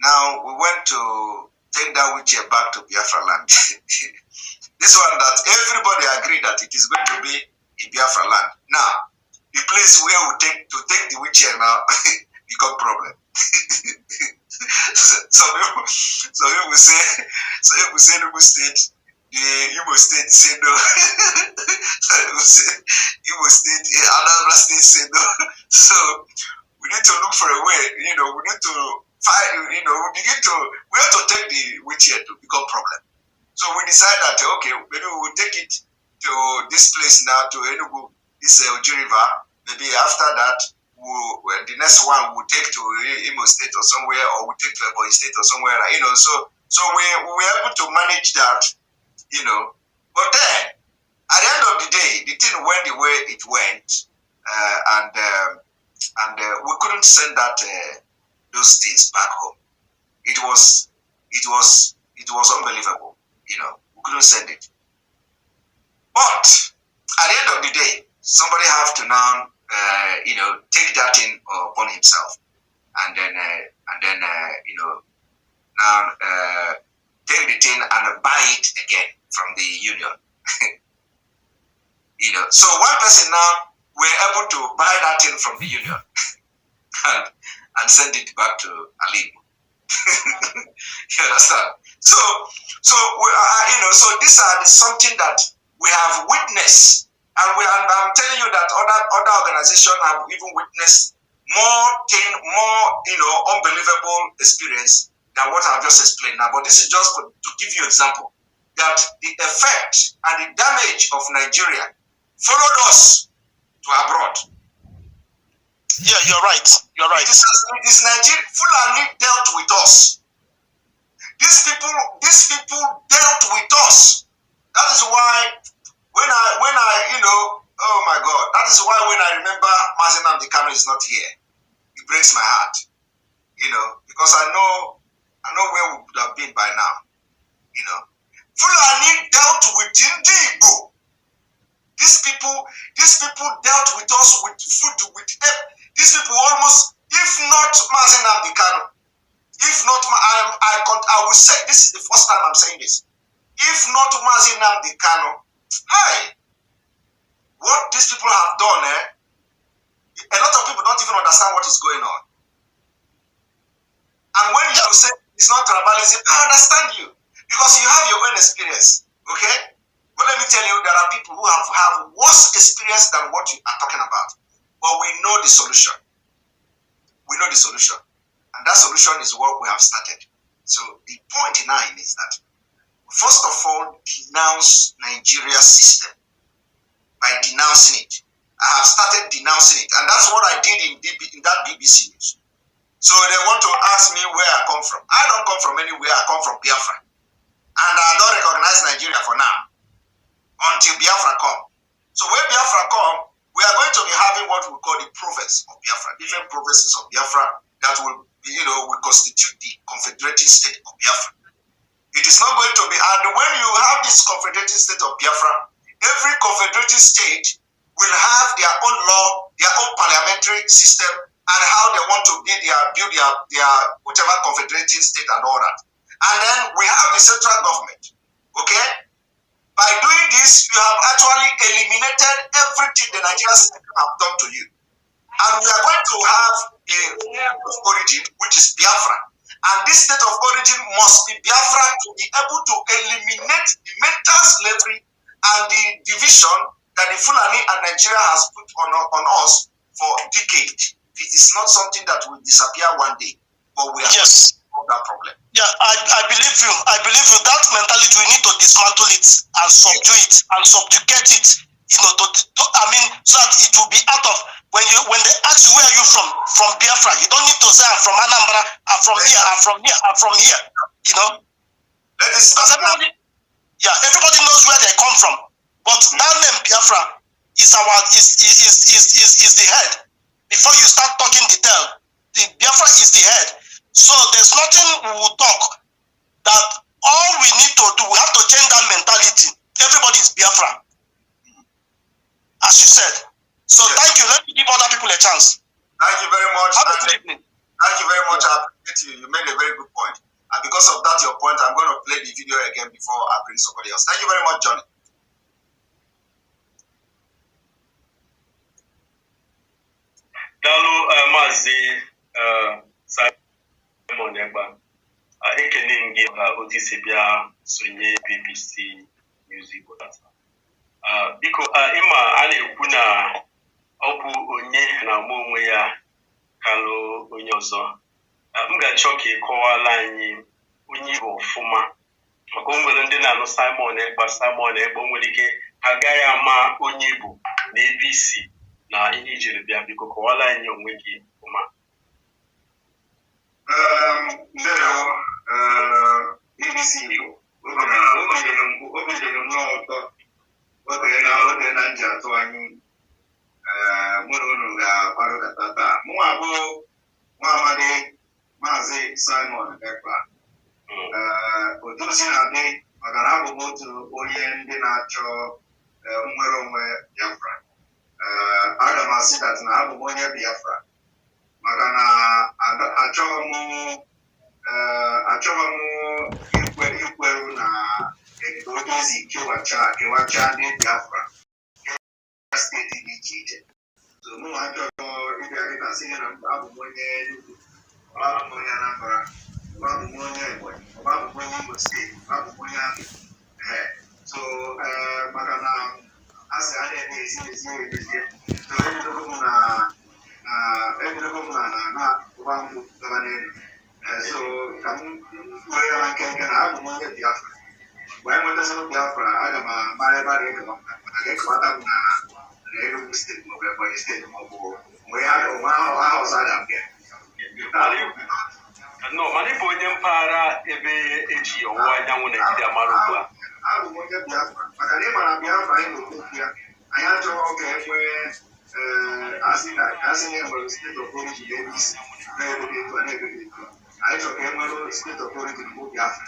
Speaker 4: now we went to take that wheelchair back to Biafra land. This one that everybody agreed that it is going to be in Biafra land. Now, the place where we take the wheelchair now become problem. Some people say Imo State, the Imo State say no. Imo State, Anambra State say no. So we need to look for a way. We need to find. We have to take the wheelchair to become problem. So we decided that okay, maybe we will take it to this place now, to Enugu, this Oji River. Maybe after that, the next one we'll take to Imo State or somewhere, or we'll take to Ebonyi State or somewhere. So we were able to manage that, But then, at the end of the day, the thing went the way it went, and we couldn't send those things back home. It was unbelievable. We couldn't send it. But at the end of the day, somebody have to now, take that thing upon himself, and then take the thing and buy it again from the union. So one person now were able to buy that thing from the union and send it back to Ali. You understand? So these are something that we have witnessed, and I'm telling you that other organizations have even witnessed more unbelievable experience than what I've just explained now. But this is just to give you an example that the effect and the damage of Nigeria followed us to abroad.
Speaker 8: Yeah, you're right. You're right.
Speaker 4: It is Nigeria. Fulani dealt with us. These people dealt with us. That is why when I oh my God, that is why when I remember Maazi Nnamdi Kanu is not here, it breaks my heart. Because I know where we would have been by now. Fulani dealt with Igbo. These people dealt with us with food, with these people almost, if not Maazi Nnamdi Kanu, if not, I will say, this is the first time I'm saying this. If not Maazi Nnamdi Kanu, what these people have done, a lot of people don't even understand what is going on. And when you say it's not tribalism, I understand you, because you have your own experience, okay? But let me tell you, there are people who have worse experience than what you are talking about. But we know the solution. We know the solution. And that solution is what we have started. So the point 9 is that, first of all, denounce Nigeria's system. By denouncing it. I have started denouncing it. And that's what I did in that BBC news. So they want to ask me where I come from. I don't come from anywhere. I come from Biafra. And I don't recognize Nigeria for now. what we call the province of Biafra, different provinces of Biafra that will, will constitute the confederated state of Biafra. It is not going to be, and when you have this confederated state of Biafra, every confederated state will have their own law, their own parliamentary system, and how they want to build their whatever confederated state and all that. And then we have the central government. Okay? By doing this, you have actually eliminated everything the Nigerian state have done to you. And we are going to have a state of origin, which is Biafra. And this state of origin must be Biafra to be able to eliminate the mental slavery and the division that the Fulani and Nigeria has put on us for decades. It is not something that will disappear one day, but we have that problem.
Speaker 5: Yeah, I believe you. I believe you. That mentality, we need to dismantle it and subdue it and subjugate it. So that it will be out of when they ask you where are you from Biafra, you don't need to say I'm from Anambra, I'm from here, I'm from here, I'm from here. Because everybody knows where they come from. But that name Biafra is the head. Before you start talking detail, the Biafra is the head. So there's nothing we will talk that all we need to do, we have to change that mentality. Everybody is Biafra, as you said. So thank you. Let me give other people a chance.
Speaker 4: Thank you very much.
Speaker 5: Have a good evening.
Speaker 4: Thank you very much. I appreciate you. You made a very good point. And because of that, your point, I'm going to play the video again before I bring somebody else. Thank you very much, Johnny.
Speaker 2: Dalu Maazi Simon Ekpa. Ekene ngi otisi bia sonye BBC Music. Biko ịma a na-ekwu na ọ bụ onye na-ama onwe ya kalụ onye ọzọ. M ga-achọ ka ị kọwala anyị onye Igbo ọfụma maka o nwere ndị na-anụ Simon Ekpa o nwere ike agaghị ama onye Igbo na ebe isi na ihe ijiri bịa. Biko kọwala anyị onwe gị ọfụma.
Speaker 9: BBC Igbo o bidoro n'ọtọ oge na nji atụ anyị mụ na unu ga-akparịta taa. Mụnwa bụ nwa amadi Maazi Simon Ekpa. Otu si na-adị maka na abụ m otu onye ndị na-achọ nnwere onwe Biafra. Aga m asị dat na abụ m onye Biafra maka na achọghị m ikweru na ozi kewacha ndị Biafra steeti dị iche iche. So mụ achọrọ ịbịa dịka sị na abụ m onye Enugu, abụ m onye Anambra, abụ m onye Ebonyi, abụ m onye Imo steeti, abụ m onye Abia. So maka na asị a na-eme ezie. So ebidogo m na ụwa mbụ gaba n'elu. So ka m were ya na nkenke na abụ m onye Biafra. Mgbe anyị nwetasịrị Biafra, aga m amara ebe a ga-ekewata m na Enugu steeti maọbụ Ebonyi steeti maọbụ mgbe aha ọzọ aga m bịa.
Speaker 2: Mana ịbụ onye mpaghara ebe eji ọwụwa anyanwụ Naijiria mara ugbu a.
Speaker 9: Abụ m onye Biafra maka na ịmara Biafra anyị na-ekwu ya, anyị achọghị ka e nwee asị na enwere steeti of origin APC na-ebeghị etu anyị chọrọ ka e nwere steeti of origin bụ Biafra.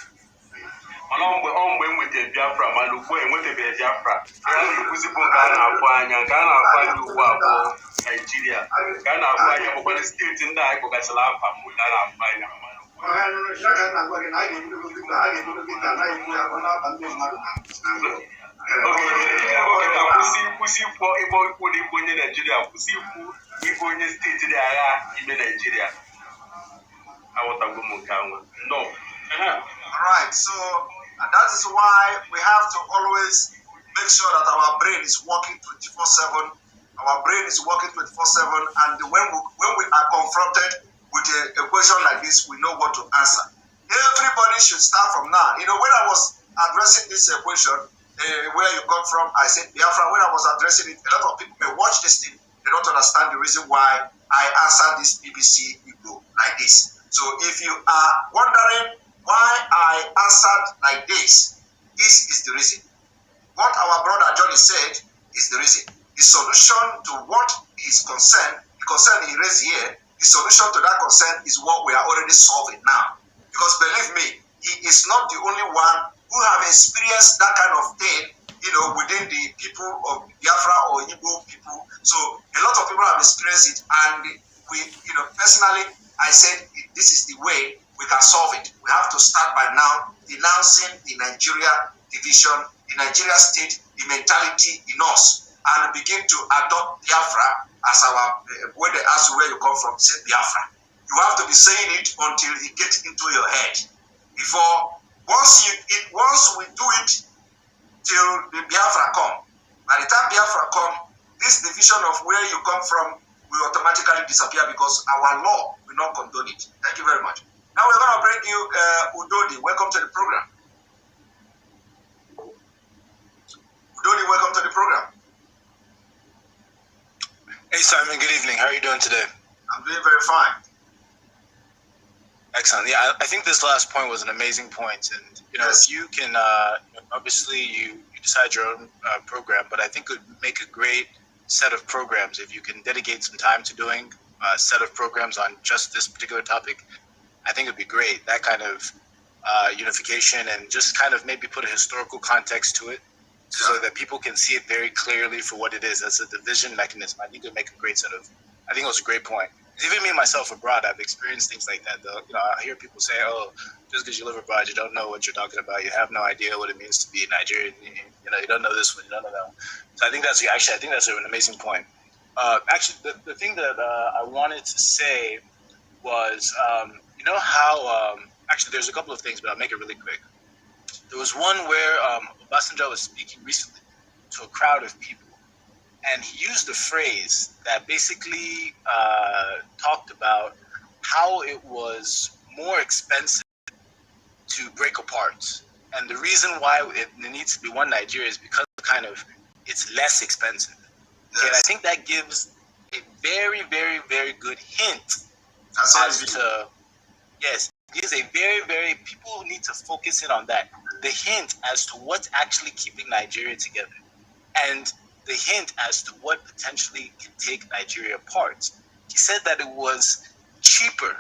Speaker 2: Mana mgbe enwetara Biafra mana ugbu a enwetabeghị Biafra, a na-ekwuzipụ nke a na-afụ anya, nke a na-afụ anya ugbu a bụ Naijiria, nke a na-afụ anya bụkwara steeti ndị a kpọgasịrị afa mbụ a na-afụ anya. Kwụsị ikwu ịkpọ ikwu na ikwu onye Naijiria, kwụsị ikwu ikwu onye steeti dị agha ime Naijiria. Aghọtago m nke ahụ. No.
Speaker 4: Alright, so that is why we have to always make sure that our brain is working 24/7. Our brain is working 24/7, and when we are confronted with a question like this, we know what to answer. Everybody should start from now. When I was addressing this question, where you come from, I said Biafra. When I was addressing it, a lot of people may watch this thing, they don't understand the reason why I answered this BBC Igbo like this. So if you are wondering why I answered like this is the reason. What our brother Johnny said is the reason. the solution to what is concerned, the concern he raised here, the solution to that concern is what we are already solving now. Because believe me, he is not the only one who have experienced that kind of thing, within the people of Biafra or Igbo people. So a lot of people have experienced it, and we, personally, I said this is the way we can solve it. We have to start by now denouncing the Nigeria division, the Nigeria state, the mentality in us, and begin to adopt Biafra as our, when they ask you where you come from, say Biafra. You have to be saying it until it gets into your head. Before, once we do it till the Biafra come, by the time Biafra come, this division of where you come from will automatically disappear because our law will not condone it. Thank you very much. Now we're going to bring you Udodi. Welcome to the program. Udodi, welcome to the program.
Speaker 10: Hey Simon, good evening. How are you doing today?
Speaker 4: I'm doing very fine.
Speaker 10: Excellent. Yeah, I think this last point was an amazing point, and if you can, obviously you decide your own program, but I think it would make a great set of programs if you can dedicate some time to doing a set of programs on just this particular topic. I think it'd be great. That kind of unification, and just kind of maybe put a historical context to it, so that people can see it very clearly for what it is as a division mechanism. I think it would make a great set of. I think it was a great point. Even me myself abroad, I've experienced things like that. Though, I hear people say, "Oh, just because you live abroad, you don't know what you're talking about. You have no idea what it means to be Nigerian. You don't know this one, you don't know that one." So I think that's an amazing point. Actually, the thing that I wanted to say was, how actually there's a couple of things, but I'll make it really quick. There was one where Obasanjo was speaking recently to a crowd of people. And he used a phrase that basically talked about how it was more expensive to break apart. And the reason why it needs to be one Nigeria is because it's less expensive. Yes. And I think that gives a very, very, very good hint as to, yes, it gives a very, very, people need to focus in on that. The hint as to what's actually keeping Nigeria together. And the hint as to what potentially can take Nigeria apart. He said that it was cheaper.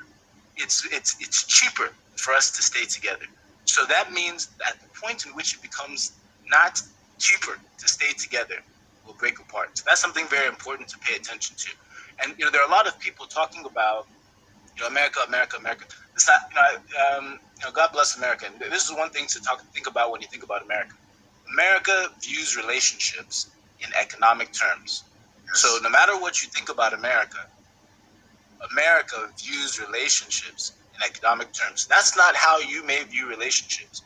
Speaker 10: It's cheaper for us to stay together. So that means at the point in which it becomes not cheaper to stay together, we'll break apart. So that's something very important to pay attention to. And there are a lot of people talking about America. It's not God bless America. And this is one thing to think about when you think about America. America views relationships in economic terms. So no matter what you think about America, America views relationships in economic terms. That's not how you may view relationships,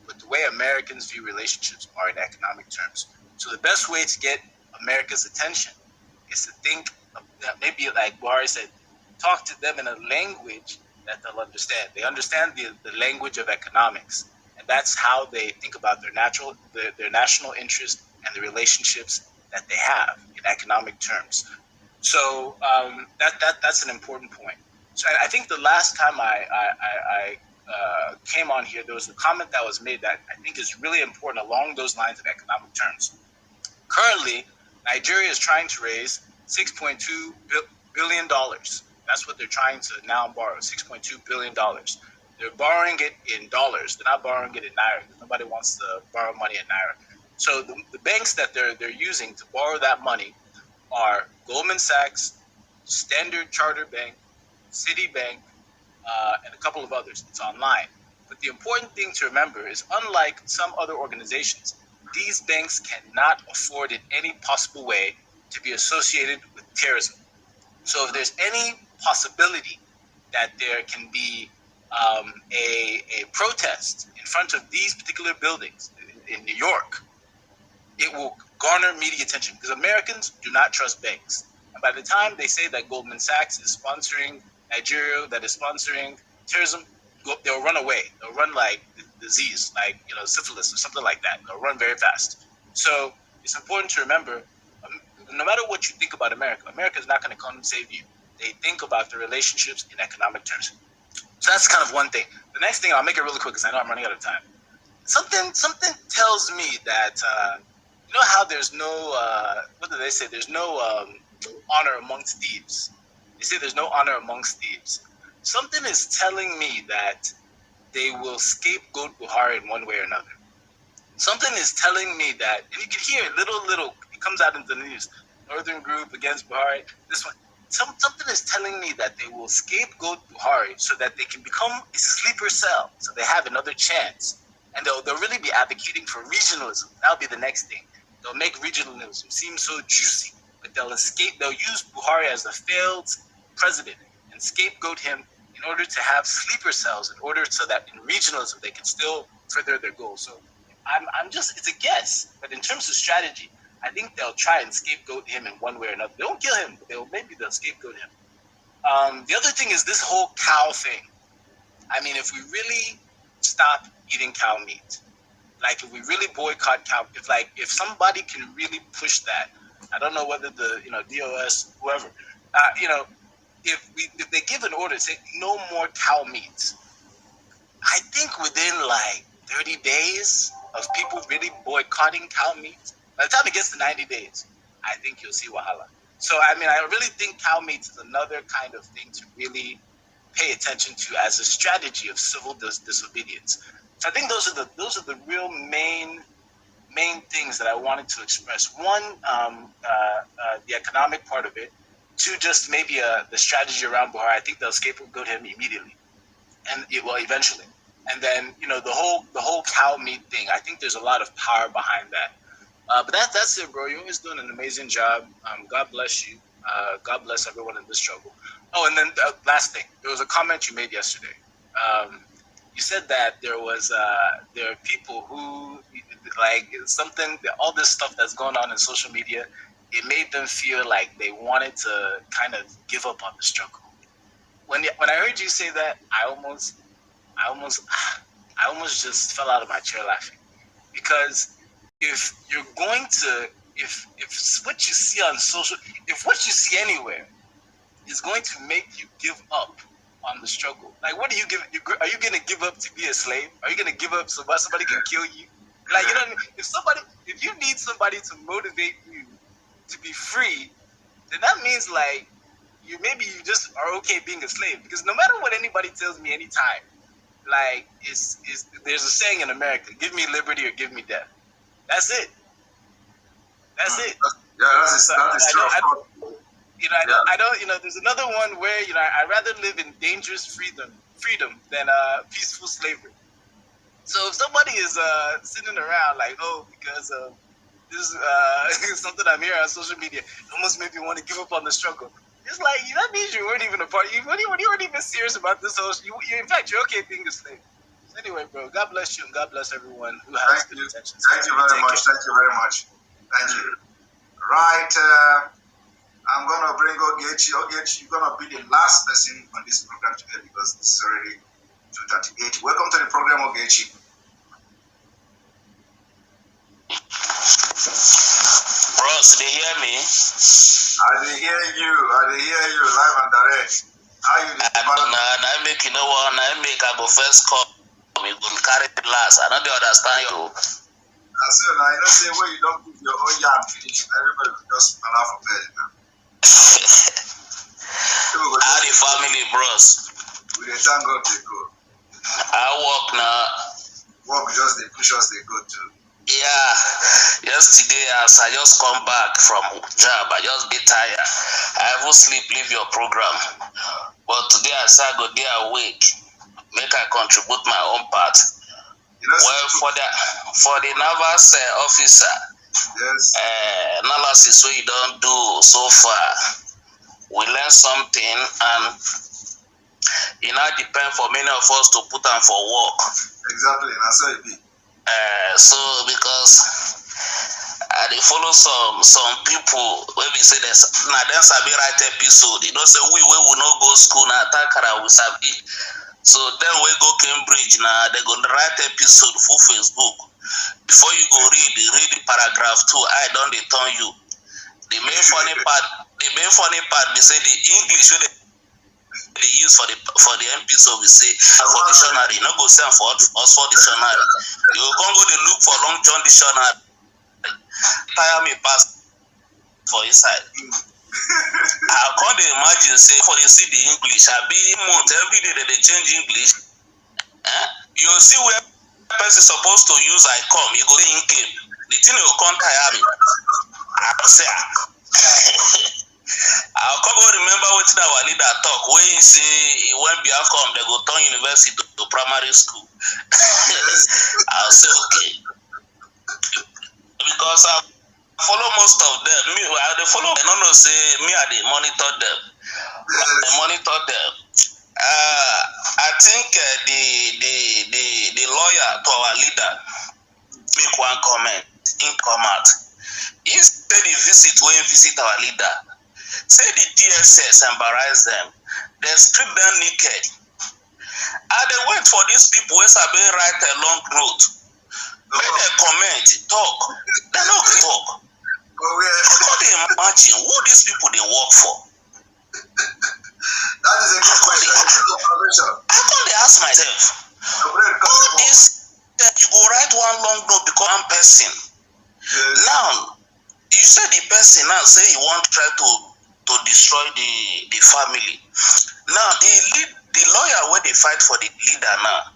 Speaker 10: but the way Americans view relationships are in economic terms. So the best way to get America's attention is to think, maybe like Buhari said, talk to them in a language that they'll understand. They understand the language of economics. And that's how they think about their national interest and the relationships that they have in economic terms. So that's an important point. So I think the last time I came on here, there was a comment that was made that I think is really important along those lines of economic terms. Currently, Nigeria is trying to raise $6.2 billion. That's what they're trying to now borrow, $6.2 billion. They're borrowing it in dollars. They're not borrowing it in naira. Nobody wants to borrow money in naira. So the banks that they're using to borrow that money are Goldman Sachs, Standard Chartered Bank, Citibank, and a couple of others. It's online. But the important thing to remember is, unlike some other organizations, these banks cannot afford in any possible way to be associated with terrorism. So if there's any possibility that there can be a protest in front of these particular buildings in New York, it will garner media attention because Americans do not trust banks. And by the time they say that Goldman Sachs is sponsoring Nigeria, that is sponsoring terrorism, they'll run away. They'll run like disease, like syphilis or something like that. They'll run very fast. So it's important to remember, no matter what you think about America, America is not going to come and save you. They think about the relationships in economic terms. So that's kind of one thing. The next thing, I'll make it really quick because I know I'm running out of time. Something tells me that you know how there's no what do they say? There's no honor amongst thieves. They say there's no honor amongst thieves. Something is telling me that they will scapegoat Buhari in one way or another. Something is telling me that, and you can hear it, little, it comes out in the news. Northern group against Buhari, this one. Something is telling me that they will scapegoat Buhari so that they can become a sleeper cell, so they have another chance. And they'll really be advocating for regionalism. That'll be the next thing. They'll make regionalism seem so juicy, but they'll use Buhari as a failed president and scapegoat him in order to have sleeper cells, in order so that in regionalism they can still further their goals. So it's a guess, but in terms of strategy, I think they'll try and scapegoat him in one way or another. They won't kill him, but they'll scapegoat him. The other thing is this whole cow thing. I mean, if we really stop eating cow meat, like if we really boycott cow, if somebody can really push that, I don't know whether the DOS, whoever, if they give an order, say no more cow meat, I think within like 30 days of people really boycotting cow meat, by the time it gets to 90 days, I think you'll see wahala. So, I mean, I really think cow meat is another kind of thing to really pay attention to as a strategy of civil disobedience. So I think those are the real main things that I wanted to express. One, the economic part of it. Two, just maybe the strategy around Buhari. I think they'll scapegoat him immediately, and eventually. And then the whole cow meat thing. I think there's a lot of power behind that. But that's it, bro. You're always doing an amazing job. God bless you. God bless everyone in this struggle. Oh, and then last thing, there was a comment you made yesterday. You said that there are people who like something, all this stuff that's going on in social media, it made them feel like they wanted to kind of give up on the struggle. When I heard you say that, I almost just fell out of my chair laughing, because if you're going to, if what you see on social, if what you see anywhere is going to make you give up on the struggle, like what are you giving? Are you going to give up to be a slave? Are you going to give up so somebody can kill you? Like, you know what I mean? If you need somebody to motivate you to be free, then that means like you just are okay being a slave. Because no matter what anybody tells me anytime, like there's a saying in America: "Give me liberty or give me death." That's it. That's it.
Speaker 4: Yeah, that is true.
Speaker 10: I don't. There's another one where I'd rather live in dangerous freedom than peaceful slavery. So if somebody is sitting around like, oh, because of this something I'm hearing on social media, it almost made me want to give up on the struggle. It's like that means you weren't even a part. You weren't even serious about this whole. In fact, you're okay being a slave. So anyway, bro, God bless you and God bless everyone who has good intentions.
Speaker 4: Thank you very much. Thank you very much. Thank you. Right. I'm gonna bring Ogechi. Ogechi, you're gonna be the last person on this program today because it's already 2:38. Welcome to the program, Ogechi.
Speaker 8: Bros, they hear me?
Speaker 4: I dey hear you live and direct. How you doing?
Speaker 8: I make I go first call. We will carry it last. I don't understand you.
Speaker 4: And so now, say when you don't put your own yam finish, everybody will just allow for bed now.
Speaker 8: How the family, bros?
Speaker 4: We dey thank God they go.
Speaker 8: I work now.
Speaker 4: Work just they push us, they go too.
Speaker 8: Yeah, yesterday as I just come back from job, I just get tired. I haven't sleep, leave your program. But today I say I go there awake, make I contribute my own part. Well, for the naval officer,
Speaker 4: yes.
Speaker 8: Analysis what you don't do so far, we learn something, and it now depend for many of us to put on for work.
Speaker 4: Exactly, and so it be.
Speaker 8: So because I dey follow some people when we say there's them sabi write episode, say we no go school na Takara we sabi. So then we go Cambridge now, they go write episode for Facebook. Before you go read the paragraph 2, I don't turn you. The main funny part they say the English they use for the episode we say for dictionary, not go send for Oxford dictionary. You can't go to look for Long John dictionary. tire me pass for inside. I can't imagine say for they see the English. I be month every day that they change English. You see where person supposed to use I come, you go say in came. The thing will come tire me. I say I'll come remember what our leader talk when he say when Biafra come, they go turn university to primary school. I'll say okay. Because I follow most of them. Me, they follow. I don't know. Say me, I they monitor them. I monitor them. I think the lawyer to our leader make one comment. In come out. He said he visit our leader. Say the DSS embarrass them. They strip them naked. And they wait for these people who have been write a long note. Make them comment, talk. They don't talk. How do you imagine who these people they work for?
Speaker 9: That is a good question.
Speaker 8: I can't ask myself. All this, you go write one long note because one person. Yes. Now, you say the person now say you want to try to destroy the family. Now, the lawyer where they fight for the leader now,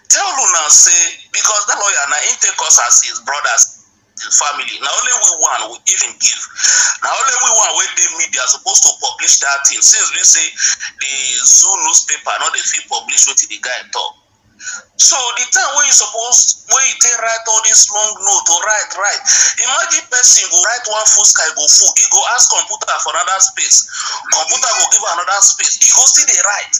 Speaker 8: tell you now say, because that lawyer now he take us as his brothers, his family. Now only we one we even give. Now only we one where the media are supposed to publish that thing. Since we say the Zoo newspaper, not the feel publish what the guy talk. So the time when you take write all this long note or write, imagine person go write one full sky go full, he go ask computer for another space, computer go give another space, he go still dey write.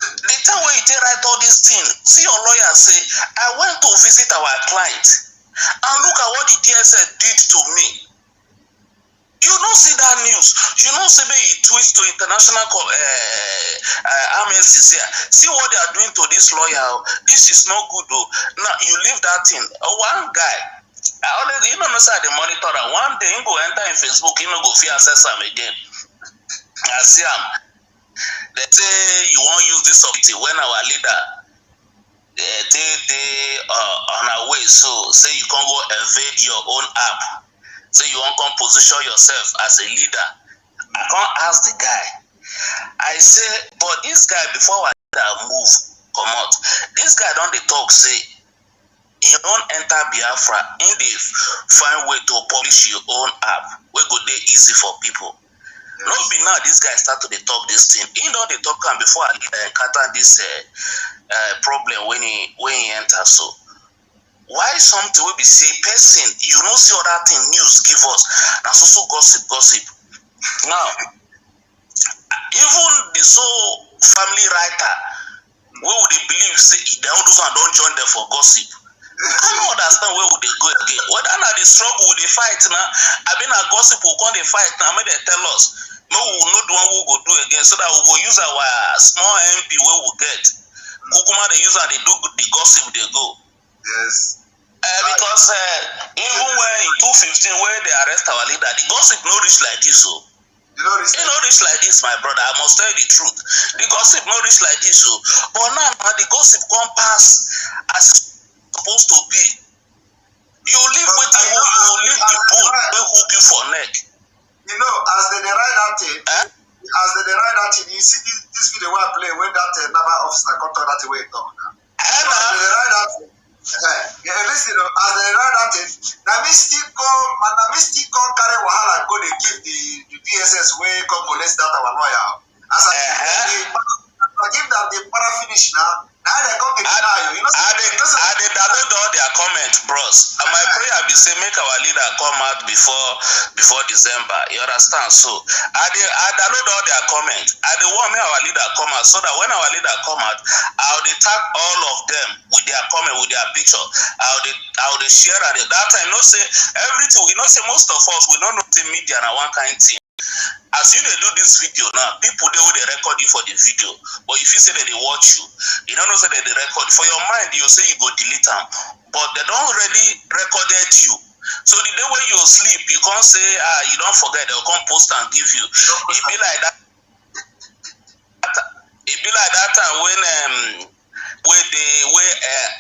Speaker 8: The time when you take write all this thing, see your lawyer say, I went to visit our client and look at what the DSS did to me. You don't see that news. You don't see me twist to international amnesty. See what they are doing to this lawyer. This is not good though. Now you leave that thing. One guy, you don't know say the monitor. One day he go enter in Facebook, he no go fear access him again. I see him. They say you won't use this opportunity when our leader they on our way. So say you can go evade your own app. So you want to position yourself as a leader. I can't ask the guy. I say, but this guy before I move, come out. This guy don't they talk say, you don't enter Biafra in the find way to publish your own app. We go there easy for people. Yes. Not be now this guy start to talk this thing. He don't they talk before I encounter this problem when he enter so. Why something will be say person you know see other thing news give us and so gossip. Now even the so family writer where would they believe say they don't join them for gossip? I don't understand where would they go again. Whether now the struggle with the fight now, I been a gossip will come the fight now, may they tell us. No, we will not do one we go do again so that we will use our small MP where we get. Kukuma they use and they do the gossip they go.
Speaker 9: Yes.
Speaker 8: Because even when in 2015 where they arrest our leader, the gossip no reach like this. So it no reach like this, my brother. I must tell you the truth. The gossip no reach like this. So but now the gossip come pass as it's supposed to be. You live with the who you live the bull they hook you for neck.
Speaker 9: You know, as they write that thing, you see this video where I play when that number officer come talk that way talk now. As they write that thing. Listen, as they write that thing, now me still come carry wahala go they give the DSS way come molest that our lawyer. As I give them the para finish now they come to deny you. You know,
Speaker 8: they download all their comments, bros. And my prayer be say make our leader come out before December. You understand? So I download all their comments. I want me our leader come out so that when our leader come out, I'll tag all of them with their comment, with their picture. I'll share at that time. No say everything. We not say most of us we don't know the media and one kind thing. As you they do this video now, people they will record you for the video. But if you say that they watch you don't know say that they record. For your mind, you say you go delete them. But they don't already recorded you. So the day when you sleep, you can't say, you don't forget, they'll come post and give you. It be like that. It be like that time when they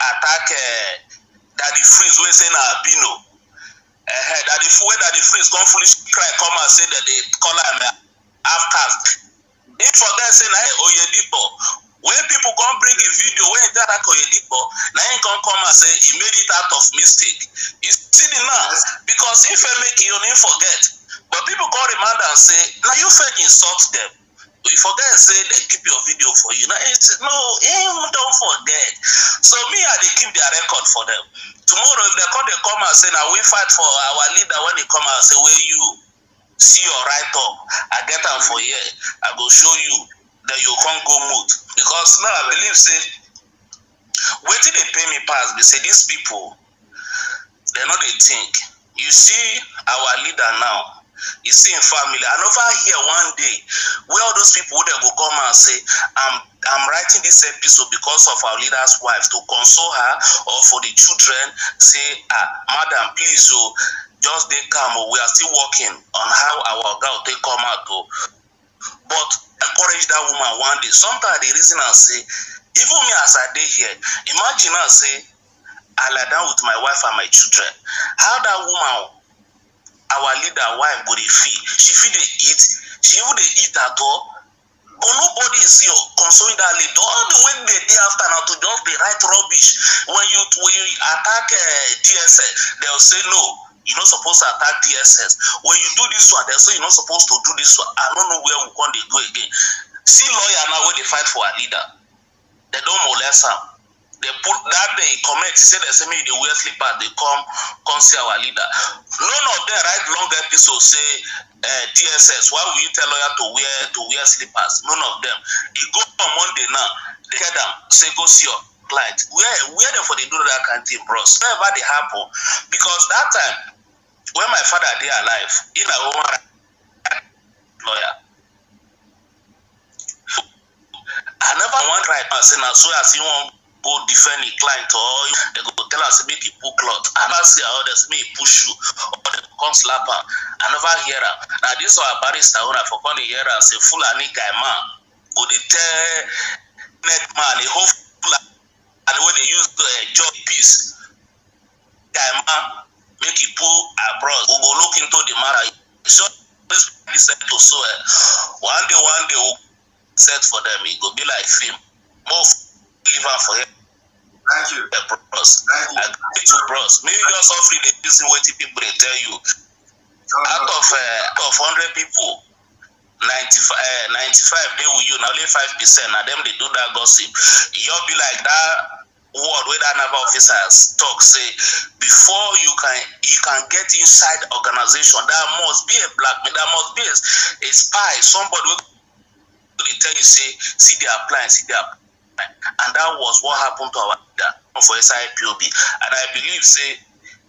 Speaker 8: attack that the freeze wey say na albino. That the freeze come foolish cry come and say that they call am half caste. If forget say na Oyedipo. When people come bring a video when that Oyedipo, na him come and say he made it out of mistake. You see the now because if I make you don't forget. But people come remind and say, now you fake insult them. You forget say they keep your video for you. Now it's no, don't forget. So me they keep their record for them. Tomorrow if they come and say now we fight for our leader when they come and say where you see your right up, I get them for here. I go show you that you can't go mood. Because now I believe say wait till they pay me pass, they say these people they know they think. You see our leader now. You see in family, and over here one day, where all those people would go come and say, I'm writing this episode because of our leader's wife to console her or for the children, say, madam, please, just they come, we are still working on how our girl they come out. But encourage that woman one day. Sometimes the reason I say, even me as I day here, imagine I say, I lie down with my wife and my children. How that woman, our leader wife go dey feed. She feed dey eat. She even dey eat at all. But nobody is here consoling that lady. All the way they day after now to just be write rubbish. When you attack DSS, they'll say no. You're not supposed to attack DSS. When you do this one, they'll say you're not supposed to do this one. I don't know where we can they go again. See lawyer now when they fight for a leader. They don't molest her. They put that day comment, he said they say me they wear slippers, they come see our leader. None of them write long episode say DSS, why will you tell lawyer to wear slippers? None of them. You go on Monday now, they hear them say go see your client. Where them for they do that kind of thing, bros? Wherever they happen. Because that time, when my father they alive, in a woman lawyer. I never want right now say now so as you want go defend the client or they go tell us make you pull cloth. I never see how others may push you or they come slap her. I never hear her. Now this is our barrister when I forgot to hear her and say Fulani guy man go they tell net man a whole Fulani and when they use the job piece guy man make you pull abroad. We go look into the matter. So this set to so one day we'll set for them. It go be like film. More liver for him.
Speaker 4: Thank you.
Speaker 8: Bros.
Speaker 4: Thank you.
Speaker 8: I agree to bros. Maybe you just offer the reason what people they tell you. Out of 100 people, 95 they with you. Now only 5%. Now them they do that gossip. You'll be like that word where that naval officers talk say before you can get inside organization. There must be a blackmail. There must be a spy. Somebody will tell you say see their plan, see their. And that was what happened to our leader for SIPOB. And I believe, say,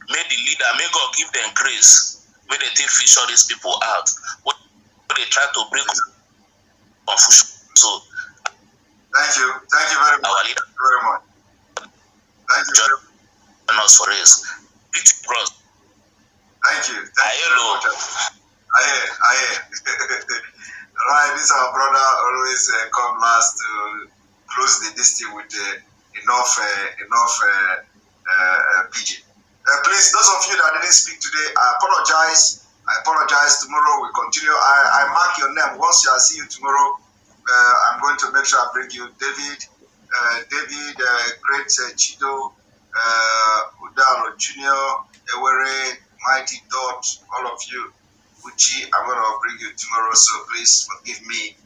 Speaker 8: may the leader, may God give them grace, may they take fish all these people out. When they try to bring confusion. So,
Speaker 4: thank you very much.
Speaker 8: Our leader,
Speaker 4: very much. Thank you.
Speaker 8: Join us for this. Bros.
Speaker 4: Thank you.
Speaker 8: Hello.
Speaker 4: Right, this our brother always come last to close this thing with enough pidgin. Please, those of you that didn't speak today, I apologize. Tomorrow we continue. I mark your name. Once I see you tomorrow, I'm going to make sure I bring you David, Great Chido, Udalo Junior, Ewere, Mighty Dot, all of you. Uchi, I'm going to bring you tomorrow. So please forgive me.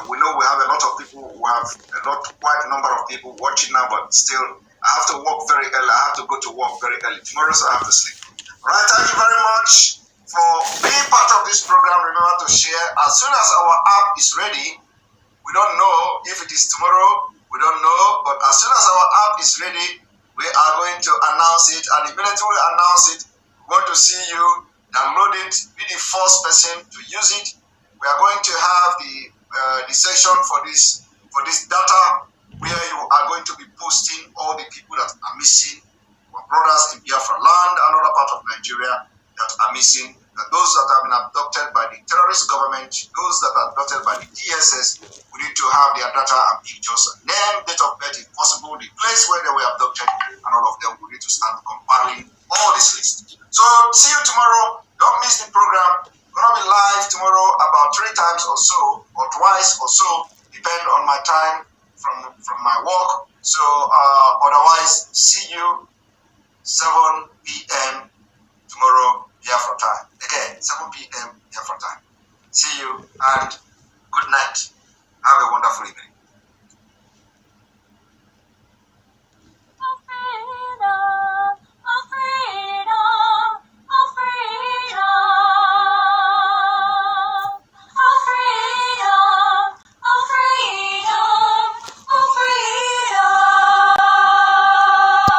Speaker 4: We know we have a lot of people, quite a number of people watching now, but still, I have to work very early. I have to go to work very early. Tomorrow, so I have to sleep. All right, thank you very much for being part of this program. Remember to share. As soon as our app is ready, we don't know if it is tomorrow, we don't know, but as soon as our app is ready, we are going to announce it, and immediately we announce it, we want to see you download it, be the first person to use it. We are going to have the section for this data where you are going to be posting all the people that are missing, our brothers in Biafra land and other part of Nigeria. that are missing, those that have been abducted by the terrorist government, those that are abducted by the DSS. We need to have their data and pictures, name, date of birth if possible, the place where they were abducted, and all of them. We need to start compiling all this list. So see you tomorrow. Don't miss the program. We're going to be live tomorrow about 3 times or so, or twice or so, depend on my time from my work. So otherwise, see you 7 p.m. tomorrow, Biafra time. Again, 7 p.m. Biafra time. See you and good night. Have a wonderful evening.